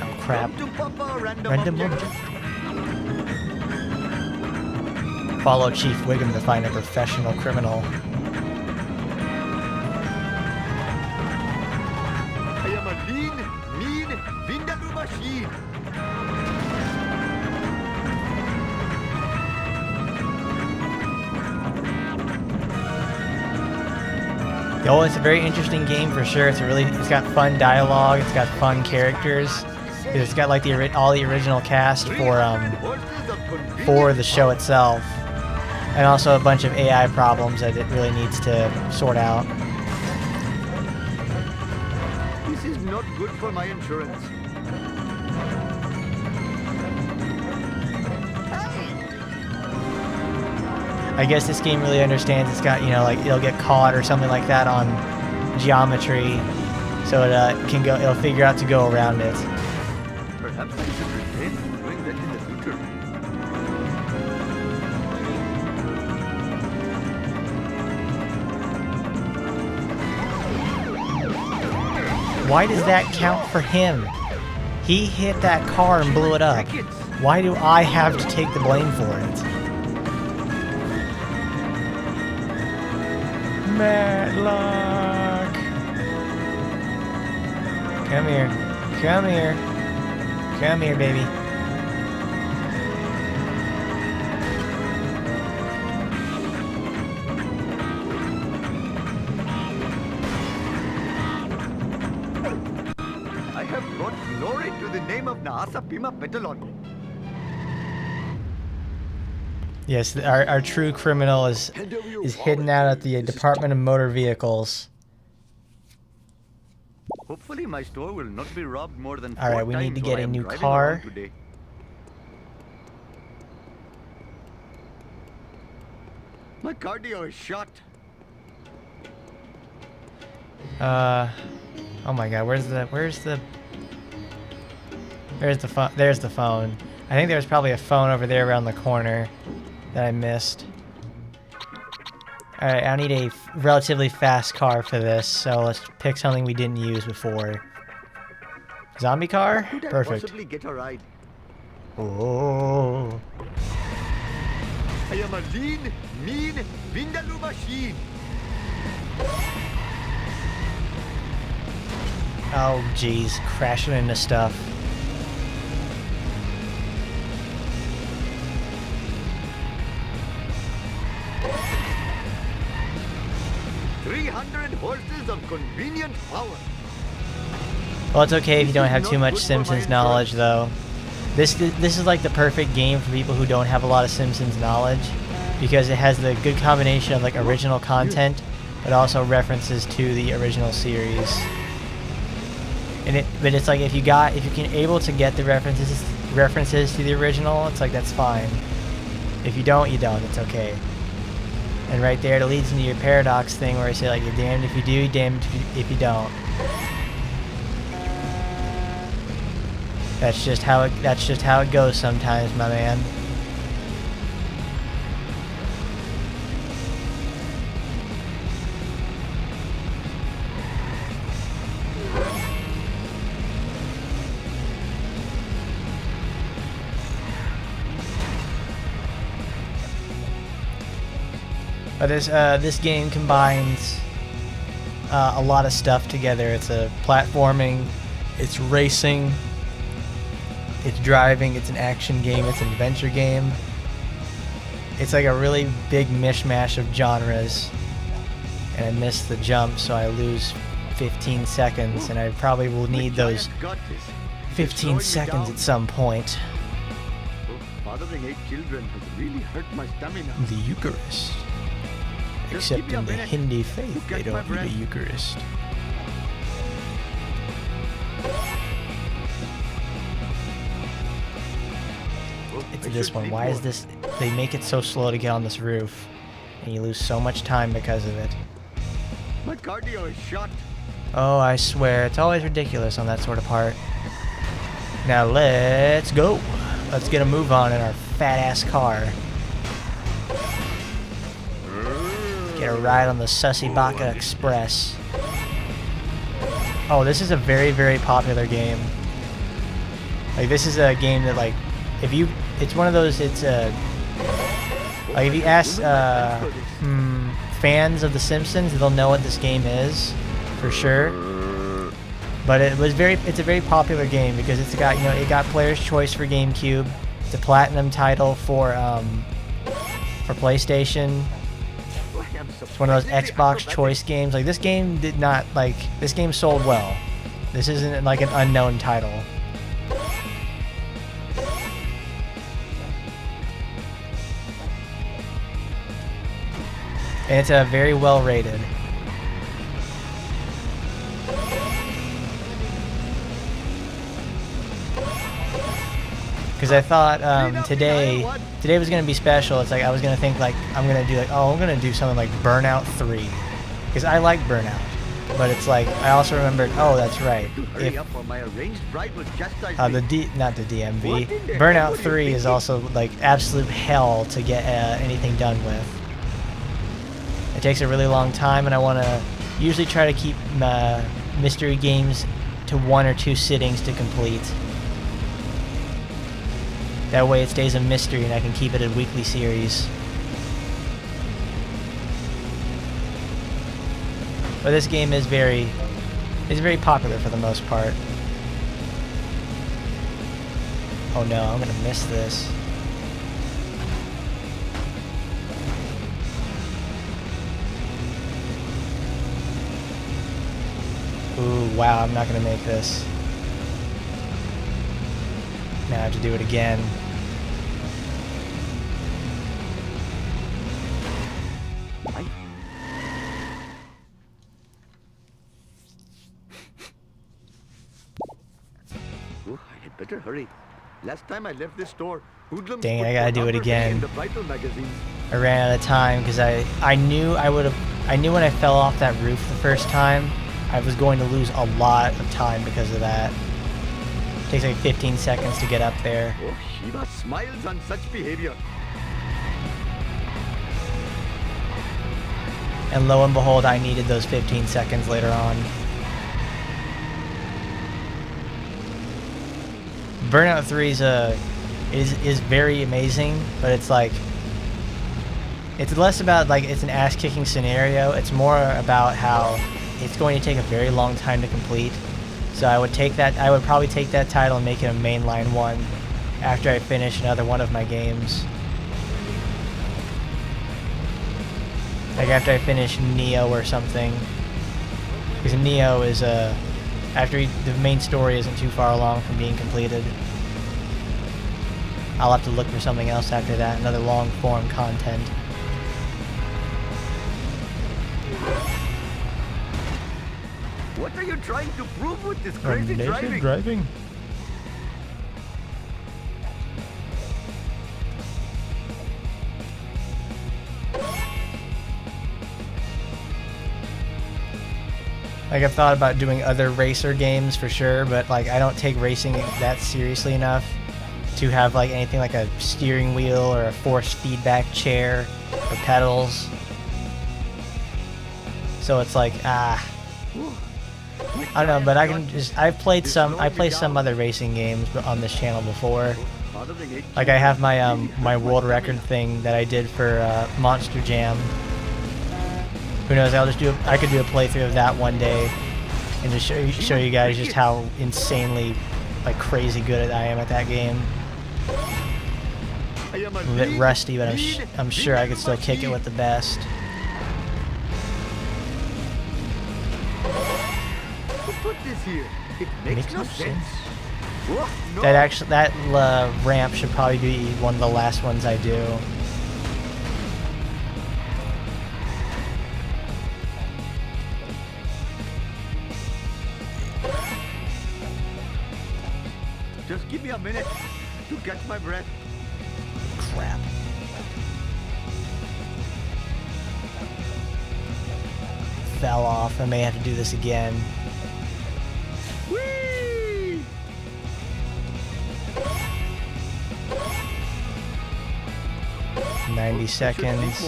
[SPEAKER 1] Oh crap.
[SPEAKER 10] Come to Papa,
[SPEAKER 1] Random object. Follow Chief Wiggum to find a professional criminal. Oh, it's a very interesting game for sure. It's got fun dialogue. It's got fun characters. It's got like all the original cast for the show itself, and also a bunch of AI problems that it really needs to sort out.
[SPEAKER 10] This is not good for my insurance.
[SPEAKER 1] I guess this game really understands it's got, like it'll get caught or something like that on geometry, so it'll figure out to go around it.
[SPEAKER 10] Perhaps I should refrain from doing that in the future.
[SPEAKER 1] Why does that count for him? He hit that car and blew it up. Why do I have to take the blame for it? Matlock. Come here. Come here. Come here, baby.
[SPEAKER 10] I have brought glory to the name of Naasa Pima Petalon.
[SPEAKER 1] Yes, our true criminal is hidden out at the Department of Motor Vehicles.
[SPEAKER 10] Hopefully my store will not be robbed more than 4
[SPEAKER 1] All right, we need to get a new car.
[SPEAKER 10] My cardio is shot.
[SPEAKER 1] Oh my God, where's the phone? There's the phone. I think there's probably a phone over there around the corner that I missed. Alright, I need a relatively fast car for this, so let's pick something we didn't use before. Zombie car?
[SPEAKER 10] Could I
[SPEAKER 1] Perfect.
[SPEAKER 10] possibly get a ride?
[SPEAKER 1] Oh.
[SPEAKER 10] I am a lean, mean, Vindaloo machine.
[SPEAKER 1] Oh, jeez, crashing into stuff.
[SPEAKER 10] Horses of convenient power.
[SPEAKER 1] Well, it's okay if you don't have too much Simpsons knowledge, though. This is like the perfect game for people who don't have a lot of Simpsons knowledge, because it has the good combination of like original content, but also references to the original series. But it's like if you can able to get the references to the original, it's like that's fine. If you don't, you don't. It's okay. And right there, it leads into your paradox thing where I say like, you're damned if you do, you're damned if you don't. That's just how it goes sometimes, my man. But this game combines a lot of stuff together. It's a platforming, it's racing, it's driving, it's an action game, it's an adventure game. It's like a really big mishmash of genres. And I missed the jump, so I lose 15 seconds, and I probably will need those 15 seconds at some point.
[SPEAKER 10] Fathering 8 children has really hurt my stamina.
[SPEAKER 11] The Eucharist. Except in the Hindi faith, they don't eat a Eucharist.
[SPEAKER 1] It's this one. Why is this? They make it so slow to get on this roof, and you lose so much time because of it.
[SPEAKER 10] My cardio is shot.
[SPEAKER 1] Oh, I swear, it's always ridiculous on that sort of part. Now let's go. Let's get a move on in our fat-ass car. Get a ride on the Sussy Baka Express. Oh, this is a very, very popular game. Like, this is a game that, like, it's one of those, like, if you ask, fans of The Simpsons, they'll know what this game is, for sure. But it's a very popular game because it's got, it got Player's Choice for GameCube. It's a platinum title for PlayStation. It's one of those Xbox choice games. Like this game did not this game sold well. This isn't like an unknown title. And it's very well rated. Because I thought today was gonna be special. It's like I was gonna think like I'm gonna do something like Burnout 3, because I like Burnout, but it's like I also remembered, oh that's right, if not the DMV, Burnout 3 is also like absolute hell to get anything done with. It takes a really long time, and I want to usually try to keep mystery games to 1 or 2 sittings to complete. That way it stays a mystery and I can keep it a weekly series. But this game is very popular for the most part. Oh no, I'm gonna miss this. Ooh, wow, I'm not gonna make this. Now I have to do it again.
[SPEAKER 10] Oh, I had better hurry. Last time I left this store, hoodlums
[SPEAKER 1] dang it,
[SPEAKER 10] put
[SPEAKER 1] I gotta
[SPEAKER 10] the
[SPEAKER 1] do it
[SPEAKER 10] rubber
[SPEAKER 1] again.
[SPEAKER 10] in the Vital magazine.
[SPEAKER 1] I ran out of time because I knew when I fell off that roof the first time, I was going to lose a lot of time because of that. It takes like 15 seconds to get up there.
[SPEAKER 10] Oh, Shiva smiles on such behavior.
[SPEAKER 1] And lo and behold, I needed those 15 seconds later on. Burnout 3 is very amazing, but it's like it's less about like it's an ass-kicking scenario. It's more about how it's going to take a very long time to complete. So I would probably take that title and make it a mainline one after I finish another one of my games. Like after I finish Neo or something. Because Neo is the main story isn't too far along from being completed. I'll have to look for something else after that, another long form content.
[SPEAKER 10] What are you trying to prove with this crazy driving?
[SPEAKER 1] Like I've thought about doing other racer games for sure, but like I don't take racing that seriously enough to have like anything like a steering wheel or a force feedback chair or pedals. So it's like I don't know, but I play some other racing games on this channel before. Like I have my my world record thing that I did for Monster Jam. Who knows? I could do a playthrough of that one day and just show you guys just how insanely like crazy good I am at that game. I'm a bit rusty, but I'm sure I could still kick it with the best.
[SPEAKER 10] Who put this here? It makes no sense. Oh, no.
[SPEAKER 1] That ramp should probably be one of the last ones I do.
[SPEAKER 10] Just give me a minute to catch my breath.
[SPEAKER 1] Crap. Fell off. I may have to do this again.
[SPEAKER 10] Whee!
[SPEAKER 1] 90 seconds.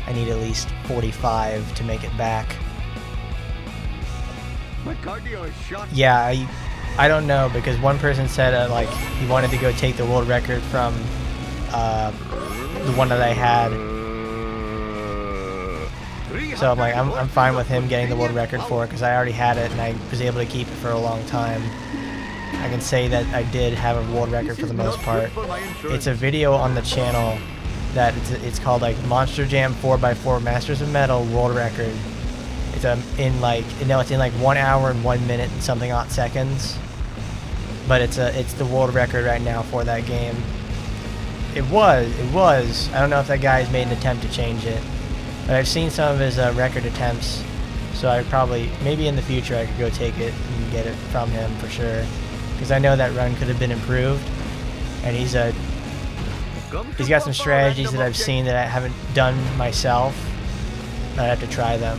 [SPEAKER 1] I need at least 45 to make it back.
[SPEAKER 10] My cardio is shot.
[SPEAKER 1] Yeah, I don't know, because one person said like he wanted to go take the world record from the one that I had. So I'm like, I'm fine with him getting the world record for it because I already had it and I was able to keep it for a long time. I can say that I did have a world record for the most part. It's a video on the channel that it's called like Monster Jam 4x4 Masters of Metal World Record. It's in like it's in like 1 hour and 1 minute and something odd seconds. But it's the world record right now for that game. It was. I don't know if that guy's made an attempt to change it, but I've seen some of his record attempts. So I probably, maybe in the future, I could go take it and get it from him for sure, because I know that run could have been improved, and he's got some strategies that I've seen that I haven't done myself. I have to try them.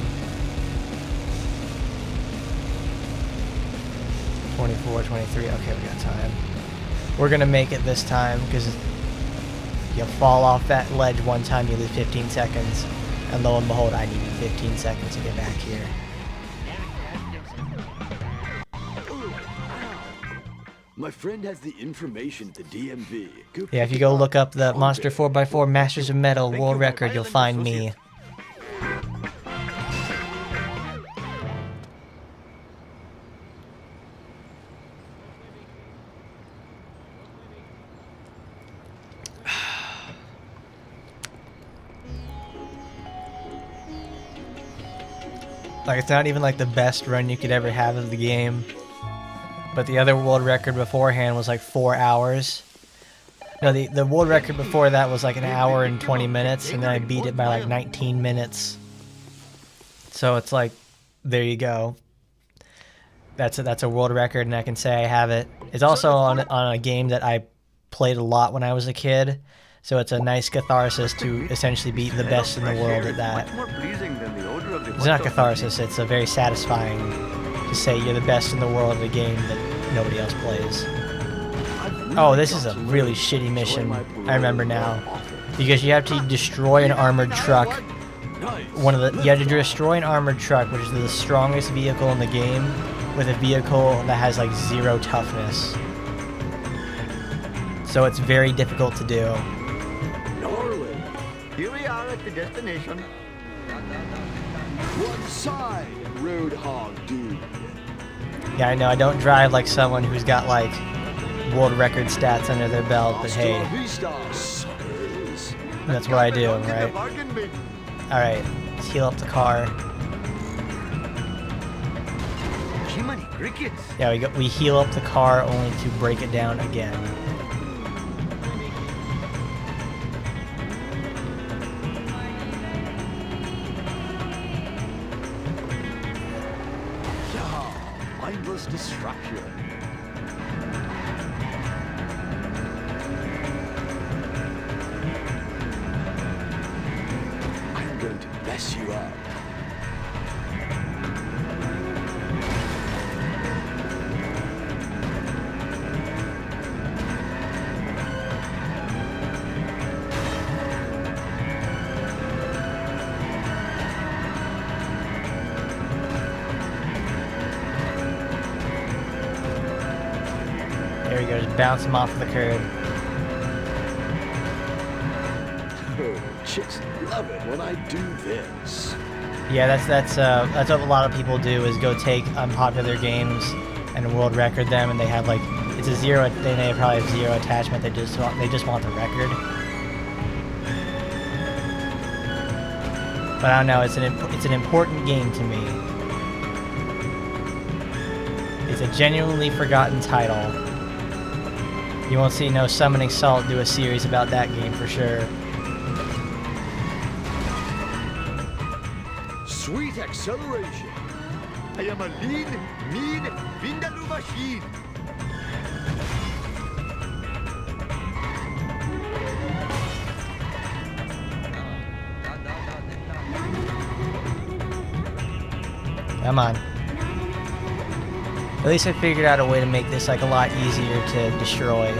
[SPEAKER 1] 24, 23. Okay, we got time. We're gonna make it this time because you fall off that ledge one time, you lose 15 seconds, and lo and behold, I needed 15 seconds to get back here.
[SPEAKER 10] My friend has the information at the DMV.
[SPEAKER 1] Yeah, if you go look up the Monster 4x4 Masters of Metal World Record, you'll find me. Like, it's not even like the best run you could ever have of the game. But the other world record beforehand was like 4 hours. No, the world record before that was like 1 hour and 20 minutes, and then I beat it by like 19 minutes. So it's like, there you go. That's a world record, and I can say I have it. It's also on a game that I played a lot when I was a kid. So it's a nice catharsis to essentially beat the best in the world at that. It's not catharsis, it's a very satisfying to say you're the best in the world at a game that nobody else plays. Oh, this is a really shitty mission. I remember now. Because you have to destroy an armored truck. You have to destroy an armored truck, which is the strongest vehicle in the game, with a vehicle that has like 0 toughness. So it's very difficult to do.
[SPEAKER 10] Here we are at the destination. One side, Roadhog dude.
[SPEAKER 1] Yeah, I know, I don't drive like someone who's got like world record stats under their belt, but hey, that's what I do, right? Alright, let's heal up the car. Yeah, we heal up the car only to break it down again.
[SPEAKER 10] Mindless distraction. I'm going to mess you up.
[SPEAKER 1] There we go, just bounce him off the curb.
[SPEAKER 10] Oh, chicks love it when I do this.
[SPEAKER 1] Yeah, that's what a lot of people do, is go take unpopular games and world record them, and they have like, it's a 0, they probably have 0 attachment, they just want the record. But I don't know, it's an important game to me. It's a genuinely forgotten title. You won't see no Summoning Salt do a series about that game for sure.
[SPEAKER 10] Sweet acceleration. I am a lean, mean, Vindaloo machine.
[SPEAKER 1] Come on. At least I figured out a way to make this like a lot easier to destroy.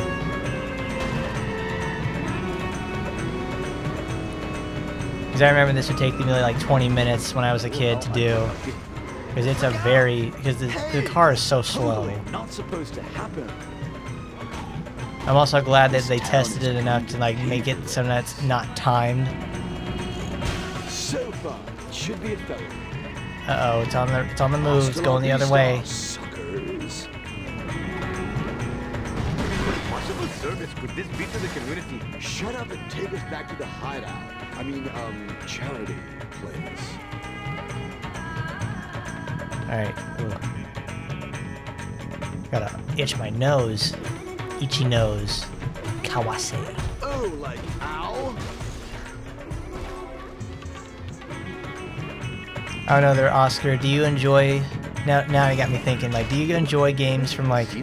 [SPEAKER 1] Because I remember this would take me like 20 minutes when I was a kid to do. Because it's because the car is so slow.
[SPEAKER 10] Not supposed to happen.
[SPEAKER 1] I'm also glad that they tested it enough to like make it so that it's not timed.
[SPEAKER 10] So far, it should be a failure.
[SPEAKER 1] Uh-oh, it's on the move, it's going the other way.
[SPEAKER 10] possible service could this be to the community? Shut up and take us back to the hideout. I mean, charity place.
[SPEAKER 1] Alright. Gotta itch my nose. Itchy nose. Kawase.
[SPEAKER 10] Oh, like ow?
[SPEAKER 1] I don't know there, Oscar. Do you enjoy... Now you got me thinking, like, do you enjoy games from, like, the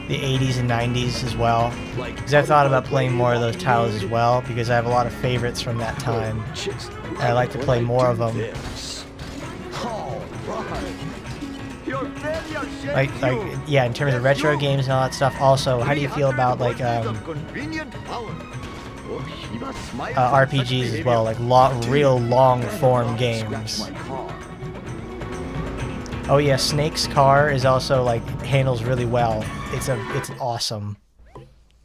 [SPEAKER 1] 80s and 90s as well? Because I've thought about playing more of those titles as well, because I have a lot of favorites from that time. And I like to play more of them. Like, yeah, in terms of retro games and all that stuff. Also, how do you feel about, like, RPGs as well, like real long-form games? Oh yeah, Snake's car is also, like, handles really well. It's awesome.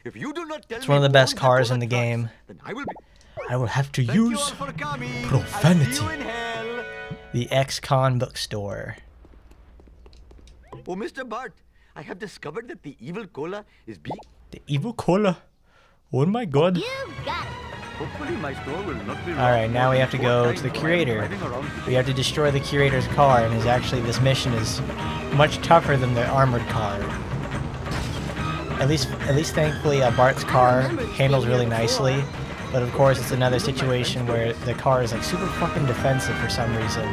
[SPEAKER 1] It's one of the best cars in the game. I will have to use profanity. The ex-con bookstore.
[SPEAKER 10] Oh, Mr. Bart, I have discovered that the evil cola is being...
[SPEAKER 11] The evil cola? Oh my god.
[SPEAKER 4] You got it.
[SPEAKER 10] Hopefully my store will not be...
[SPEAKER 1] Alright, now we have to go to the curator. We have to destroy the curator's car, and this mission is much tougher than the armored car. At least thankfully, Bart's car handles really nicely. But of course, it's another situation where the car is, like, super fucking defensive for some reason.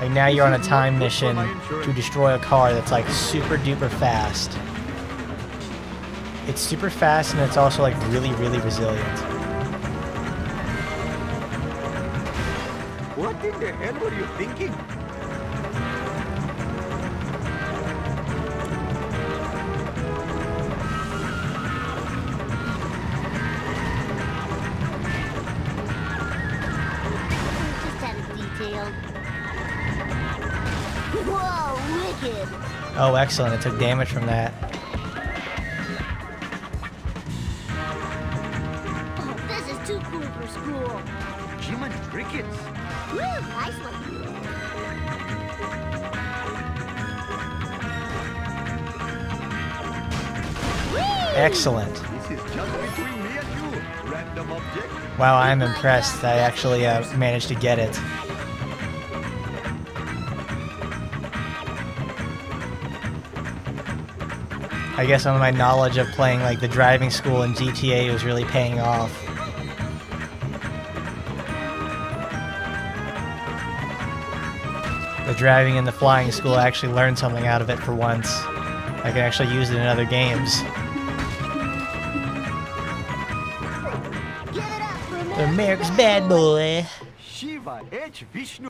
[SPEAKER 1] Like, now you're on a time mission to destroy a car that's, like, super duper fast. It's super fast, and it's also, like, really, really resilient.
[SPEAKER 10] What in the hell were you thinking?
[SPEAKER 4] Just had it detailed. Whoa, wicked!
[SPEAKER 1] Oh, excellent. It took damage from that.
[SPEAKER 4] Oh, this is too cool for school.
[SPEAKER 10] Human crickets.
[SPEAKER 4] Woo, nice one.
[SPEAKER 1] Excellent.
[SPEAKER 10] This is just between me and you, random object.
[SPEAKER 1] Wow, I'm impressed. I actually managed to get it. I guess some of my knowledge of playing, like, the driving school in GTA was really paying off. The driving in the flying school, I actually learned something out of it for once. I can actually use it in other games. America's bad boy.
[SPEAKER 10] Shiva H. Vishnu.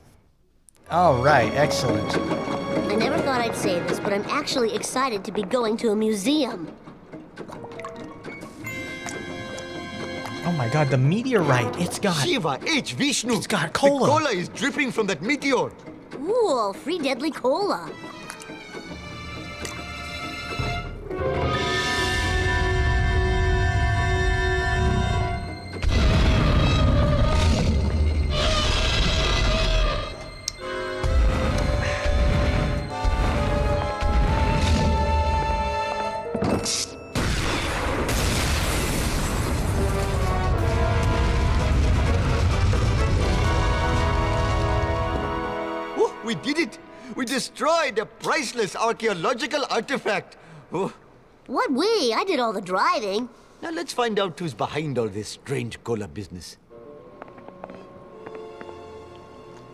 [SPEAKER 1] Alright, excellent.
[SPEAKER 12] I never thought I'd say this, but I'm actually excited to be going to a museum.
[SPEAKER 1] Oh my god, the meteorite. It's got...
[SPEAKER 10] Shiva H. Vishnu.
[SPEAKER 1] It's got cola.
[SPEAKER 10] The cola is dripping from that meteor.
[SPEAKER 12] Ooh, free deadly cola.
[SPEAKER 10] We did it! We destroyed a priceless archaeological artifact! Oh.
[SPEAKER 12] What we? I did all the driving.
[SPEAKER 10] Now let's find out who's behind all this strange cola business.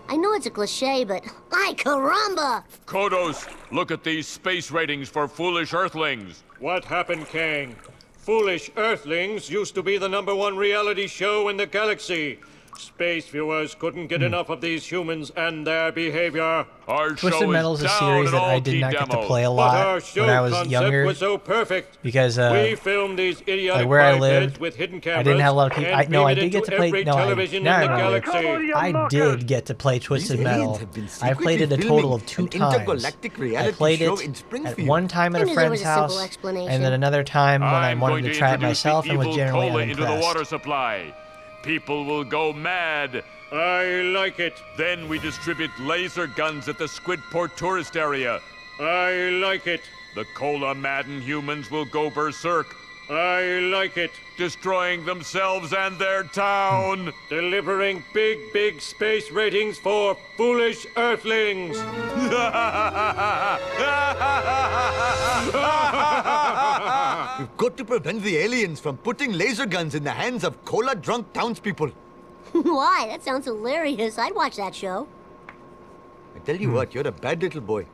[SPEAKER 12] I know it's a cliche, but... Ay, caramba!
[SPEAKER 2] Kodos, look at these space ratings for foolish Earthlings.
[SPEAKER 7] What happened, Kang? Foolish Earthlings used to be the #1 reality show in the galaxy. Space viewers couldn't get enough of these humans and their behavior.
[SPEAKER 2] Our
[SPEAKER 1] Twisted Metal is a series that I did not get to play a lot when I was younger.
[SPEAKER 7] Was so perfect.
[SPEAKER 1] Because
[SPEAKER 7] we filmed these idiotic
[SPEAKER 1] like where I lived,
[SPEAKER 7] with hidden cameras,
[SPEAKER 1] I didn't have a lot of people. I did get to play. I did get to play Twisted Metal. I played it a total of 2 times. I played it at one time at a friend's house, and then another time when I wanted to try it myself and was generally unimpressed.
[SPEAKER 2] People will go mad.
[SPEAKER 7] I like it.
[SPEAKER 2] Then we distribute laser guns at the Squidport tourist area.
[SPEAKER 7] I like it.
[SPEAKER 2] The cola-madden humans will go berserk,
[SPEAKER 7] I like it.
[SPEAKER 2] destroying themselves and their town.
[SPEAKER 7] Delivering big space ratings for foolish earthlings.
[SPEAKER 10] We've got to prevent the aliens from putting laser guns in the hands of cola-drunk townspeople.
[SPEAKER 12] Why? That sounds hilarious. I'd watch that show.
[SPEAKER 10] I tell you what, you're a bad little boy.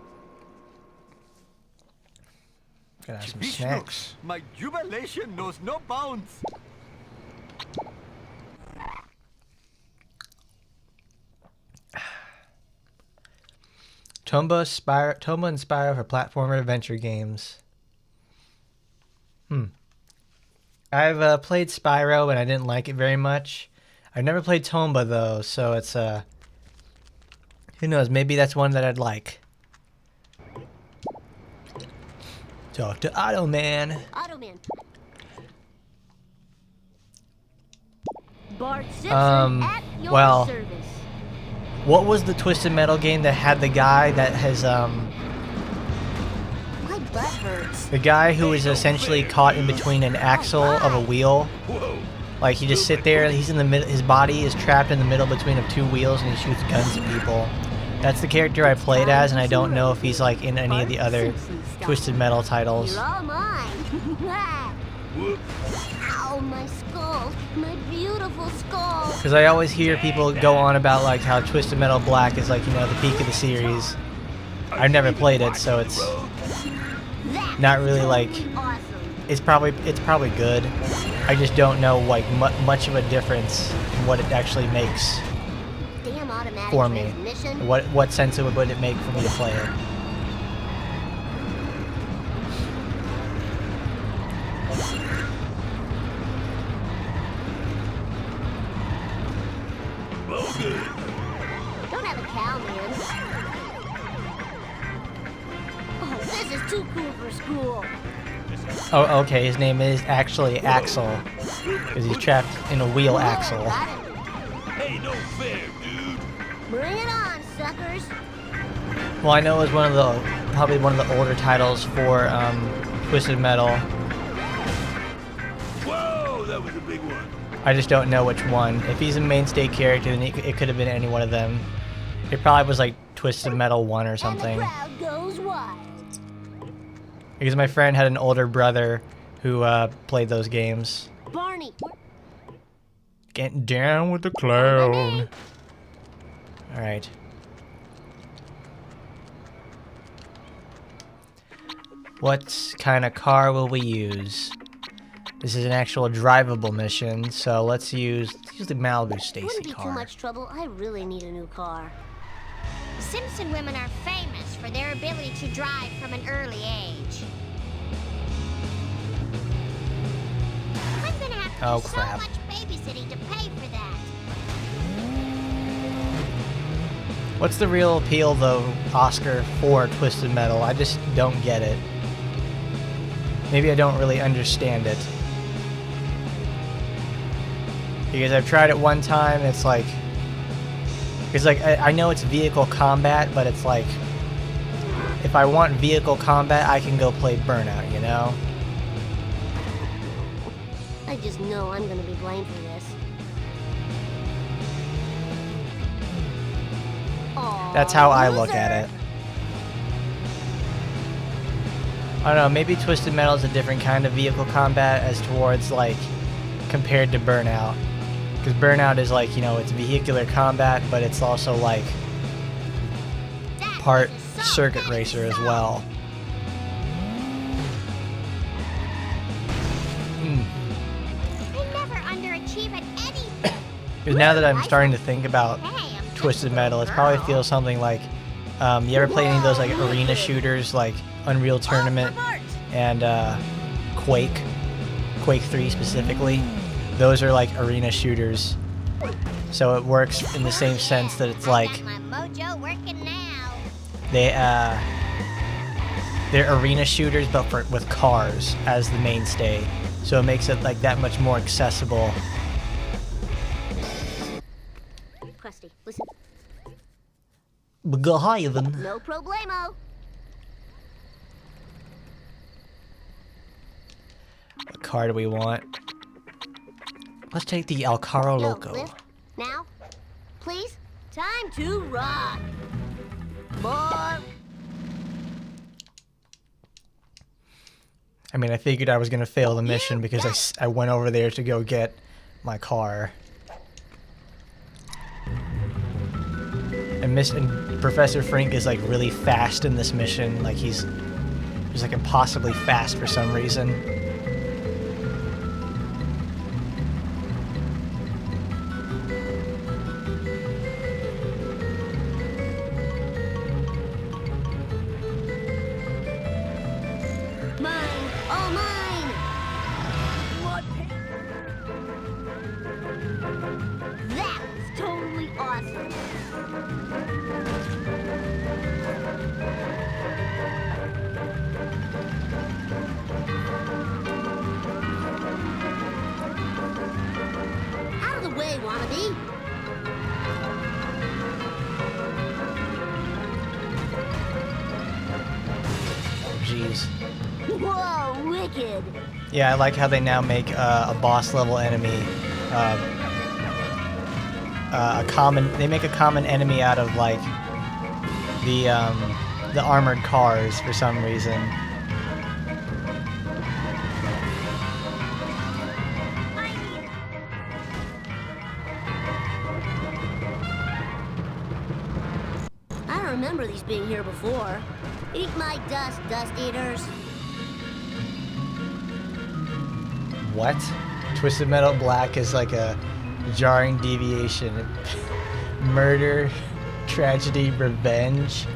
[SPEAKER 1] Gotta have some
[SPEAKER 10] Beach
[SPEAKER 1] snacks.
[SPEAKER 10] My jubilation knows no bounds.
[SPEAKER 1] Tomba and Spyro for platformer adventure games. I've played Spyro and I didn't like it very much. I've never played Tomba though, so it's who knows, maybe that's one that I'd like. Talk to Automan.
[SPEAKER 12] Automan. Bart Simpson at your
[SPEAKER 1] well,
[SPEAKER 12] service.
[SPEAKER 1] What was the Twisted Metal game that had the guy that has
[SPEAKER 12] My butt hurts.
[SPEAKER 1] the guy who is essentially caught in between an axle of a wheel? Like he just sit there, he's in the middle, his body is trapped in the middle between of two wheels and he shoots guns at people. That's the character I played as, and I don't know if he's like in any of the other Twisted Metal titles.
[SPEAKER 12] You're all mine. Ow, my skull. My beautiful skull.
[SPEAKER 1] Because I always hear people go on about like how Twisted Metal Black is like, you know, the peak of the series. I've never played it, so it's not really like it's probably good. I just don't know like much of a difference in what it actually makes for me. What sense would it make for me to play it?
[SPEAKER 12] Don't have a cow, man. Oh, this is too cool for school.
[SPEAKER 1] Oh, okay, his name is actually Axel. Because he's trapped in a wheel axle.
[SPEAKER 8] Hey, no fair, dude.
[SPEAKER 12] Bring it on, suckers.
[SPEAKER 1] Well, I know it was probably one of the older titles for Twisted Metal.
[SPEAKER 8] Whoa, that was a big one.
[SPEAKER 1] I just don't know which one. If he's a mainstay character, then it could have been any one of them. It probably was like Twisted Metal 1 or something.
[SPEAKER 12] And the crowd goes wild.
[SPEAKER 1] Because my friend had an older brother who played those games.
[SPEAKER 12] Barney.
[SPEAKER 1] Getting down with the clown. Alright. What kind of car will we use? This is an actual drivable mission, so let's use the Malibu Stacy
[SPEAKER 12] Wouldn't be
[SPEAKER 1] car.
[SPEAKER 12] too much trouble. I really need a new car.
[SPEAKER 4] Simpson women are famous for their ability to drive from an early age. I'm gonna have to
[SPEAKER 1] Oh,
[SPEAKER 4] do
[SPEAKER 1] crap.
[SPEAKER 4] so much babysitting to pay for that.
[SPEAKER 1] What's the real appeal, though, Oscar, for Twisted Metal? I just don't get it. Maybe I don't really understand it. Because I've tried it one time, it's like... Because, like, I know it's vehicle combat, but it's like... If I want vehicle combat, I can go play Burnout, you know?
[SPEAKER 12] I just know I'm gonna be blamed for this. Aw,
[SPEAKER 1] That's how I look
[SPEAKER 12] loser.
[SPEAKER 1] at it. I don't know, maybe Twisted Metal is a different kind of vehicle combat as towards, like, compared to Burnout. Because Burnout is like, you know, it's vehicular combat, but it's also, like, part circuit racer as well.
[SPEAKER 4] I never underachieve at anything.
[SPEAKER 1] Because now that I'm starting to think about Twisted Metal, it probably feels something like, you ever play any of those, like, arena shooters, like Unreal Tournament and Quake 3 specifically? Those are like arena shooters. So it works in the same sense that it's like
[SPEAKER 4] My mojo working now.
[SPEAKER 1] they're arena shooters but with cars as the mainstay. So it makes it like that much more accessible
[SPEAKER 4] nasty. Listen.
[SPEAKER 1] Go ahead, then.
[SPEAKER 4] No problemo.
[SPEAKER 1] What car do we want? Let's take the Alcaro
[SPEAKER 4] Yo,
[SPEAKER 1] Loco.
[SPEAKER 4] lift. Now, please. Time to rock. More.
[SPEAKER 1] I mean, I figured I was gonna fail the mission because I went over there to go get my car. And Professor Frink is like really fast in this mission. Like he's like impossibly fast for some reason.
[SPEAKER 4] Mine. All mine. What? That was totally awesome. Out of the way, wannabe.
[SPEAKER 1] Jeez.
[SPEAKER 4] Whoa, wicked.
[SPEAKER 1] Yeah, I like how they now make a boss level enemy a common. They make a common enemy out of like the armored cars for some reason.
[SPEAKER 4] I don't remember these being here before. Eat my dust, dust eaters.
[SPEAKER 1] What? Twisted Metal Black is like a jarring deviation. Murder, tragedy, revenge.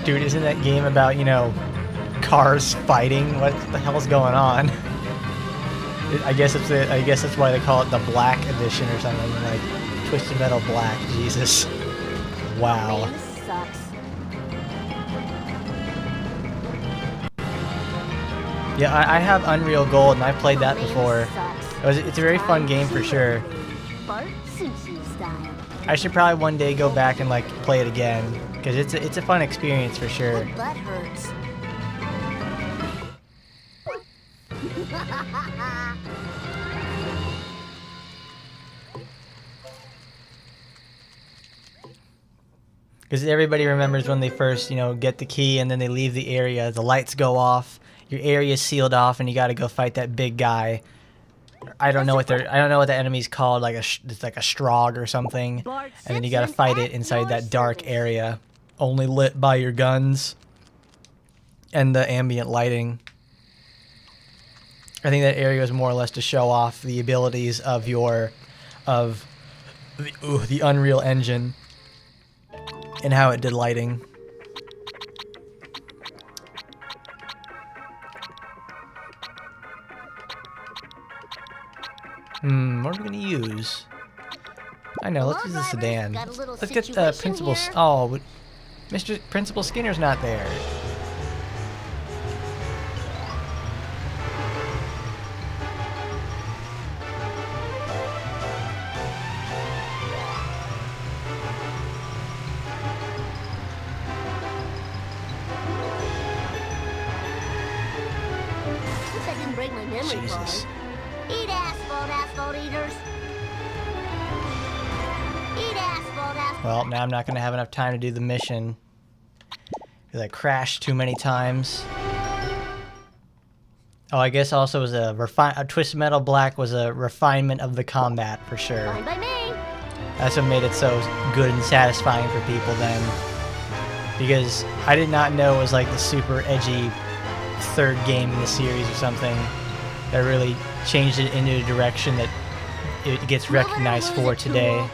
[SPEAKER 1] Dude, isn't that game about, you know, cars fighting? What the hell's going on? I guess that's why they call it the Black Edition or something, like Twisted Metal Black. Jesus. Wow.
[SPEAKER 4] Man, this sucks.
[SPEAKER 1] Yeah, I have Unreal Gold and I played that before. It's a very fun game for sure.
[SPEAKER 4] Bart Simpson style.
[SPEAKER 1] I should probably one day go back and like play it again because it's a fun experience for sure.
[SPEAKER 4] My butt hurts.
[SPEAKER 1] Because everybody remembers when they first, you know, get the key and then they leave the area, the lights go off, your area's sealed off, and you got to go fight that big guy. I don't know what the enemy's called, like it's like a Strog or something, and then you got to fight it inside that dark area, only lit by your guns and the ambient lighting. I think that area is more or less to show off the abilities of the Unreal Engine and how it did lighting. What are we gonna use? I know, let's use the sedan. Let's get the Principal. Oh, Mr. Principal Skinner's not there.
[SPEAKER 4] I didn't break my memory
[SPEAKER 1] Jesus.
[SPEAKER 4] card. Eat asphalt, asphalt eaters. Eat asphalt, asphalt.
[SPEAKER 1] Well, now I'm not gonna have enough time to do the mission because I crashed too many times. Oh, I guess also was a Twisted Metal Black was a refinement of the combat for sure.
[SPEAKER 4] Fine by me.
[SPEAKER 1] That's what made it so good and satisfying for people then. Because I did not know it was like the super edgy third game in the series or something that really changed it into a direction that it gets recognized for today.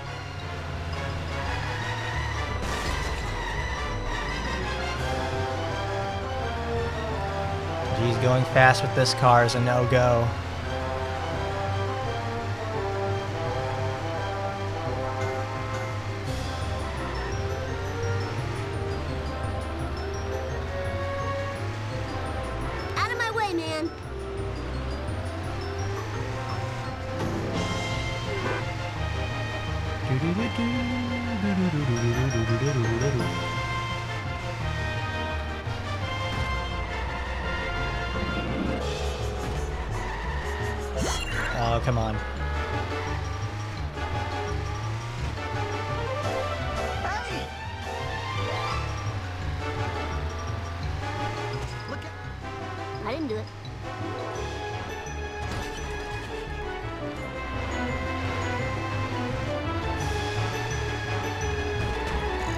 [SPEAKER 1] Geez, going fast with this car is a no-go.
[SPEAKER 4] Out of my way, man.
[SPEAKER 1] Oh, come on.
[SPEAKER 12] I didn't do it.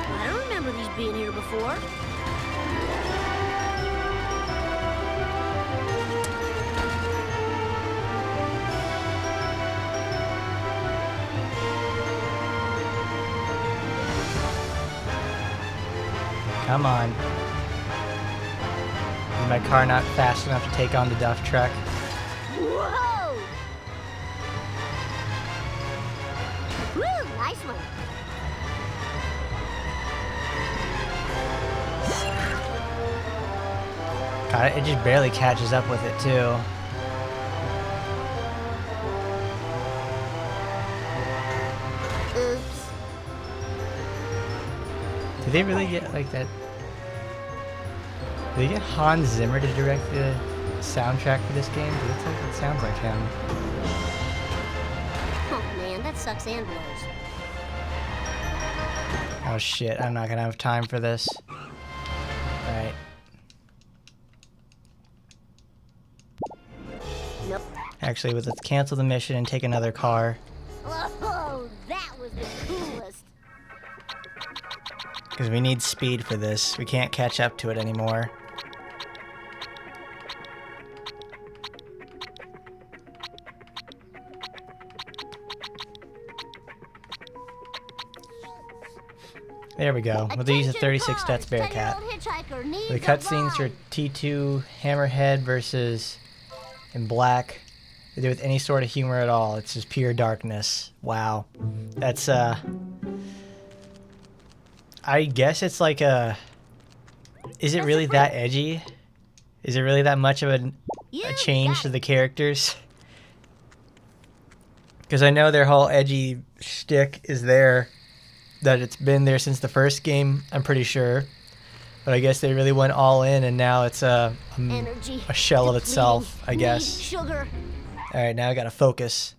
[SPEAKER 12] I don't remember these being here before.
[SPEAKER 1] Come on. Is my car not fast enough to take on the dump truck?
[SPEAKER 12] Whoa! Woo, nice one.
[SPEAKER 1] God, it just barely catches up with it too.
[SPEAKER 12] Oops.
[SPEAKER 1] Did they really get like that? Did they get Hans Zimmer to direct the soundtrack for this game? It looks like it sounds like him.
[SPEAKER 12] Oh man, that sucks and blows.
[SPEAKER 1] Oh shit, I'm not gonna have time for this. Alright.
[SPEAKER 12] Nope.
[SPEAKER 1] Actually, let's cancel the mission and take another car.
[SPEAKER 12] Oh, that was the coolest.
[SPEAKER 1] Because we need speed for this. We can't catch up to it anymore. There we go. We'll use a 36 Stutz Bearcat. The cutscenes are T2 Hammerhead versus in black. They do with any sort of humor at all. It's just pure darkness. Wow. That's I guess it's like a... Is it really that edgy? Is it really that much of a change to the characters? Because I know their whole edgy shtick is there. That it's been there since the first game, I'm pretty sure. But I guess they really went all in, and now it's a shell of itself, I guess.
[SPEAKER 12] Sugar.
[SPEAKER 1] Alright, now I gotta focus.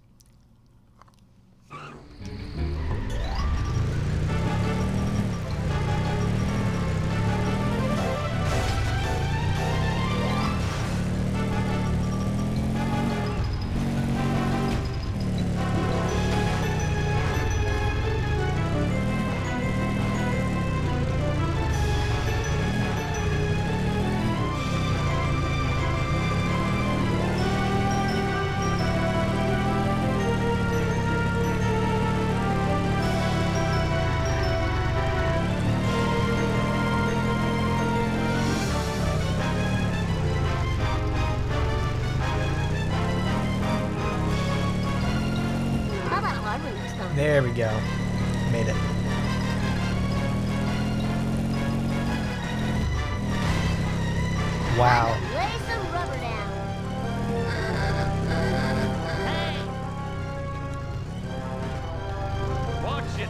[SPEAKER 1] There we go. Made it. Wow.
[SPEAKER 12] Lay some rubber down.
[SPEAKER 2] Watch it,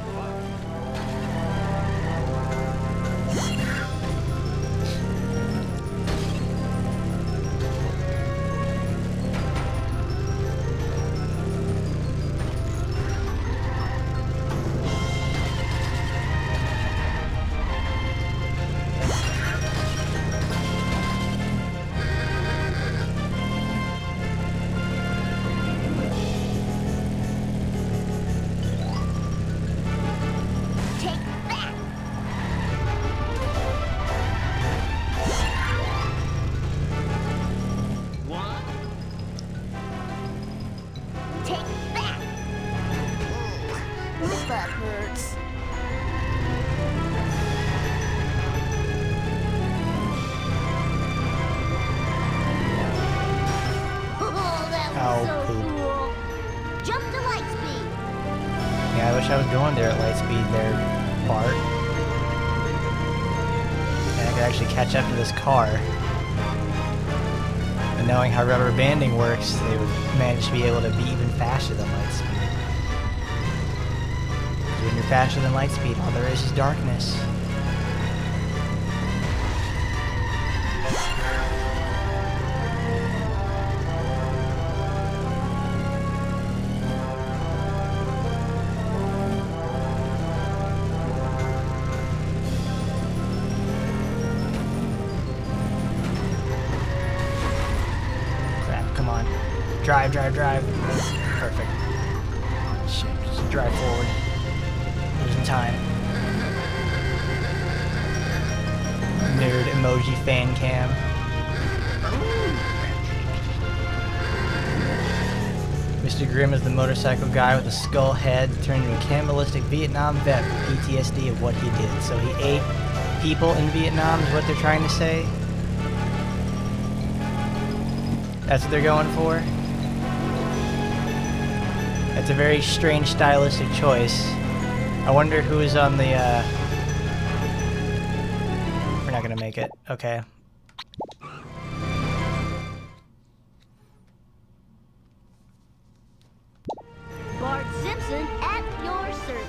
[SPEAKER 12] That hurts. Oh, that was so cool. Jump to light speed.
[SPEAKER 1] Yeah, I wish I was going there at light speed there, Bart. And I could actually catch up to this car. And knowing how rubber banding works, they would manage to be able to be even faster than light speed. faster than light speed. All there is darkness. Crap, come on. Drive, drive, drive. Perfect. Shit, just drive forward. Losing time. Nerd emoji fan cam. Mr. Grimm is the motorcycle guy with a skull head turned into a cannibalistic Vietnam vet with PTSD of what he did. So he ate people in Vietnam is what they're trying to say? That's what they're going for? That's a very strange stylistic choice. I wonder who is on the, We're not gonna make it. Okay.
[SPEAKER 12] Bart Simpson at your service.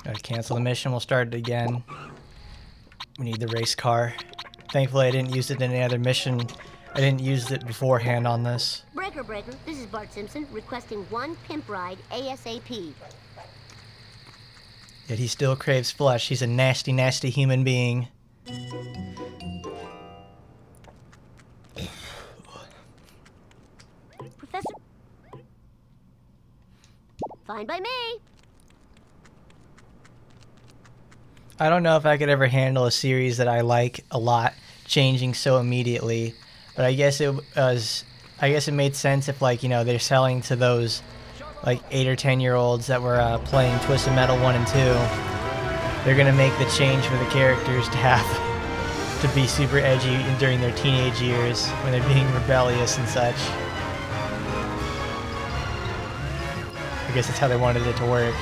[SPEAKER 1] Gotta cancel the mission. We'll start it again. We need the race car. Thankfully, I didn't use it in any other mission. I didn't use it beforehand on this.
[SPEAKER 12] Breaker, this is Bart Simpson requesting one pimp ride ASAP.
[SPEAKER 1] Yet he still craves flesh. He's a nasty, nasty human being.
[SPEAKER 12] Professor... Fine by me.
[SPEAKER 1] I don't know if I could ever handle a series that I like a lot changing so immediately, but I guess it was. I guess it made sense if, like, you know, they're selling to those like 8 or 10-year-olds that were playing Twisted Metal 1 and 2. They're gonna make the change for the characters to have to be super edgy during their teenage years when they're being rebellious and such. I guess that's how they wanted it to work.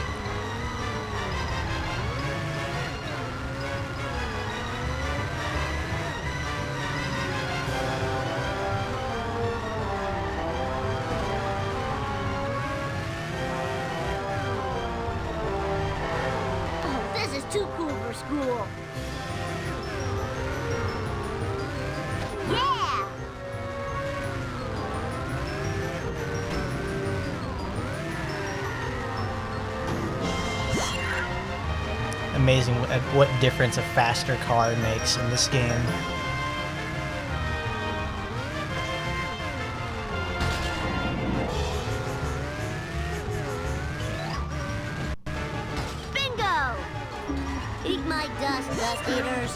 [SPEAKER 12] Too cool for school. Yeah!
[SPEAKER 1] Amazing what difference a faster car makes in this game.
[SPEAKER 12] Eat my dust eaters.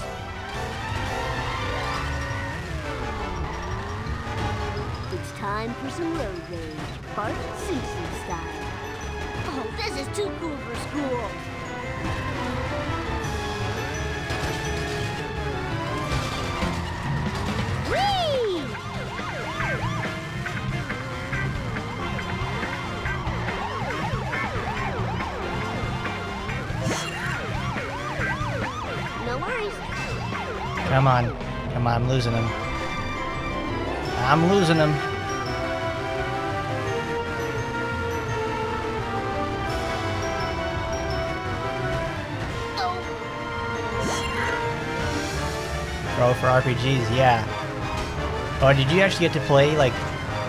[SPEAKER 12] It's time for some road rage, Bart Simpson style. Oh, this is too cool for school. Whee! No worries.
[SPEAKER 1] Come on. Come on, I'm losing him. I'm losing him. Pro for RPGs, yeah. Oh, did you actually get to play, like,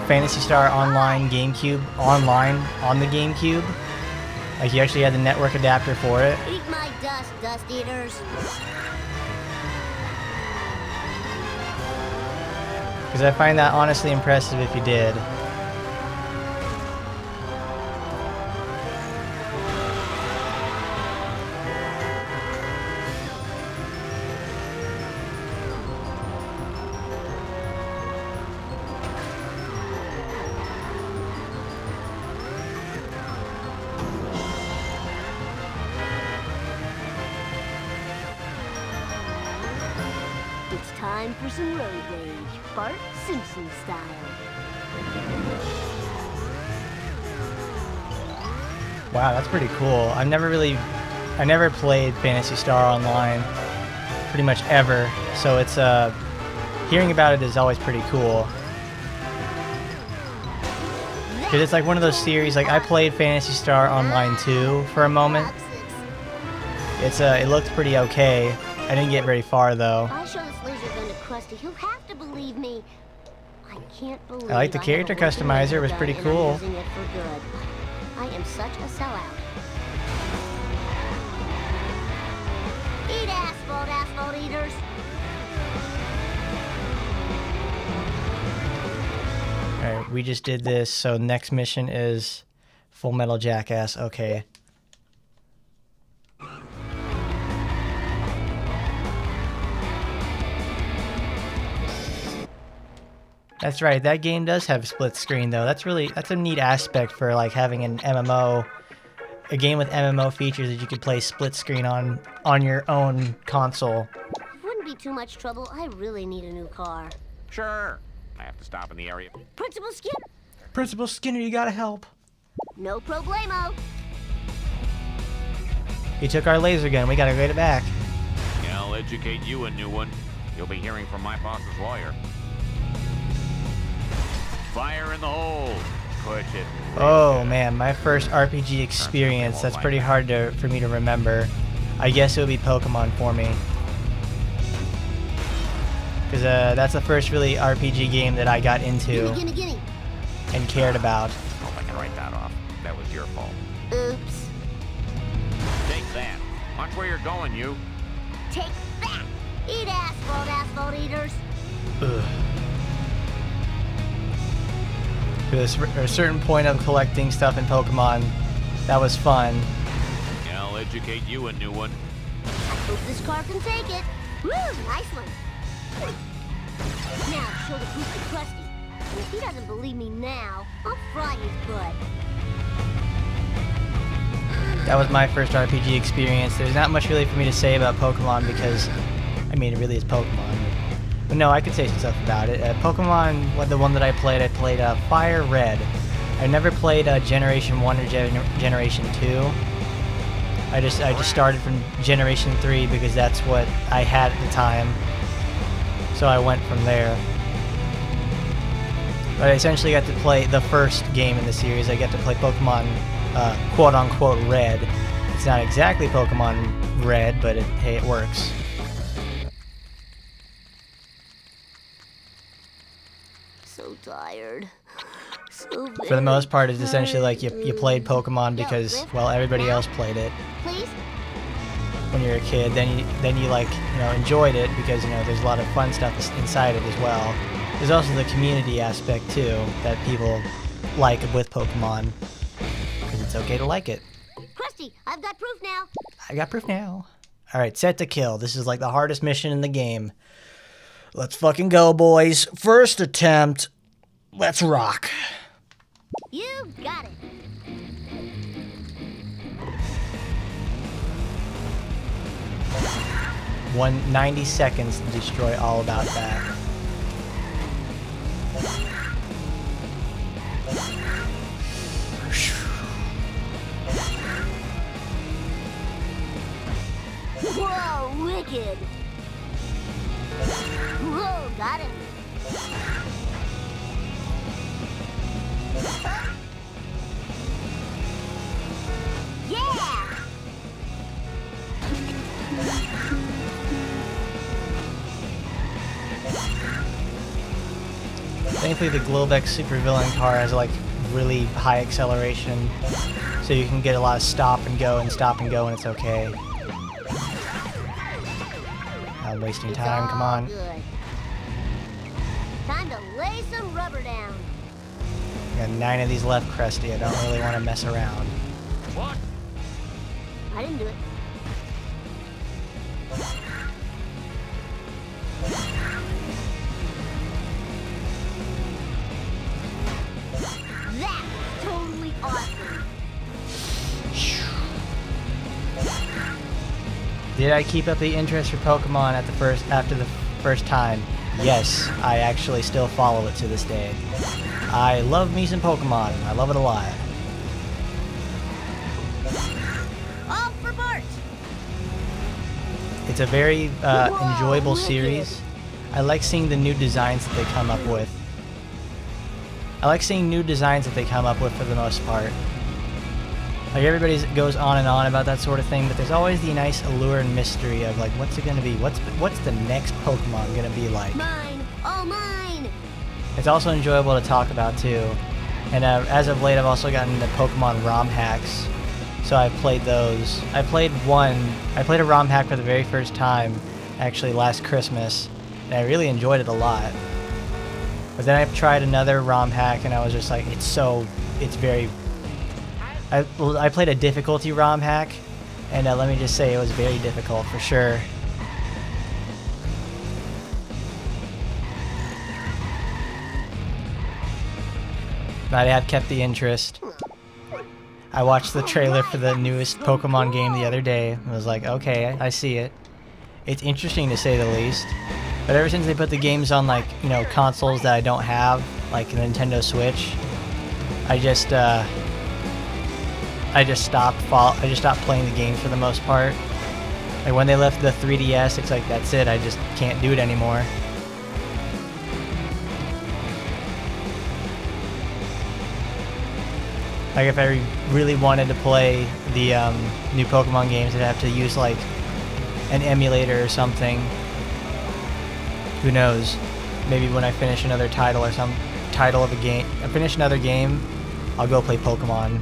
[SPEAKER 1] Phantasy Star Online GameCube online on the GameCube? Like, you actually had the network adapter for it?
[SPEAKER 12] Eat my dust eaters.
[SPEAKER 1] Because I find that honestly impressive if you did.
[SPEAKER 12] It's time for some road rage, Bart Simpson style.
[SPEAKER 1] Wow, that's pretty cool. I never played Phantasy Star Online pretty much ever, so it's hearing about it is always pretty cool. Cause it's like one of those series, like I played Phantasy Star Online 2 for a moment, It looked pretty okay. I didn't get very far though.
[SPEAKER 12] If I show this laser gun to Krusty, he'll have to believe me. I can't believe
[SPEAKER 1] I like the character
[SPEAKER 12] have a working
[SPEAKER 1] customizer,
[SPEAKER 12] laser
[SPEAKER 1] it was
[SPEAKER 12] gun
[SPEAKER 1] pretty
[SPEAKER 12] and
[SPEAKER 1] cool.
[SPEAKER 12] I'm using it for good. I am such a sellout. Eat asphalt, asphalt eaters.
[SPEAKER 1] Alright, we just did this, so next mission is Full Metal Jackass. Okay. That's right, that game does have split screen though. That's a neat aspect for like having an MMO, a game with MMO features that you could play split screen on your own console.
[SPEAKER 12] Wouldn't be too much trouble. I really need a new car.
[SPEAKER 5] Sure. I have to stop in the area.
[SPEAKER 12] Principal Skinner.
[SPEAKER 1] Principal Skinner, you gotta help.
[SPEAKER 12] No problemo.
[SPEAKER 1] He took our laser gun, we gotta get it back.
[SPEAKER 5] Yeah, I'll educate you a new one. You'll be hearing from my boss's lawyer. Fire in the hole. Push it.
[SPEAKER 1] Oh man, my first RPG experience. That's pretty hard for me to remember. I guess it would be Pokemon for me. Because that's the first really RPG game that I got into
[SPEAKER 12] Gimme.
[SPEAKER 1] and cared about.
[SPEAKER 5] Hope I can write that off. That was your fault.
[SPEAKER 12] Oops.
[SPEAKER 5] Take that. Watch where you're going, you.
[SPEAKER 12] Take that. Eat asphalt, asphalt eaters.
[SPEAKER 1] Ugh. There's a certain point of collecting stuff in Pokemon that was fun.
[SPEAKER 5] Yeah, I'll educate you a new one.
[SPEAKER 12] I hope this car can take it. Woo, nice one. Now show the proof to Krusty. And if he doesn't believe me now, I'll fry his butt.
[SPEAKER 1] That was my first RPG experience. There's not much really for me to say about Pokemon because, I mean, it really is Pokemon. But no, I could say some stuff about it. Pokemon, the one that I played Fire Red. I never played Generation 1 or Generation 2. I just started from Generation 3 because that's what I had at the time. So I went from there. But I essentially got to play the first game in the series. I got to play Pokemon quote-unquote Red. It's not exactly Pokemon Red, but hey, it works.
[SPEAKER 12] So tired. So very
[SPEAKER 1] For the most part, it's essentially like you played Pokemon because, well, everybody else played it.
[SPEAKER 12] Please?
[SPEAKER 1] When you're a kid, then you like, enjoyed it because, there's a lot of fun stuff inside it as well. There's also the community aspect too that people like with Pokemon because it's okay to like it.
[SPEAKER 12] Krusty, I've got proof now.
[SPEAKER 1] I got proof now. All right, set to kill. This is like the hardest mission in the game. Let's fucking go, boys. First attempt. Let's rock.
[SPEAKER 12] You got it.
[SPEAKER 1] 90 seconds to destroy all about that.
[SPEAKER 12] Whoa, wicked. Whoa, got him. Yeah!
[SPEAKER 1] Thankfully, the Globex supervillain car has like really high acceleration, so you can get a lot of stop and go, and it's okay. I'm wasting time. Come on.
[SPEAKER 12] Good. Time to lay some rubber down.
[SPEAKER 1] I got 9 of these left, Krusty. I don't really want to mess around.
[SPEAKER 5] What?
[SPEAKER 12] I didn't do it. That was totally awesome.
[SPEAKER 1] Did I keep up the interest for Pokemon after the first time? Yes, I actually still follow it to this day. I love me some Pokemon. I love it a lot.
[SPEAKER 12] All for Bart.
[SPEAKER 1] It's a very enjoyable series. I like seeing the new designs that they come up with. For the most part. Like everybody goes on and on about that sort of thing, but there's always the nice allure and mystery of like, what's it gonna be? What's the next Pokemon gonna be like?
[SPEAKER 12] Mine! Oh, mine!
[SPEAKER 1] It's also enjoyable to talk about too. And as of late, I've also gotten into Pokemon ROM hacks, so I've played those. I played a ROM hack for the very first time, actually last Christmas, and I really enjoyed it a lot. But then I tried another ROM hack, and I was just like, it's very. I played a difficulty ROM hack, and let me just say it was very difficult for sure. But I have kept the interest. I watched the trailer for the newest Pokemon game the other day. I was like, okay, I see it. It's interesting to say the least. But ever since they put the games on, like, you know, consoles that I don't have, like a Nintendo Switch, I just stopped playing the games for the most part. Like when they left the 3DS, it's like that's it. I just can't do it anymore. Like if I really wanted to play the new Pokemon games, I'd have to use like an emulator or something. Who knows? Maybe when I finish another title or some title of a game, I finish another game, I'll go play Pokemon.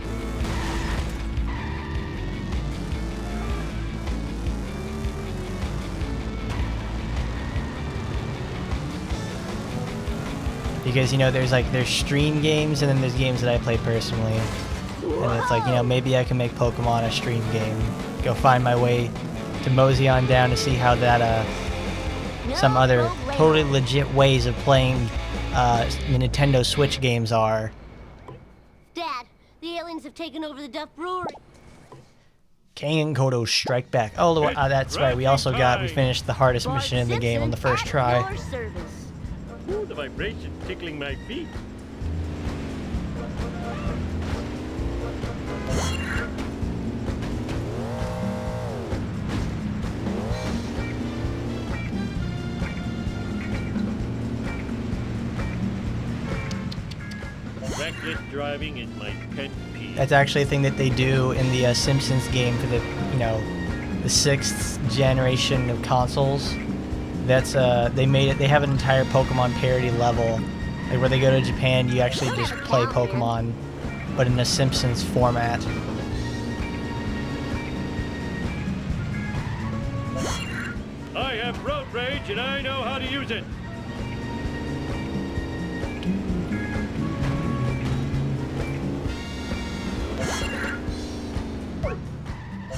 [SPEAKER 1] Because, you know, there's stream games and then there's games that I play personally. And it's like, you know, maybe I can make Pokemon a stream game. Go find my way to mosey on down to see how that, some other totally legit ways of playing the Nintendo Switch games are.
[SPEAKER 12] Dad, the aliens have taken over the Duff Brewery.
[SPEAKER 1] King and Kodo strike back. Oh, that's right. We finished the hardest mission in the game on the first try.
[SPEAKER 2] Ooh, the vibration tickling my feet. Reckless driving is my pet peeve.
[SPEAKER 1] That's actually a thing that they do in the Simpsons game for the, you know, the 6th generation of consoles. That's they made it. They have an entire Pokemon parody level, like where they go to Japan. You actually just play Pokemon, but in a Simpsons format.
[SPEAKER 2] I have road rage and I know how to use it.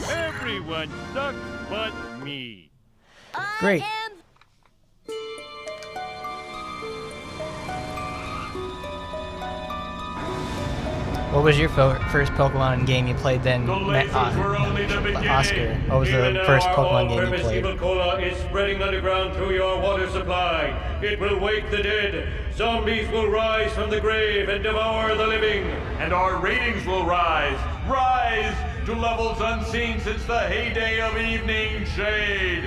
[SPEAKER 2] Everyone sucks but me.
[SPEAKER 1] Great. What was your first Pokemon game you played then, Oscar? What was the first Pokemon game you played?
[SPEAKER 7] Evil cola is spreading underground through your water supply. It will wake the dead. Zombies will rise from the grave and devour the living.
[SPEAKER 14] And our ratings will rise to levels unseen since the heyday of Evening Shade.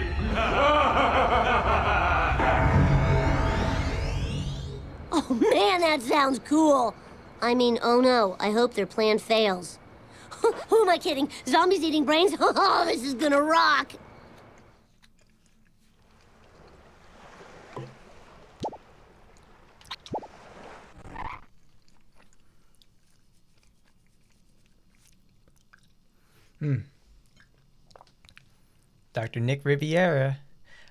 [SPEAKER 12] Oh man, that sounds cool. I mean, oh no, I hope their plan fails. Who am I kidding? Zombies eating brains? Oh, this is gonna rock!
[SPEAKER 1] Dr. Nick Riviera,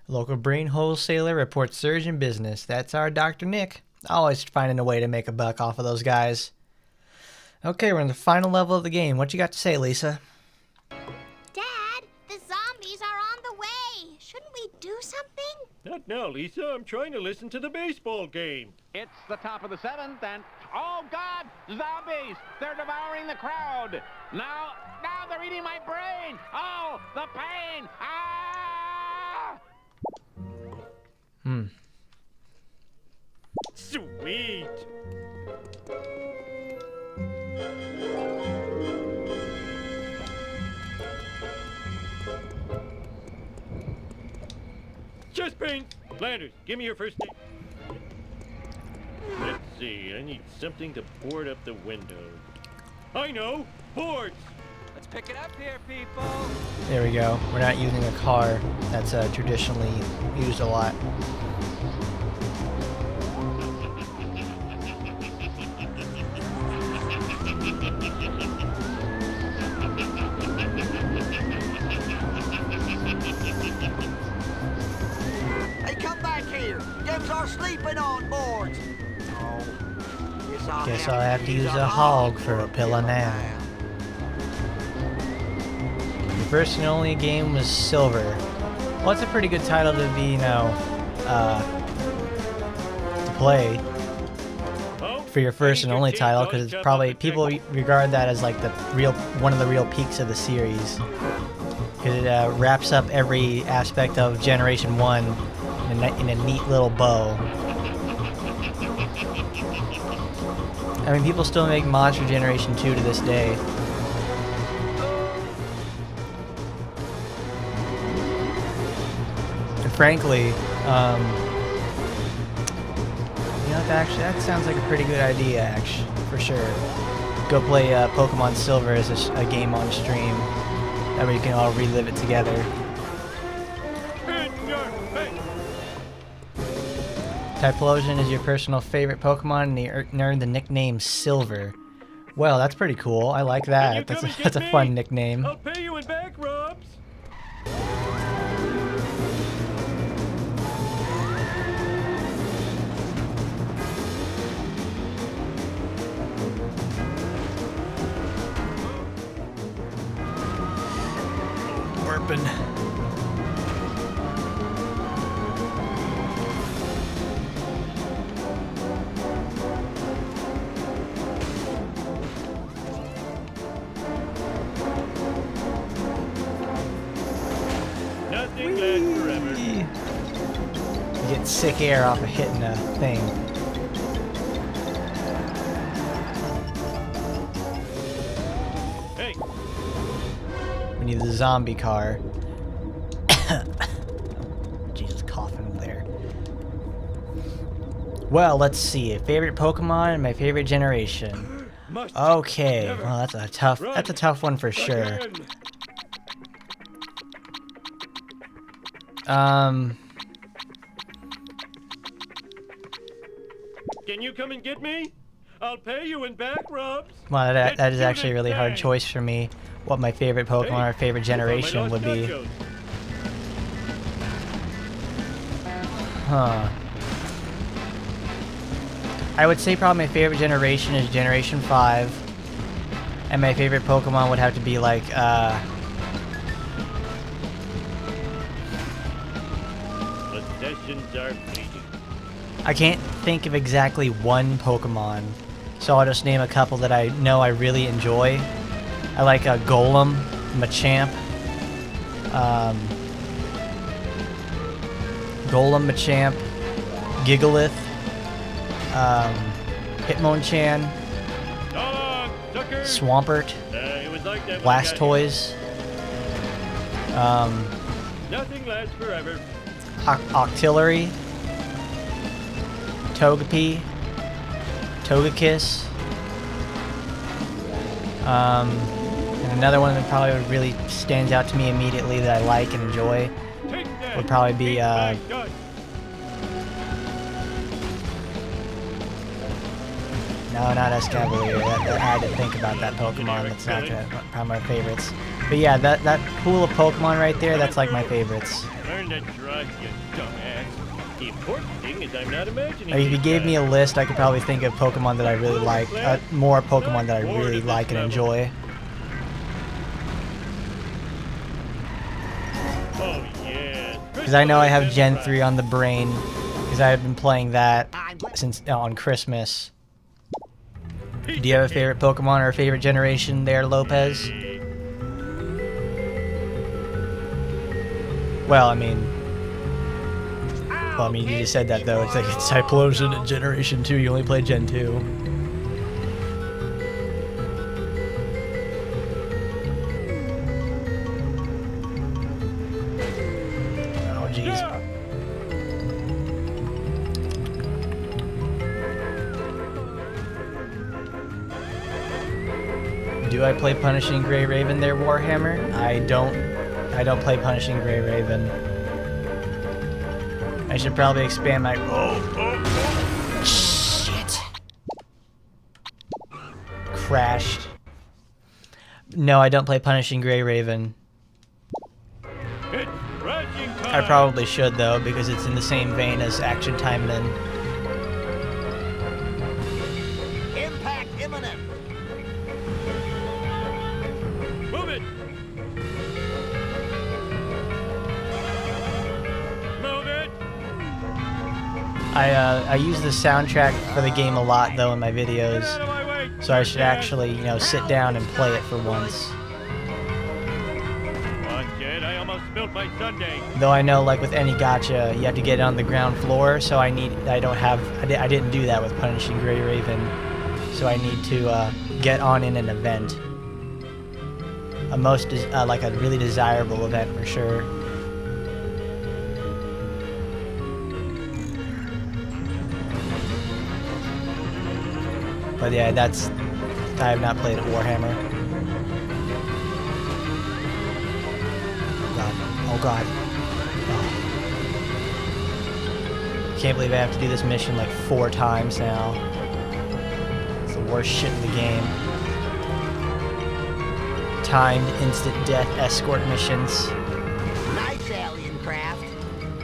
[SPEAKER 1] local brain wholesaler, reports surge in business. That's our Dr. Nick. Always finding a way to make a buck off of those guys. Okay, we're in the final level of the game. What you got to say, Lisa?
[SPEAKER 4] Dad, the zombies are on the way. Shouldn't we do something?
[SPEAKER 2] Not now, Lisa. I'm trying to listen to the baseball game.
[SPEAKER 5] It's the top of the 7th, and oh God, zombies! They're devouring the crowd. Now they're eating my brain. Oh, the pain! Ah!
[SPEAKER 2] Sweet. Chest pain. Landers, give me your first name. Let's see. I need something to board up the window. I know. Boards.
[SPEAKER 6] Pick it up here, people.
[SPEAKER 1] There we go. We're not using a car that's traditionally used a lot.
[SPEAKER 3] Hey, come back here. Them's our sleeping on boards.
[SPEAKER 1] Guess I'll have to use a hog for a pillow now. The first and only game was Silver. Well, it's a pretty good title to be, you know, to play for your first and only title, because it's probably, people regard that as like the one of the real peaks of the series, because it wraps up every aspect of Generation 1 in a neat little bow. I mean, people still make mods for Generation 2 to this day. And frankly, you know, actually, that sounds like a pretty good idea, actually, for sure. Go play Pokemon Silver as a game on stream. That way you can all relive it together. Typhlosion is your personal favorite Pokemon, and they earned the nickname Silver. Well, that's pretty cool. I like that. That's a fun nickname.
[SPEAKER 2] I'll pay you in back rubs.
[SPEAKER 1] Warping.
[SPEAKER 2] Nothing lasts forever.
[SPEAKER 1] You get sick air off of hitting a thing.
[SPEAKER 2] Hey.
[SPEAKER 1] We need the zombie car. Jesus, coughing there. Well, let's see. Favorite Pokemon and my favorite generation. Okay, well that's a tough one for sure.
[SPEAKER 2] Can you come and get me? I'll pay you in back rubs.
[SPEAKER 1] Well, that is actually a really hard choice for me. What my favorite Pokemon or favorite generation would be. Huh. I would say probably my favorite generation is Generation 5. And my favorite Pokemon would have to be like,
[SPEAKER 2] Possessions are fleeting.
[SPEAKER 1] I can't think of exactly one Pokemon, so I'll just name a couple that I know I really enjoy. I like a Golem, Machamp, Gigalith, Hitmonchan, Swampert, Blastoise,
[SPEAKER 2] Nothing lasts forever.
[SPEAKER 1] Octillery, Togepi, Togekiss, and another one that probably really stands out to me immediately that I like and enjoy would probably be no, not Escavalier. I had to think about that Pokemon. That's not probably my favorites. But yeah, that pool of Pokemon right there, that's like my favorites.
[SPEAKER 2] Learn to trust, you dumbass. The important thing is I'm not imagining.
[SPEAKER 1] Like if you gave me a list, I could probably think of Pokemon that I really like, more Pokemon that I really like and enjoy.
[SPEAKER 2] Oh yeah.
[SPEAKER 1] Because I know I have Gen 3 on the brain, because I've been playing that since on Christmas. Do you have a favorite Pokemon or a favorite generation there, Lopez? Well, I mean, you just said that though. It's like it's Typhlosion in Generation 2. You only play Gen 2. Oh, jeez. Do I play Punishing Gray Raven there, Warhammer? I don't play Punishing Gray Raven. I should probably expand my... Oh, shit. Crashed. No, I don't play Punishing Gray Raven. I probably should, though, because it's in the same vein as Action Time then.
[SPEAKER 3] Impact imminent.
[SPEAKER 2] Move it. Move it.
[SPEAKER 1] I use the soundtrack for the game a lot, though, in my videos. So I should actually, you know, sit down and play it for once.
[SPEAKER 2] I almost spilled my sundae.
[SPEAKER 1] Though I know, like with any gacha, you have to get it on the ground floor, so I didn't do that with Punishing Gray Raven. So I need to get on in an event. Like a really desirable event for sure. But yeah, I have not played Warhammer. Oh god. Oh. Can't believe I have to do this mission like 4 times now. It's the worst shit in the game. Timed instant death escort missions.
[SPEAKER 3] Nice alien craft.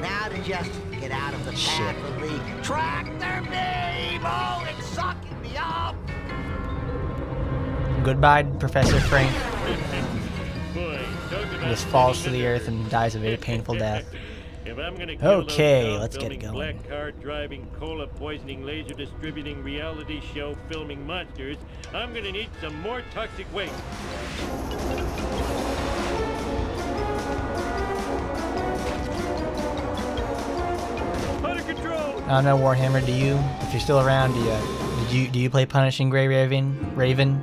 [SPEAKER 3] Now to just get out of the path of the tractor beam. Oh, it's sucking me up.
[SPEAKER 1] Goodbye, Professor Frank. He just falls to the earth and dies a very painful death. Okay, let's get going.
[SPEAKER 2] Black car driving, cola poisoning, laser distributing, reality show filming monsters. I'm gonna need some more toxic waste. Out of control.
[SPEAKER 1] I don't know, Warhammer. Do you? If you're still around, do you play Punishing Gray Raven?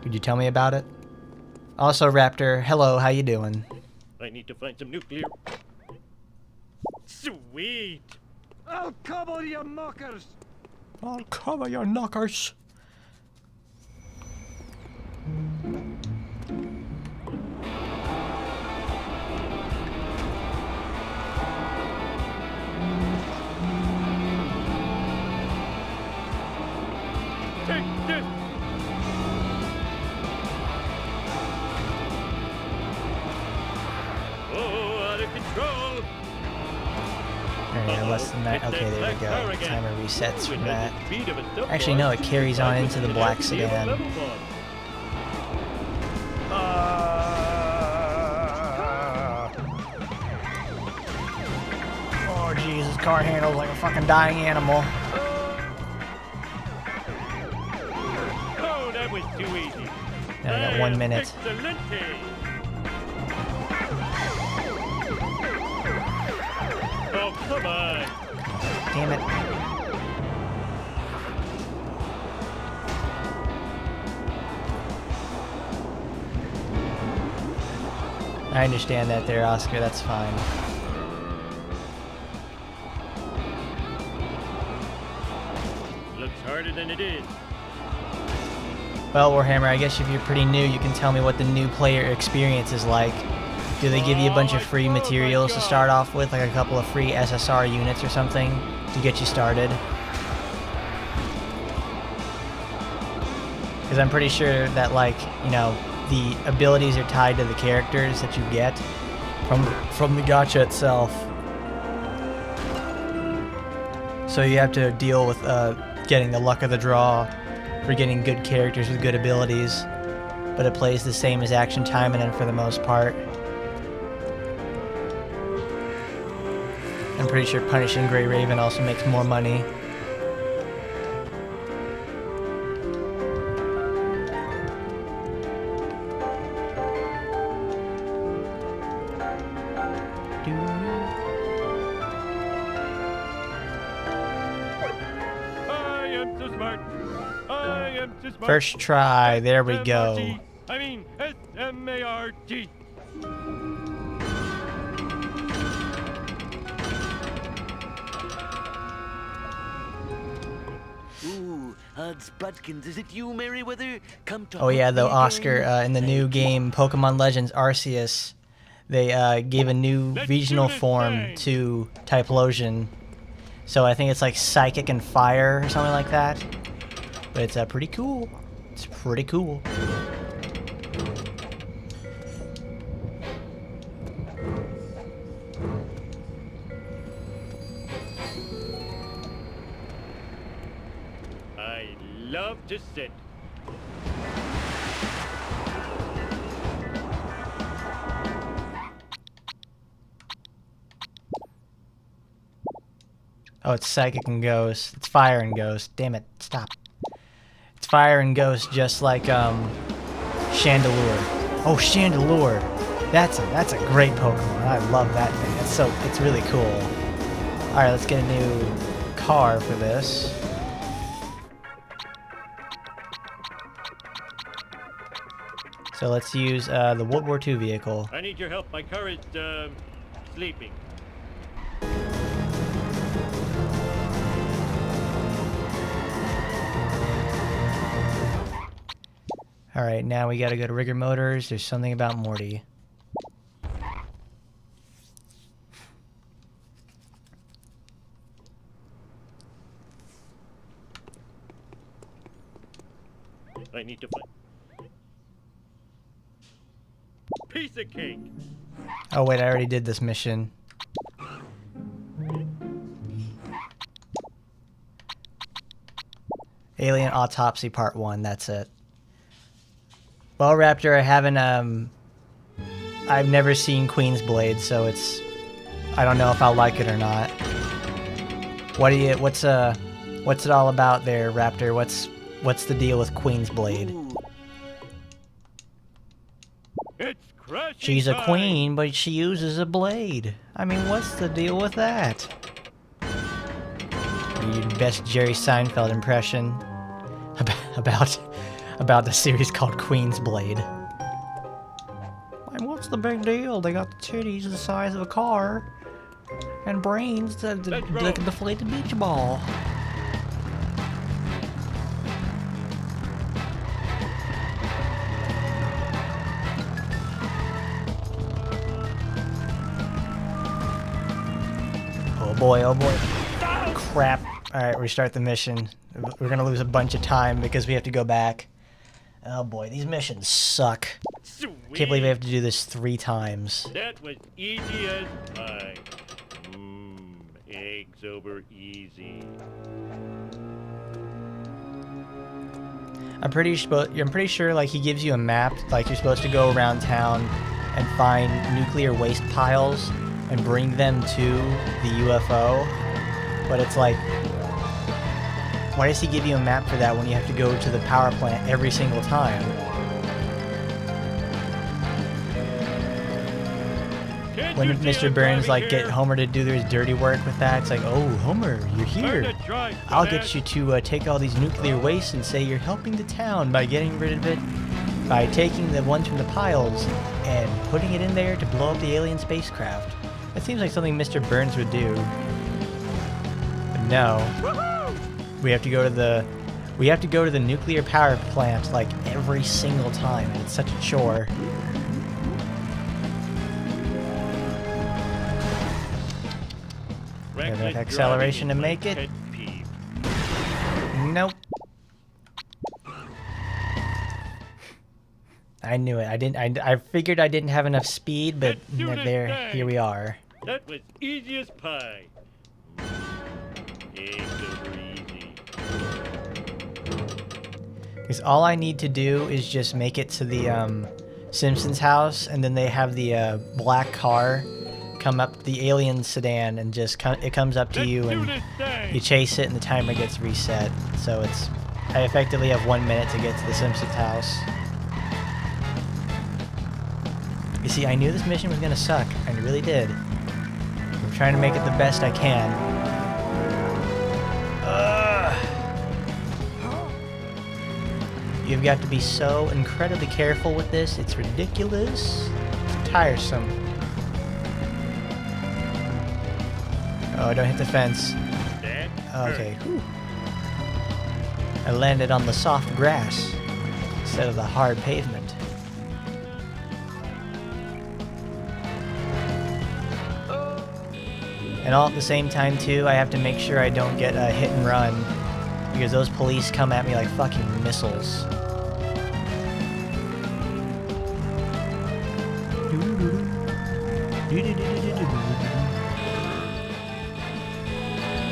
[SPEAKER 1] Could you tell me about it? Also, Raptor, hello, how you doing?
[SPEAKER 2] I need to find some nuclear. Sweet.
[SPEAKER 6] I'll cover your knockers.
[SPEAKER 11] I'll cover your knockers.
[SPEAKER 2] Take this. Oh, out of control.
[SPEAKER 1] Alright, less than that. Okay, there we go. Timer resets from that. Actually, no, it carries on into the black sedan. Oh, jeez, this car handles like a fucking dying animal.
[SPEAKER 2] Oh, that was too easy.
[SPEAKER 1] Now I got 1 minute.
[SPEAKER 2] Excelente. Oh, come on.
[SPEAKER 1] Damn it. I understand that there, Oscar. That's fine.
[SPEAKER 2] Looks harder than it is.
[SPEAKER 1] Well, Warhammer, I guess if you're pretty new, you can tell me what the new player experience is like. Do they give you a bunch of free materials to start off with, like a couple of free SSR units or something to get you started? Because I'm pretty sure that, like, you know, the abilities are tied to the characters that you get from the gacha itself. So you have to deal with getting the luck of the draw for getting good characters with good abilities, but it plays the same as Action Time and then for the most part. I'm pretty sure Punishing Gray Raven also makes more money.
[SPEAKER 2] I am so smart. I am so smart.
[SPEAKER 1] First try, there we go.
[SPEAKER 2] I mean, S-M-A-R-T.
[SPEAKER 8] Ooh, Odds Budkins, is it you, Merryweather? Come to
[SPEAKER 1] Oh yeah,
[SPEAKER 8] haunt
[SPEAKER 1] though,
[SPEAKER 8] me
[SPEAKER 1] Oscar,
[SPEAKER 8] again?
[SPEAKER 1] in the new game Pokemon Legends Arceus, they gave a new regional form to Typhlosion. So I think it's like Psychic and Fire or something like that. But it's pretty cool. It's pretty cool.
[SPEAKER 2] I love to sit.
[SPEAKER 1] Oh, it's Psychic and Ghost. It's Fire and Ghost. Damn it, stop. It's Fire and Ghost, just like Chandelure. Oh, Chandelure. That's a great Pokemon. I love that thing. It's really cool. All right, let's get a new car for this. So let's use the World War II vehicle.
[SPEAKER 2] I need your help. My car is sleeping.
[SPEAKER 1] All right, now we gotta go to Rigger Motors. There's something about Morty.
[SPEAKER 2] I need to find piece of cake.
[SPEAKER 1] Oh wait, I already did this mission. Alien Autopsy Part 1, that's it. Well, Raptor, I've never seen Queen's Blade, so I don't know if I'll like it or not. What's it all about there, Raptor? What's the deal with Queen's Blade?
[SPEAKER 2] It's crushing.
[SPEAKER 1] She's a
[SPEAKER 2] time.
[SPEAKER 1] queen, but she uses a blade. I mean, what's the deal with that? Your best Jerry Seinfeld impression about the series called Queen's Blade. And what's the big deal? They got the titties the size of a car, and brains the deflated beach ball. Oh boy, oh boy. Crap. Alright, restart the mission. We're gonna lose a bunch of time because we have to go back. Oh boy, these missions suck.
[SPEAKER 2] Sweet.
[SPEAKER 1] Can't believe I have to do this 3 times.
[SPEAKER 2] That was easy as pie. Eggs over easy.
[SPEAKER 1] I'm pretty sure like he gives you a map, like you're supposed to go around town and find nuclear waste piles and bring them to the UFO. But it's like, why does he give you a map for that when you have to go to the power plant every single time? When Mr. Burns like get Homer to do his dirty work with that, it's like, oh Homer, you're here. I'll get you to take all these nuclear waste and say you're helping the town by getting rid of it, by taking the ones from the piles and putting it in there to blow up the alien spacecraft. That seems like something Mr. Burns would do. But no. We have to go to the nuclear power plant like every single time. It's such a chore. Have enough acceleration to make it. Nope. I knew it. I figured I didn't have enough speed, but here we are.
[SPEAKER 2] That was easy as pie. Eggs over easy.
[SPEAKER 1] Because all I need to do is just make it to the Simpsons house, and then they have the black car come up, the alien sedan, and just it comes up to you, and you chase it, and the timer gets reset. So I effectively have 1 minute to get to the Simpsons house. You see, I knew this mission was gonna suck. I really did. I'm trying to make it the best I can. You've got to be so incredibly careful with this. It's ridiculous. It's tiresome. Oh, don't hit the fence. Okay. Whew. I landed on the soft grass instead of the hard pavement. And all at the same time too, I have to make sure I don't get a hit and run because those police come at me like fucking missiles.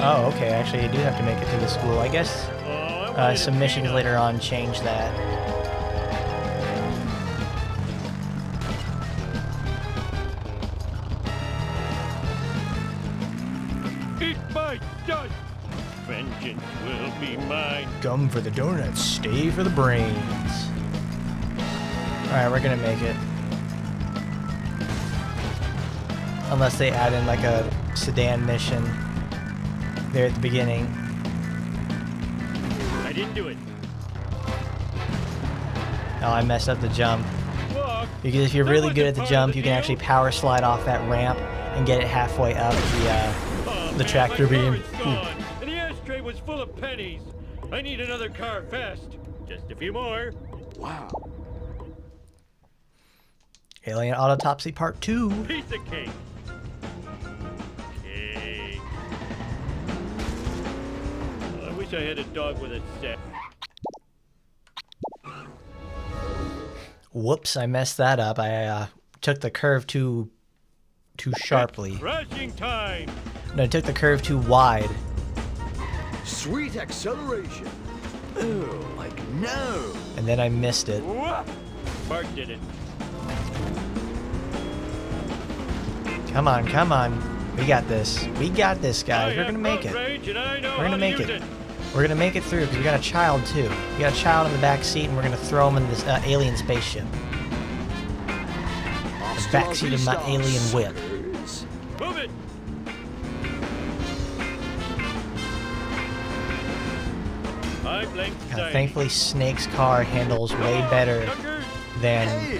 [SPEAKER 1] Oh, okay, actually I do have to make it to the school. I guess some missions later on change that.
[SPEAKER 2] Eat my dust! Vengeance will be mine.
[SPEAKER 1] Come for the donuts, stay for the brains. Alright, we're gonna make it. Unless they add in like a sedan mission there at the beginning.
[SPEAKER 2] I didn't do it.
[SPEAKER 1] Oh, I messed up the jump.
[SPEAKER 2] Walk.
[SPEAKER 1] Because if you're really good at the jump, you can actually power slide off that ramp and get it halfway up the tractor beam.
[SPEAKER 2] And the ashtray was full of pennies. I need another car fast. Just a few more.
[SPEAKER 10] Wow.
[SPEAKER 1] Alien Autopsy Part 2.
[SPEAKER 2] Piece of cake. Cake. I wish I had a dog with a set.
[SPEAKER 1] Whoops, I messed that up. I took the curve too sharply.
[SPEAKER 2] Rushing time.
[SPEAKER 1] No, I took the curve too wide.
[SPEAKER 10] Sweet acceleration. Oh, like no.
[SPEAKER 1] And then I missed it.
[SPEAKER 2] Bart did it.
[SPEAKER 1] Come on, come on. We got this. We got this, guys. We're gonna make it. We're gonna make it. We're gonna make it through because we got a child too. We got a child in the back seat, and we're gonna throw him in this alien spaceship. The back seat of my alien whip.
[SPEAKER 2] Move it.
[SPEAKER 1] Thankfully, Snake's car handles way better than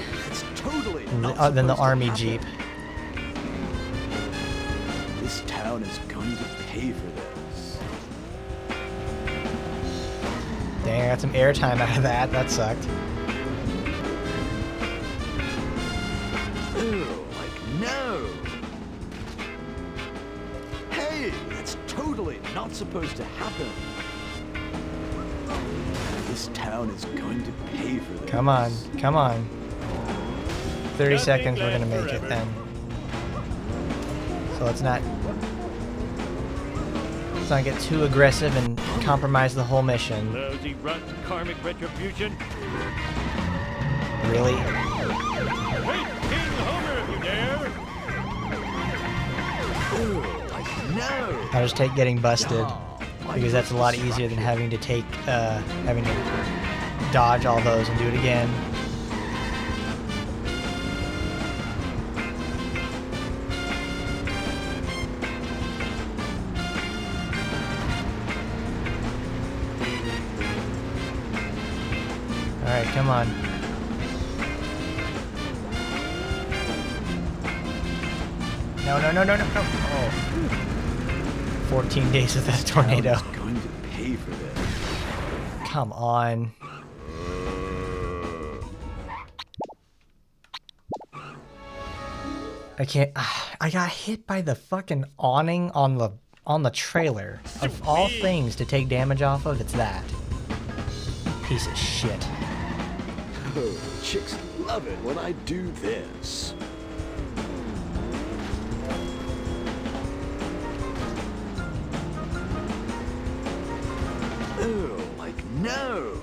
[SPEAKER 1] the army jeep.
[SPEAKER 10] This town is going to pay for this.
[SPEAKER 1] Dang, I got some airtime out of that. That sucked.
[SPEAKER 10] Oh, like no. Hey, that's totally not supposed to happen. This town is going to pay for this.
[SPEAKER 1] Come on, come on. 30 seconds, we're gonna make it then. So let's not get too aggressive and compromise the whole mission.
[SPEAKER 2] Lousy rust, karmic retribution.
[SPEAKER 1] Really?
[SPEAKER 2] Hey, King Homer, if you dare!
[SPEAKER 10] No.
[SPEAKER 1] I'll just take getting busted because that's a lot easier than having to dodge all those and do it again. Alright, come on. No, no, no, no, no, no. Oh. 14 days of that tornado.
[SPEAKER 10] Going to pay for this.
[SPEAKER 1] Come on. I can't. I got hit by the fucking awning on the trailer. Of all things to take damage off of, it's that. Piece of shit.
[SPEAKER 10] Oh, chicks love it when I do this. Oh, like no.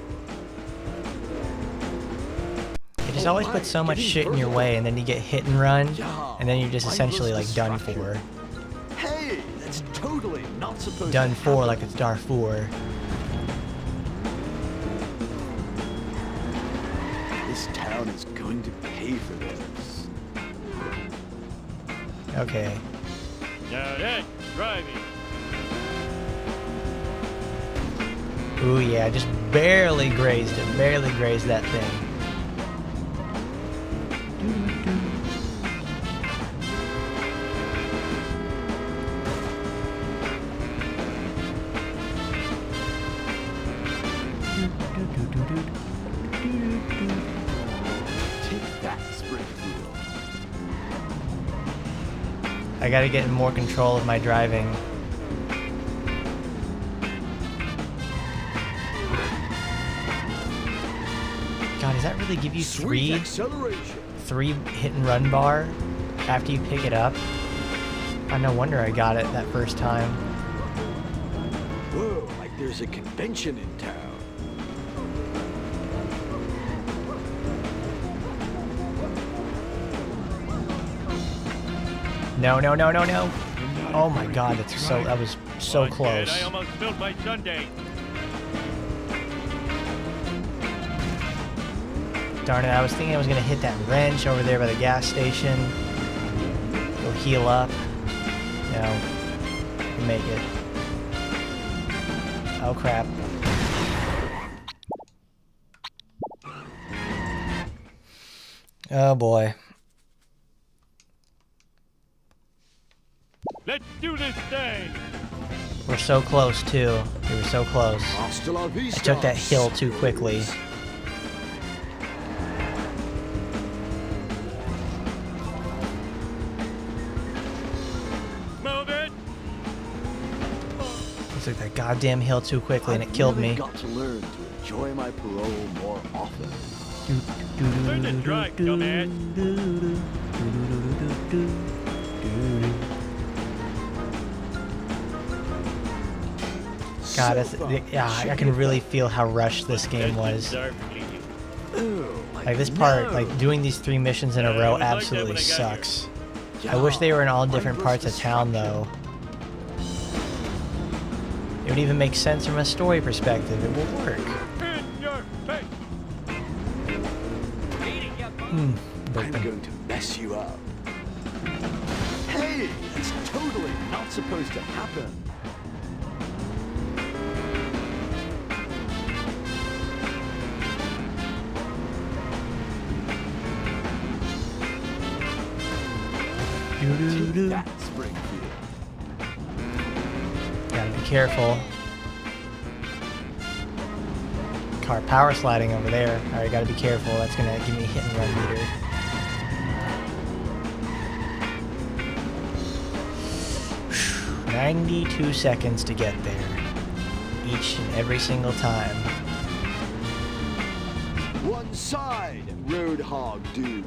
[SPEAKER 1] It just always puts so much shit in your way, and then you get hit and run, and then you're just essentially like done for.
[SPEAKER 10] Hey, that's totally not supposed
[SPEAKER 1] Done
[SPEAKER 10] to
[SPEAKER 1] for like it's Darfur.
[SPEAKER 10] This town is going to pay for this.
[SPEAKER 1] Okay.
[SPEAKER 2] Now that's driving.
[SPEAKER 1] Ooh yeah, I just barely grazed it. Barely grazed that thing. I gotta get in more control of my driving. God, does that really give you three hit and run bar after you pick it up? Oh, no wonder I got it that first time.
[SPEAKER 10] Whoa, like there's a convention in town.
[SPEAKER 1] No, no, no, no, no. Oh my God, that was so close.
[SPEAKER 2] I almost spilled my sundae.
[SPEAKER 1] Darn it, I was thinking I was gonna hit that wrench over there by the gas station. Go heal up. No. Didn't make it. Oh crap. Oh boy.
[SPEAKER 2] Let's do this thing.
[SPEAKER 1] We're so close too. We were so close. I took that hill too quickly.
[SPEAKER 2] Move it.
[SPEAKER 1] I took that goddamn hill too quickly and it killed me.
[SPEAKER 10] I've got to learn to enjoy my parole more often.
[SPEAKER 2] Learn to drive, dumbass.
[SPEAKER 1] God, yeah, I can really feel how rushed this game was. Like this part, like doing these 3 missions in a row absolutely sucks. I wish they were in all different parts of town though. It would even make sense from a story perspective. It will work.
[SPEAKER 2] In your face.
[SPEAKER 10] I'm going to mess you up. Hey, that's totally not supposed to happen. Take that, Springfield.
[SPEAKER 1] Gotta be careful. Car power sliding over there. Alright, gotta be careful. That's gonna give me a hit and run meter. Whew, 92 seconds to get there. Each and every single time.
[SPEAKER 10] One side, Roadhog dude.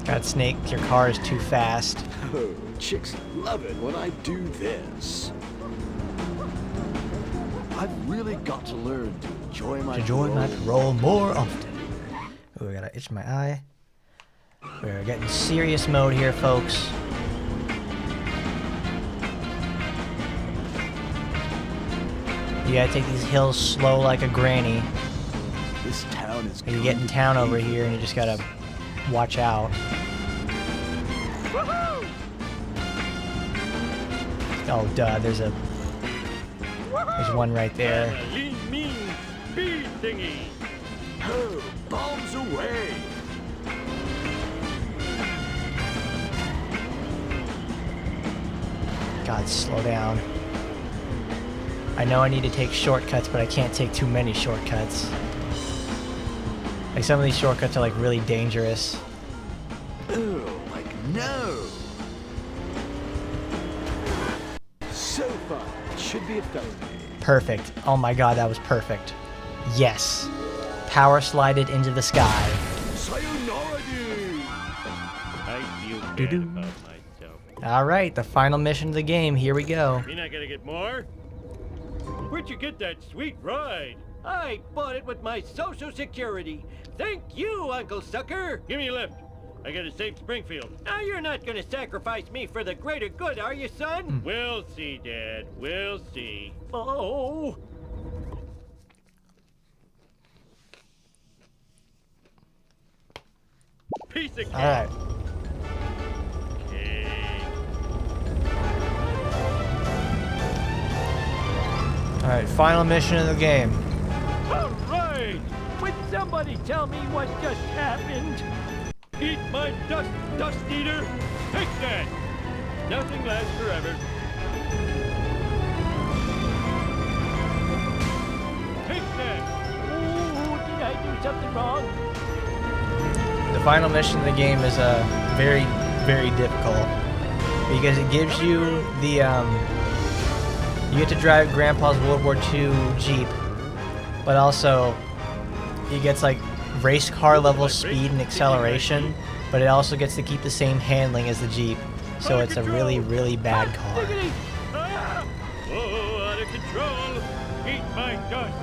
[SPEAKER 1] God, Snake, your car is too fast.
[SPEAKER 10] Oh, chicks love it when I do this. I've really got to learn to enjoy my
[SPEAKER 1] parole more often. Ooh, I gotta itch my eye. We're getting serious mode here, folks. You gotta take these hills slow like a granny.
[SPEAKER 10] This town is.
[SPEAKER 1] You get in town over here and you just gotta watch out. Oh, duh, there's one right there.
[SPEAKER 2] Lean, mean, speed thingy.
[SPEAKER 10] Oh, bombs away.
[SPEAKER 1] God, slow down. I know I need to take shortcuts, but I can't take too many shortcuts. Like, some of these shortcuts are, like, really dangerous.
[SPEAKER 10] Oh, like, no. So fun. It should be a felony.
[SPEAKER 1] Perfect. Oh my God, that was perfect. Yes. Power slided into the sky.
[SPEAKER 10] Sayonara, dude.
[SPEAKER 2] I feel bad about myself.
[SPEAKER 1] All right, the final mission of the game. Here we go.
[SPEAKER 2] You're not gonna get more? Where'd you get that sweet ride?
[SPEAKER 6] I bought it with my Social Security. Thank you, Uncle Sucker.
[SPEAKER 2] Give me a lift. I gotta save Springfield.
[SPEAKER 6] Now you're not gonna sacrifice me for the greater good, are you, son?
[SPEAKER 2] We'll see, Dad. We'll see.
[SPEAKER 6] Oh.
[SPEAKER 2] Piece of cake.
[SPEAKER 1] All right. All right, final mission of the game.
[SPEAKER 6] All right. Would somebody tell me what just happened?
[SPEAKER 2] Eat my dust, dust eater. Take that. Nothing lasts forever. Take that.
[SPEAKER 6] Ooh, did I do something wrong?
[SPEAKER 1] The final mission of the game is very, very difficult because it gives you the you get to drive Grandpa's World War II Jeep, but also he gets like race car level speed and acceleration, but it also gets to keep the same handling as the Jeep, so it's a really, really bad car.
[SPEAKER 2] Oh, out of control! Eat my dust!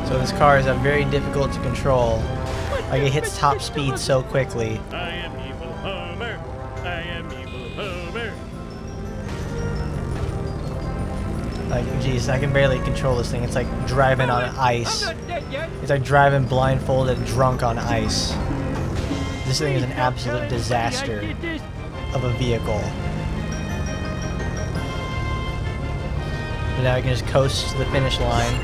[SPEAKER 1] So this car is very difficult to control. Like it hits top speed so quickly.
[SPEAKER 2] I am evil Homer. I am evil Homer.
[SPEAKER 1] Like, geez, I can barely control this thing. It's like driving on ice. It's like driving blindfolded, drunk on ice. This thing is an absolute disaster of a vehicle. And now I can just coast to the finish line.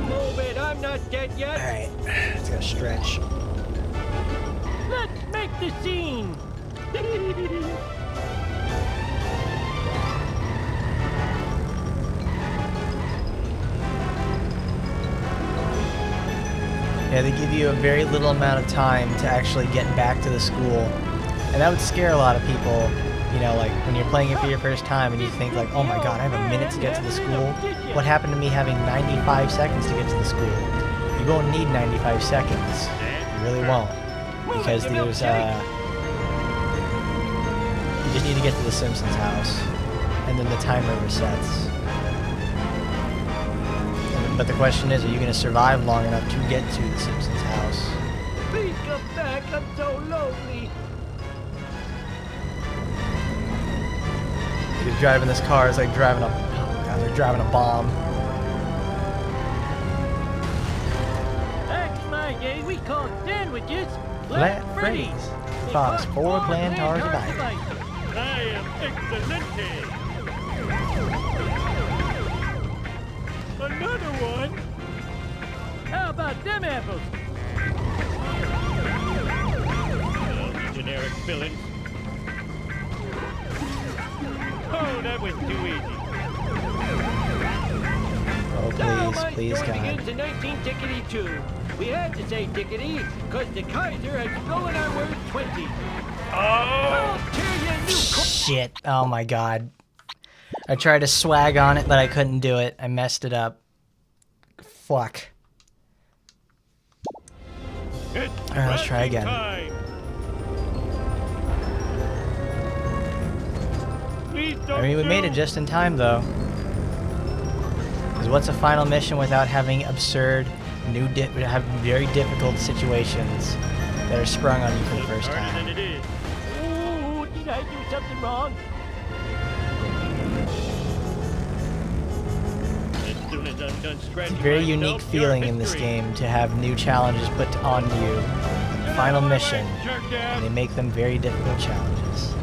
[SPEAKER 6] Move it, I'm not dead yet.
[SPEAKER 1] Alright, it's gotta stretch.
[SPEAKER 6] Let's make the scene.
[SPEAKER 1] Yeah, they give you a very little amount of time to actually get back to the school. And that would scare a lot of people, you know, like when you're playing it for your first time and you think like, oh my god, I have a minute to get to the school. What happened to me having 95 seconds to get to the school? You won't need 95 seconds. You really won't. Because there's, you just need to get to the Simpsons house. And then the timer resets. But the question is, are you going to survive long enough to get to the Simpsons house?
[SPEAKER 6] Please come back, I'm so lonely.
[SPEAKER 1] You're driving this car, it's like driving a, oh god, they're driving a bomb.
[SPEAKER 6] Back in my day, we called sandwiches
[SPEAKER 1] Flat freeze. Cost 4 plantars a bite.
[SPEAKER 2] I am excelente. Another one?
[SPEAKER 6] How about them apples?
[SPEAKER 2] Oh, you generic villains. Oh, that was too easy.
[SPEAKER 1] Oh, please, please,
[SPEAKER 6] story
[SPEAKER 1] God.
[SPEAKER 6] begins in 19-2. We had to say tickety, because the Kaiser had stolen our word 20. Oh!
[SPEAKER 1] Shit. Oh my god. I tried to swag on it, but I couldn't do it. I messed it up. Fuck. Alright, let's try again. I mean, we made it just in time, though. Because what's a final mission without having absurd, having very difficult situations that are sprung on you for the first time?
[SPEAKER 6] Ooh, did I do something wrong?
[SPEAKER 1] It's a very unique feeling in this game to have new challenges put on you. Final mission, and they make them very difficult challenges.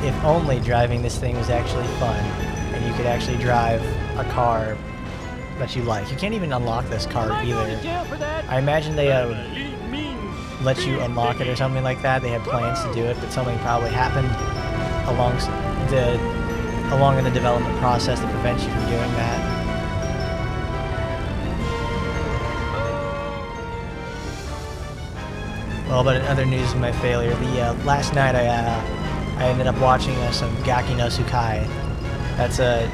[SPEAKER 1] If only driving this thing was actually fun, and you could actually drive a car that you like. You can't even unlock this car either. I imagine they let you unlock it or something like that. They had plans to do it, but something probably happened along in the development process that prevents you from doing that. Well, but in other news of my failure, last night I ended up watching some Gaki no Tsukai. That's a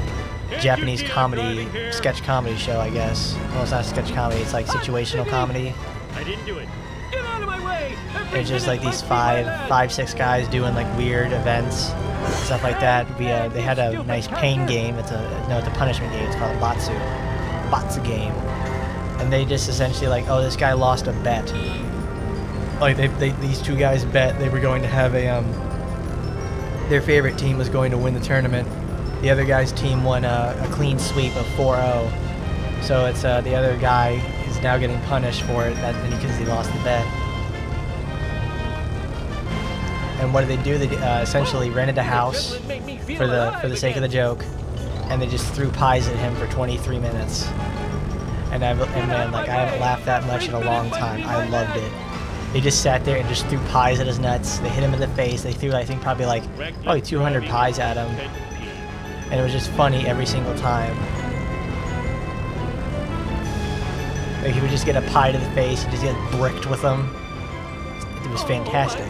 [SPEAKER 1] Japanese comedy, sketch comedy show, I guess. Well, it's not sketch comedy, it's like situational comedy.
[SPEAKER 6] I didn't do it. Get out of my way!
[SPEAKER 1] It's just like these five, six guys doing like weird events, stuff like that. They had a nice pain game. It's a punishment game. It's called a Batsu game. And they just essentially like, oh, this guy lost a bet. Like these two guys bet they were going to have their favorite team was going to win the tournament. The other guy's team won a clean sweep of 4-0. So it's the other guy is now getting punished for it because he lost the bet. And what did they do? They essentially rented a house for the sake of the joke, and they just threw pies at him for 23 minutes. And man, like I haven't laughed that much in a long time. I loved it. They just sat there and just threw pies at his nuts. They hit him in the face. They threw, I think, probably 200 pies at him. And it was just funny every single time. Like he would just get a pie to the face, he'd just get bricked with them. It was fantastic.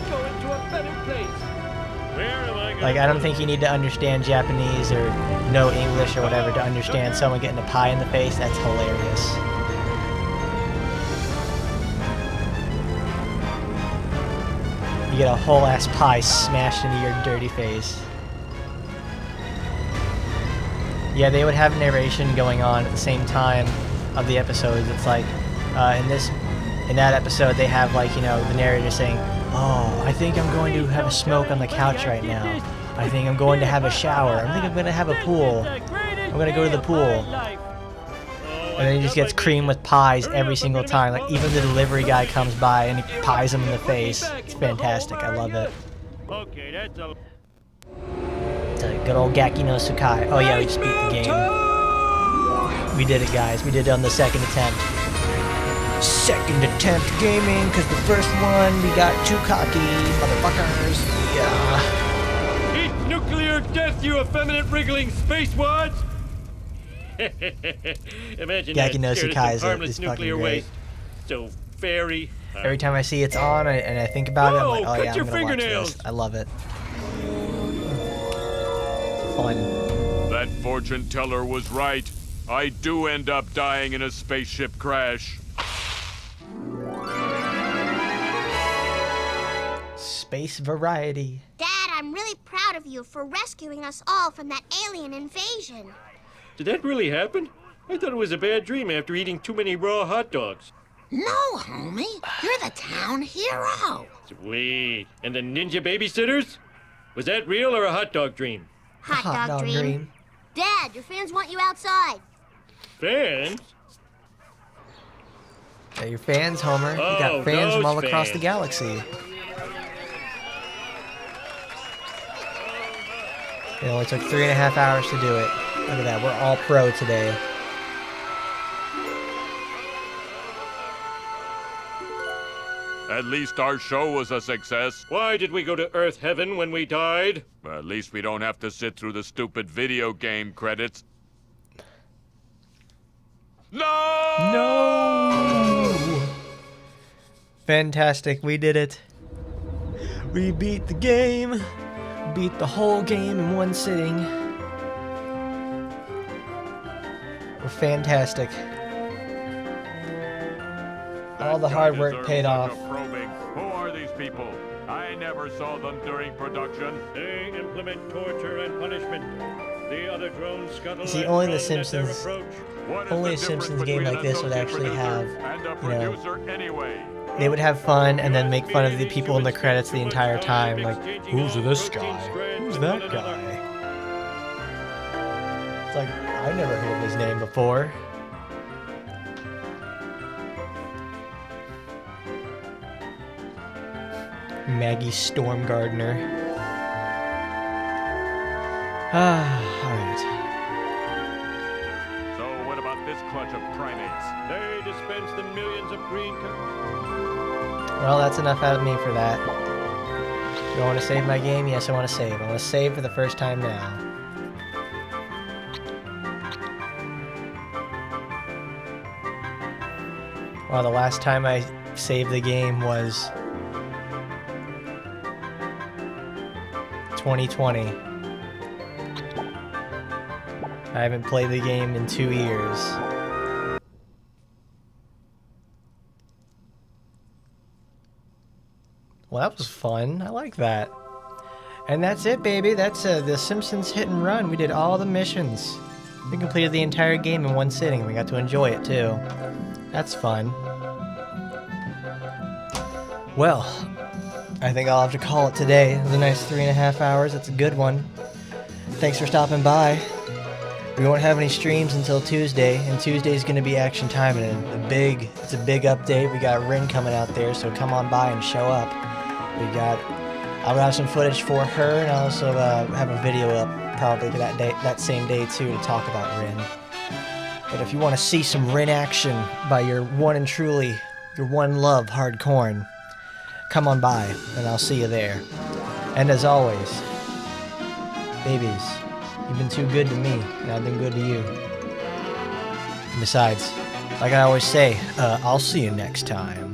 [SPEAKER 1] Like, I don't think you need to understand Japanese or know English or whatever to understand someone getting a pie in the face. That's hilarious. You get a whole ass pie smashed into your dirty face. Yeah, they would have narration going on at the same time of the episodes. It's like, in that episode, they have, like, you know, the narrator saying, "Oh, I think I'm going to have a smoke on the couch right now. I think I'm going to have a shower. I think I'm going to have a pool. I'm going to go to the pool." And then he just gets creamed with pies every single time. Like, even the delivery guy comes by and he pies him in the face. It's fantastic. I love it.
[SPEAKER 2] Okay, that's a...
[SPEAKER 1] It's a good old Gaki no Sukai. Oh yeah, we just beat the game. We did it, guys. We did it on the second attempt. Second attempt gaming, because the first one we got too cocky, motherfuckers. Yeah.
[SPEAKER 2] Eat nuclear death, you effeminate wriggling spacewads! Imagine
[SPEAKER 1] Gaki no
[SPEAKER 2] that, scared of
[SPEAKER 1] Sukai
[SPEAKER 2] some harmless
[SPEAKER 1] is
[SPEAKER 2] nuclear
[SPEAKER 1] fucking great.
[SPEAKER 2] waste. So very...
[SPEAKER 1] Every time I see it's on and I think about it, I'm like, oh
[SPEAKER 2] cut
[SPEAKER 1] yeah,
[SPEAKER 2] your
[SPEAKER 1] I'm gonna watch
[SPEAKER 2] fingernails.
[SPEAKER 1] this. I love it. Fun.
[SPEAKER 14] That fortune teller was right. I do end up dying in a spaceship crash.
[SPEAKER 1] Space variety.
[SPEAKER 4] Dad, I'm really proud of you for rescuing us all from that alien invasion.
[SPEAKER 2] Did that really happen? I thought it was a bad dream after eating too many raw hot dogs.
[SPEAKER 15] No, homie. You're the town hero.
[SPEAKER 2] Sweet. And the ninja babysitters? Was that real or a hot dog dream?
[SPEAKER 4] Hot dog dream. Dad, your fans want you outside.
[SPEAKER 2] Fans?
[SPEAKER 1] Yeah, your fans, Homer. You got
[SPEAKER 2] Oh,
[SPEAKER 1] fans from
[SPEAKER 2] those
[SPEAKER 1] all across the
[SPEAKER 2] fans.
[SPEAKER 1] galaxy. It only took 3.5 hours to do it. Look at that. We're all pro today.
[SPEAKER 14] At least our show was a success.
[SPEAKER 2] Why did we go to Earth Heaven when we died?
[SPEAKER 14] At least we don't have to sit through the stupid video game credits. No!
[SPEAKER 1] No! Fantastic. We did it. We beat the game. Beat the whole game in one sitting. We're fantastic. All the hard work paid off.
[SPEAKER 14] Who are these people? I never saw them during production.
[SPEAKER 2] They implement torture and punishment. The other drones scuttle.
[SPEAKER 1] See,
[SPEAKER 2] and
[SPEAKER 1] only the
[SPEAKER 2] run at their
[SPEAKER 1] Simpsons,
[SPEAKER 2] approach.
[SPEAKER 1] only a Simpsons game like this would actually have,
[SPEAKER 14] And a
[SPEAKER 1] you know,
[SPEAKER 14] producer anyway.
[SPEAKER 1] they would have fun and then make fun of the people in the credits the entire time. Like, who's this guy? Who's that guy? It's like, I've never heard of his name before. Maggie Stormgardner. Alright.
[SPEAKER 14] So what about this clutch of primates?
[SPEAKER 2] They dispense the millions of green
[SPEAKER 1] Well, that's enough out of me for that. Do I want to save my game? Yes, I want to save. I want to save for the first time now. Well, the last time I saved the game was 2020. I haven't played the game in 2 years. Well, that was fun. I like that. And that's it, baby. That's the Simpsons Hit and Run. We did all the missions. We completed the entire game in one sitting. We got to enjoy it, too. That's fun. Well, I think I'll have to call it today. It was a nice 3.5 hours. That's a good one. Thanks for stopping by. We won't have any streams until Tuesday, and Tuesday's going to be action time, and it's a big update. We got Rin coming out there, so come on by and show up. I'll have some footage for her, and I'll also have a video up probably that same day too to talk about Rin. But if you want to see some Rin action by your one and truly, your one love, Hardcorn, come on by, and I'll see you there. And as always, babies, you've been too good to me, and I've been good to you. And besides, like I always say, I'll see you next time.